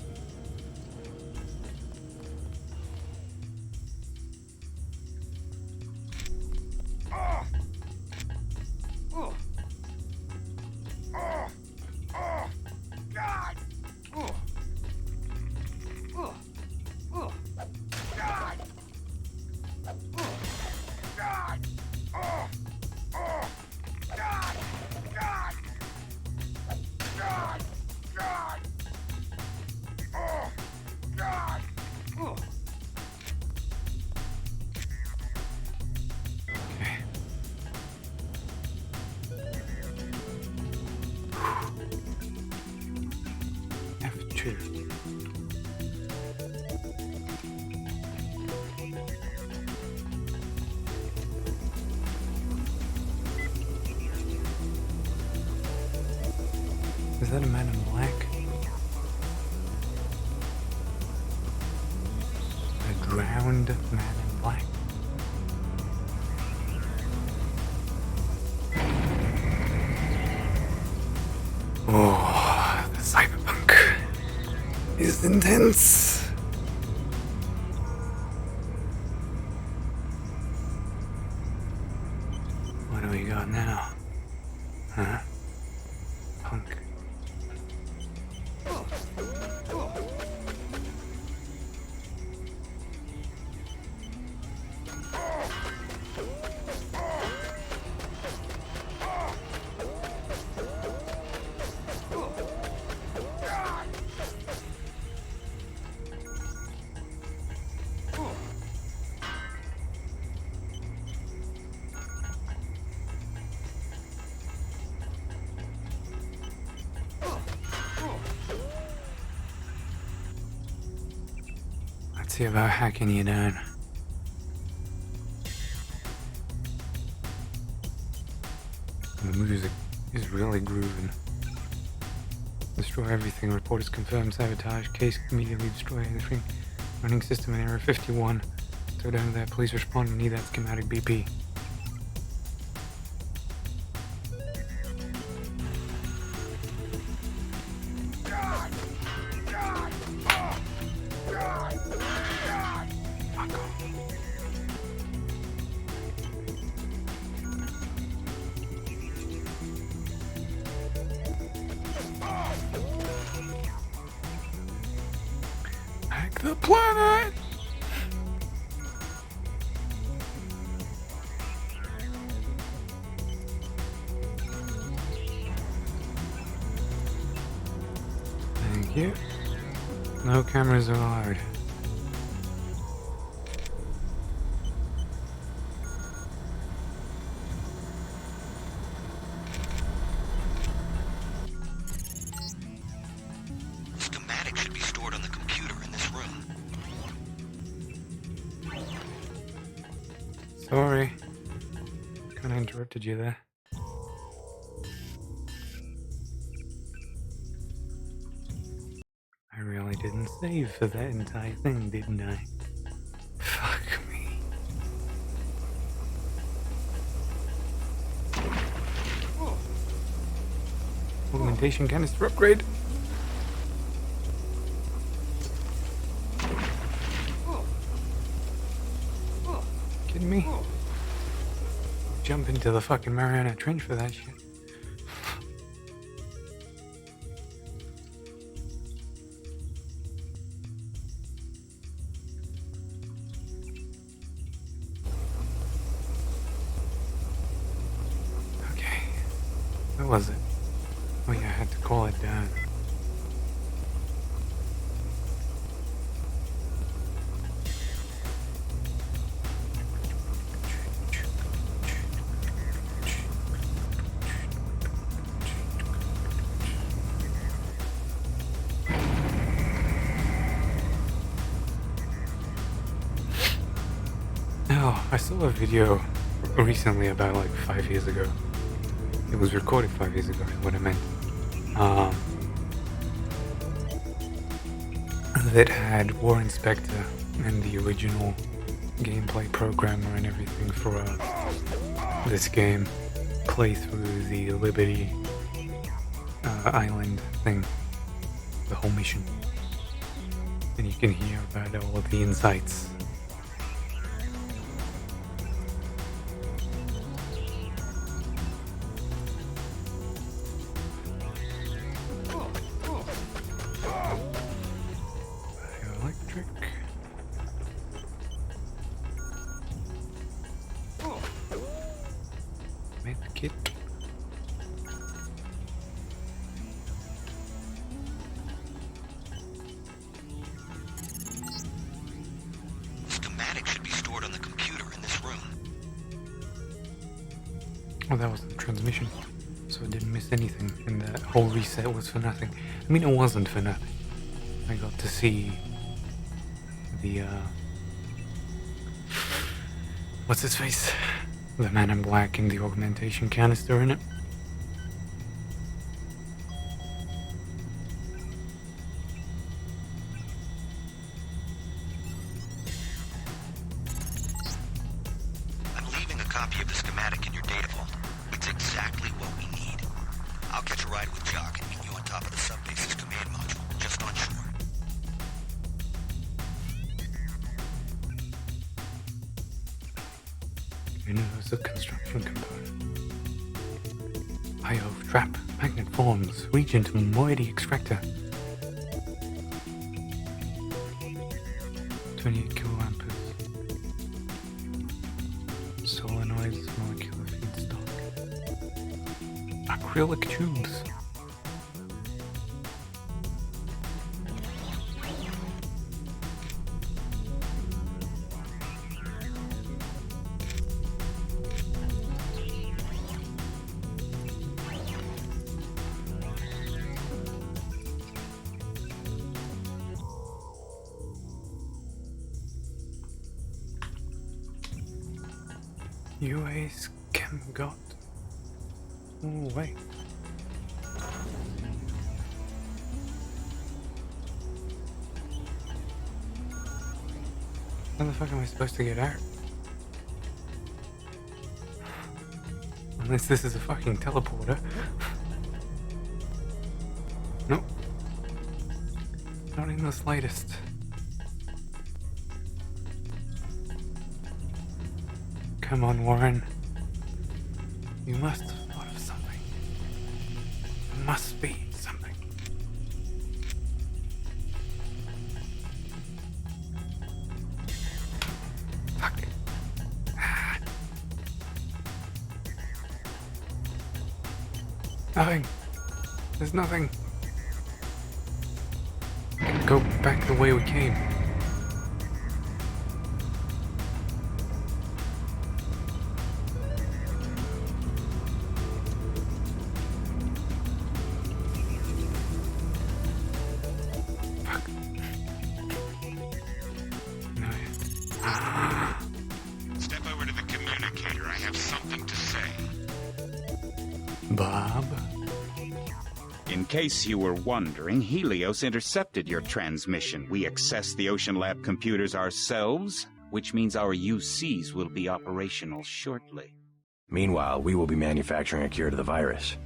Is that a man in black? A drowned man in black. Oh, the cyberpunk is intense. see about hacking you down. The music is really grooving. Destroy everything. Report is confirmed. Sabotage. Case immediately destroy everything. Running system in Area 51. Go down to that. Please respond. Need that schematic BP. Hack the planet! Thank you. No cameras allowed. Schematic should be stored on the computer in this room. Sorry. Kinda interrupted you there. I really didn't save for that entire thing, didn't I? Fuck me. Augmentation canister upgrade. Kidding me? Jump into the fucking Mariana Trench for that shit. Okay. Where was it? Oh yeah, I had to call it down. Oh, I saw a video recently about like 5 years ago. It was recorded 5 years ago, is what I meant. That had War Inspector and the original gameplay programmer and everything for this game play through the Liberty Island thing, the whole mission. And you can hear about all of the insights. Electric. Medkit. Schematic should be stored on the computer in this room. Oh, that was the transmission, so I didn't miss anything, and that whole reset was for nothing. I mean, it wasn't for nothing. I got to see the, what's his face? The Man in Black and the augmentation canister in it. I'm leaving a copy of the schematic in your data vault. It's exactly what we need. I'll catch a ride with Jock and meet you on top of the subbase's command module, just on shore. Universal construction component. IO trap, magnet forms, regent moiety extractor. 28 kiloamperes. Solenoids, molecular feedstock. Acrylic tubes. UA scam got. Oh, wait. How the fuck am I supposed to get out? Unless this is a fucking teleporter. Nope. Not in the slightest. Come on, Warren. You must have thought of something. There must be something. Fuck. Ah. Nothing. There's nothing. Go back the way we came. Step over to the communicator. I have something to say. Bob? In case you were wondering, Helios intercepted your transmission. We accessed the Ocean Lab computers ourselves, which means our UCs will be operational shortly. Meanwhile, we will be manufacturing a cure to the virus.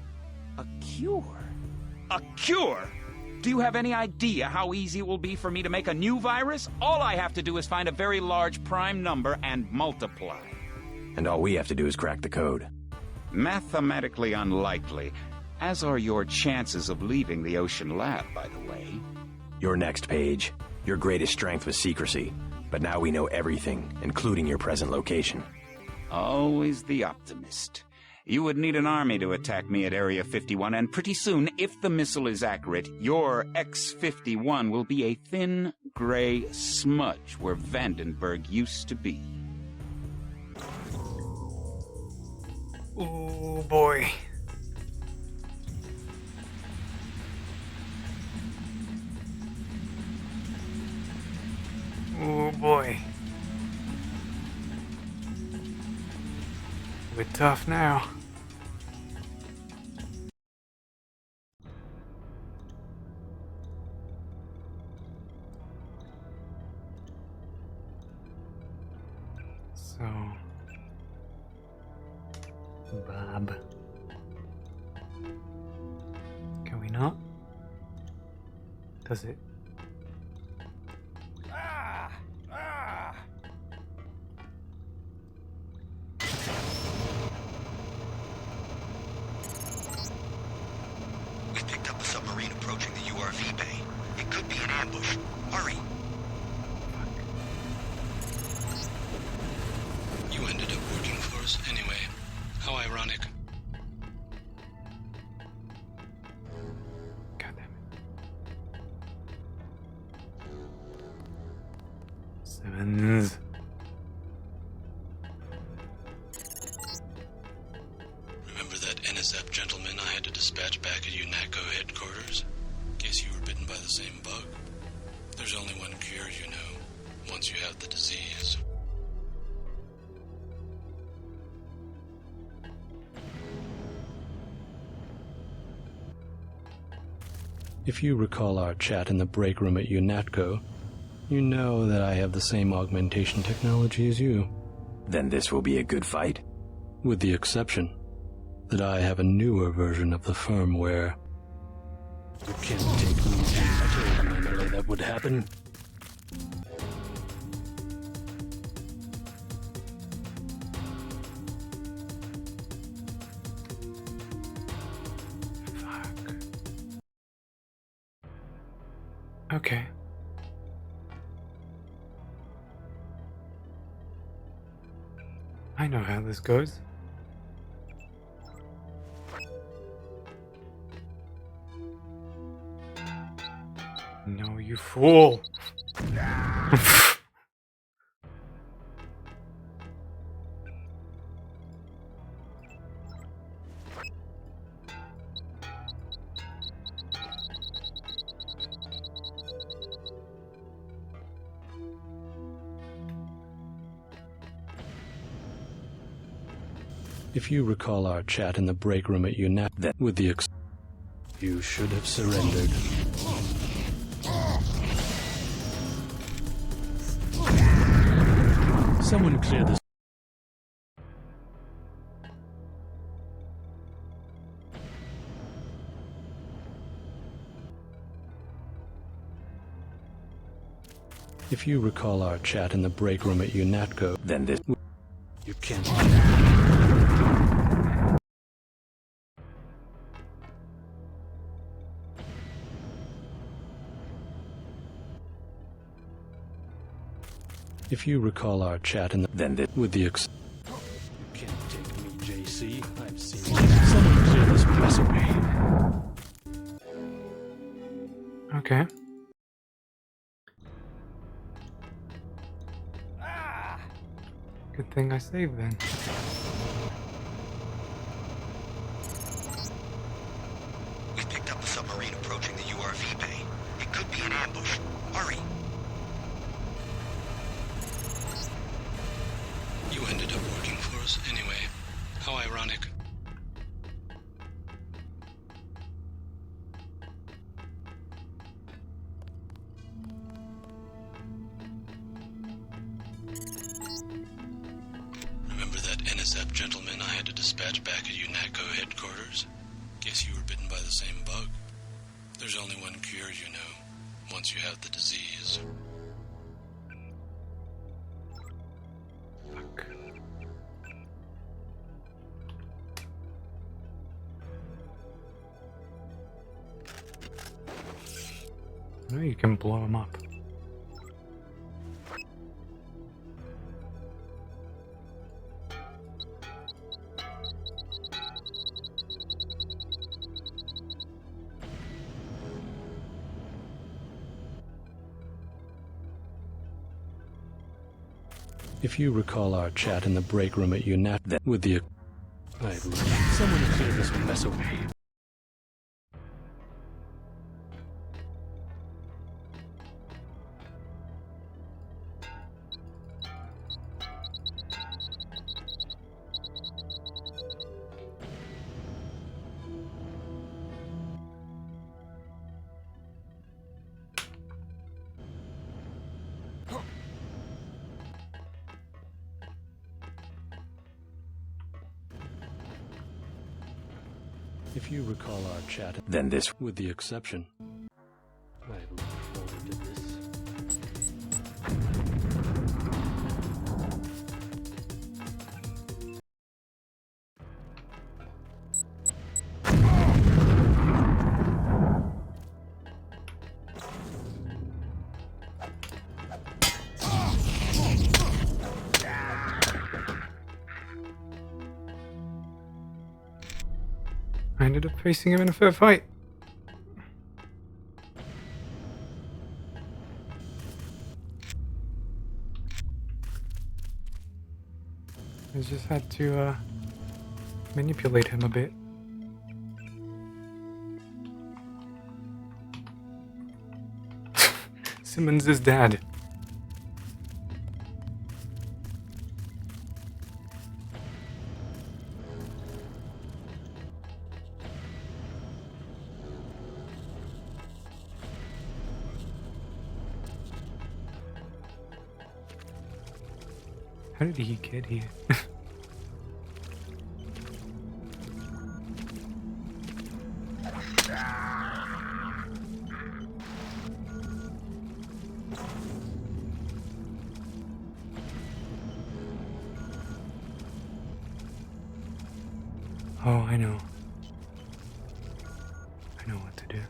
A cure? A cure? Do you have any idea how easy it will be for me to make a new virus? All I have to do is find a very large prime number and multiply. And all we have to do is crack the code. Mathematically unlikely, as are your chances of leaving the Ocean Lab, by the way. Your next page. Your greatest strength was secrecy, but now we know everything, including your present location. Always the optimist. You would need an army to attack me at Area 51, and pretty soon, if the missile is accurate, your X-51 will be a thin, gray smudge where Vandenberg used to be. Oh boy. Oh boy. A bit tough now. So, Bob. Can we not? Does it? We've picked up a submarine approaching the URV bay. It could be an ambush. Hurry! You ended up working for us anyway. How ironic. Simmons. Remember that NSF gentleman I had to dispatch back at UNATCO headquarters? Guess you were bitten by the same bug. There's only one cure, you know, once you have the disease. If you recall our chat in the break room at UNATCO, you know that I have the same augmentation technology as you. Then this will be a good fight? With the exception that I have a newer version of the firmware. You can't take me down. I told you, Emily, that would happen. Okay. I know how this goes. No, you fool! If you recall our chat in the break room at UNAP, that with the you should have surrendered. Someone clear this. If you recall our chat in the break room at UNATCO, then this you can't. If you recall our chat in the then this with the you can't take me, JC. I've seen someone clear this mess away. Okay. Good thing I saved then. We've picked up a submarine approaching the URV bay. It could be an ambush. Hurry! You ended up working for us anyway. How ironic. Remember that NSF gentleman I had to dispatch back at UNATCO headquarters? Guess you were bitten by the same bug. There's only one cure, you know, once you have the disease. No, you can blow him up. If you recall our chat in the break room at UNAT, that with the someone clear this mess away. If you recall our chat, then this, with the exception. I look forward to this. I ended up facing him in a fair fight. I just had to manipulate him a bit. Simmons is dead. How did he get here? Oh, I know. I know what to do.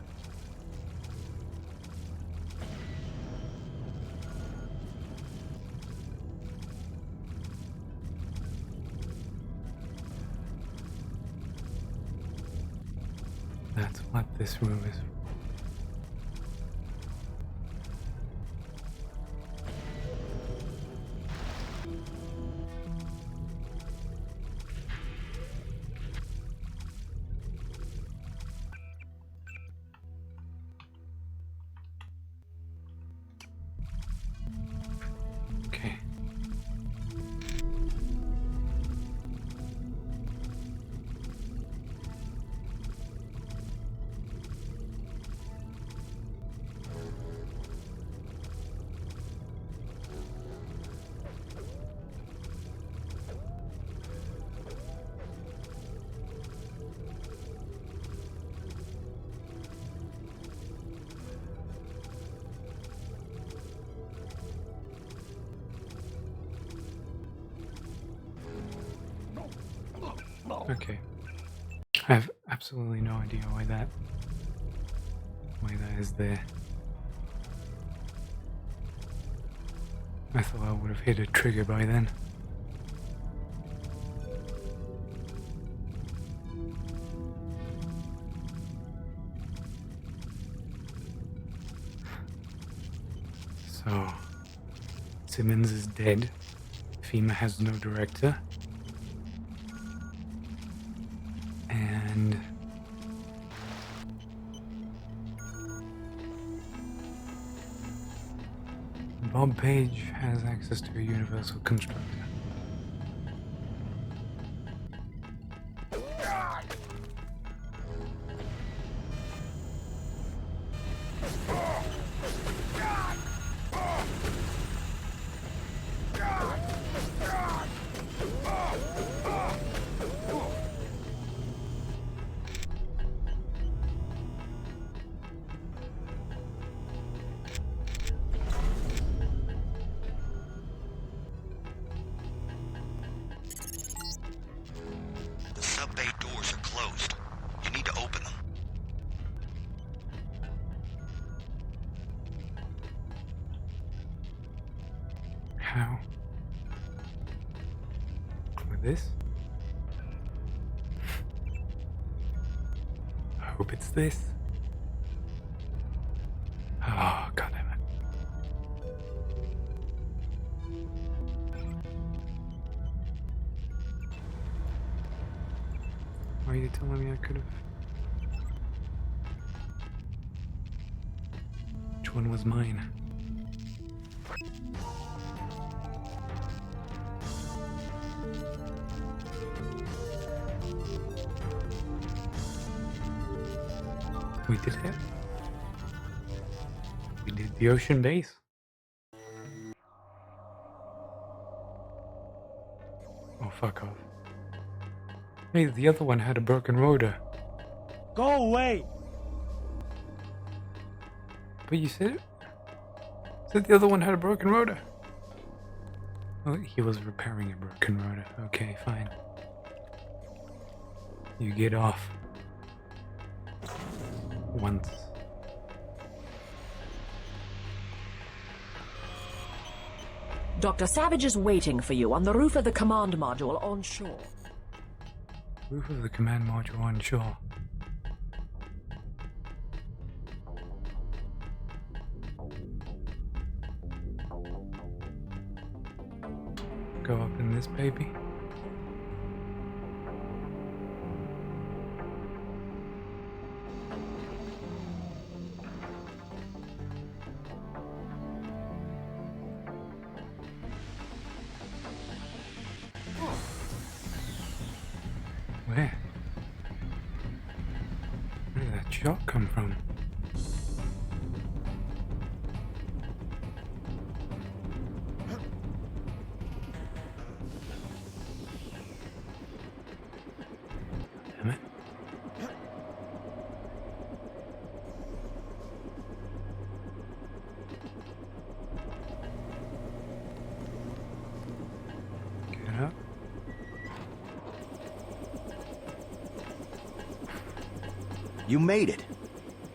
That's what this room is. Okay. Okay. I have absolutely no idea why that is there. I thought I would have hit a trigger by then. So, Simmons is dead. FEMA has no director. And Bob Page has access to a universal constructor. The sub-bay doors are closed. You need to open them. How? With this? I hope it's this. Oh, god damn it. Why are you telling me I could have? Which one was mine? We did it. We did the ocean base. Oh, fuck off. Hey, the other one had a broken rotor. Go away! But you said the other one had a broken rotor. Well, he was repairing a broken rotor. Okay, fine. You get off. Once. Dr. Savage is waiting for you on the roof of the command module on shore. Roof of the command module on shore. Go up in this baby. Where? Where did that shot come from? Damn it. Get up. You made it.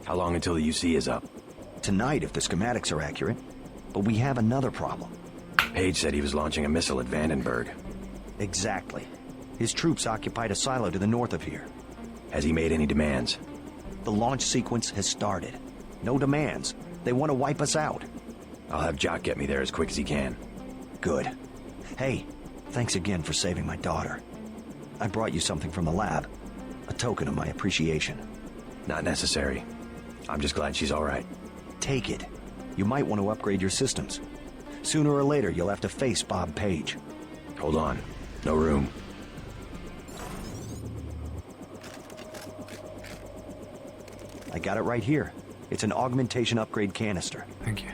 How long until the UC is up? Tonight, if the schematics are accurate. But we have another problem. Page said he was launching a missile at Vandenberg. Exactly. His troops occupied a silo to the north of here. Has he made any demands? The launch sequence has started. No demands. They want to wipe us out. I'll have Jock get me there as quick as he can. Good. Hey, thanks again for saving my daughter. I brought you something from the lab. A token of my appreciation. Not necessary. I'm just glad she's all right. Take it. You might want to upgrade your systems. Sooner or later, you'll have to face Bob Page. Hold on. No room. I got it right here. It's an augmentation upgrade canister. Thank you.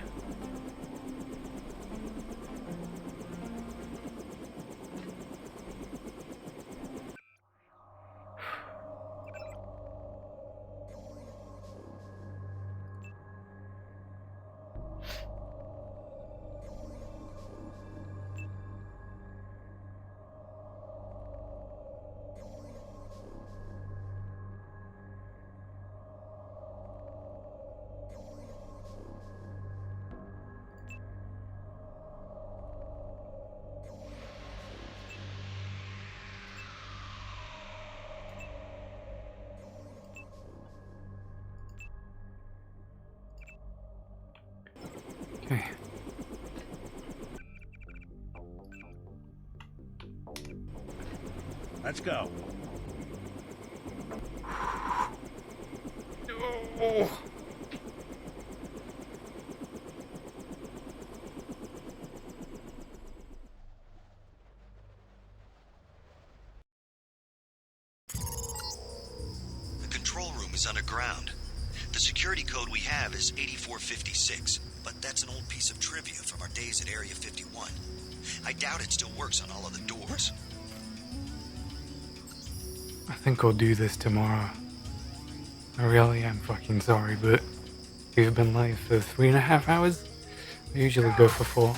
Okay. Let's go. Oh. The control room is underground. The security code we have is 8456, but that's an old piece of trivia from our days at Area 51. I doubt it still works on all of the doors. I think I'll do this tomorrow. I really am fucking sorry, but we've been live for 3.5 hours. I usually go for 4.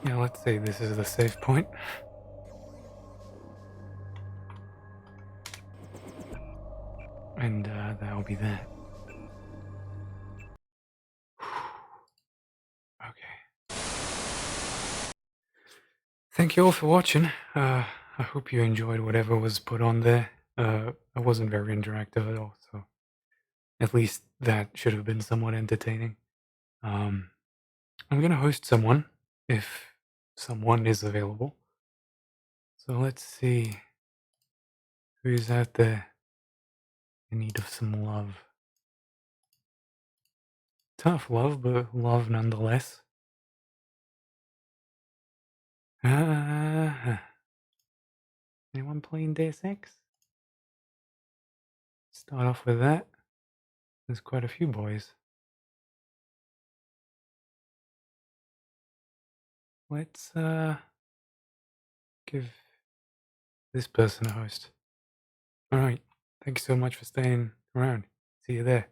Yeah, let's say this is the safe point. And that'll be that. Okay. Thank you all for watching. I hope you enjoyed whatever was put on there. I wasn't very interactive at all, so at least that should have been somewhat entertaining. I'm gonna host someone, if someone is available. So let's see who's out there in need of some love. Tough love, but love nonetheless. Anyone playing Deus Ex? Start off with that. There's quite a few boys. Let's give this person a host. Alright, thank you so much for staying around. See you there.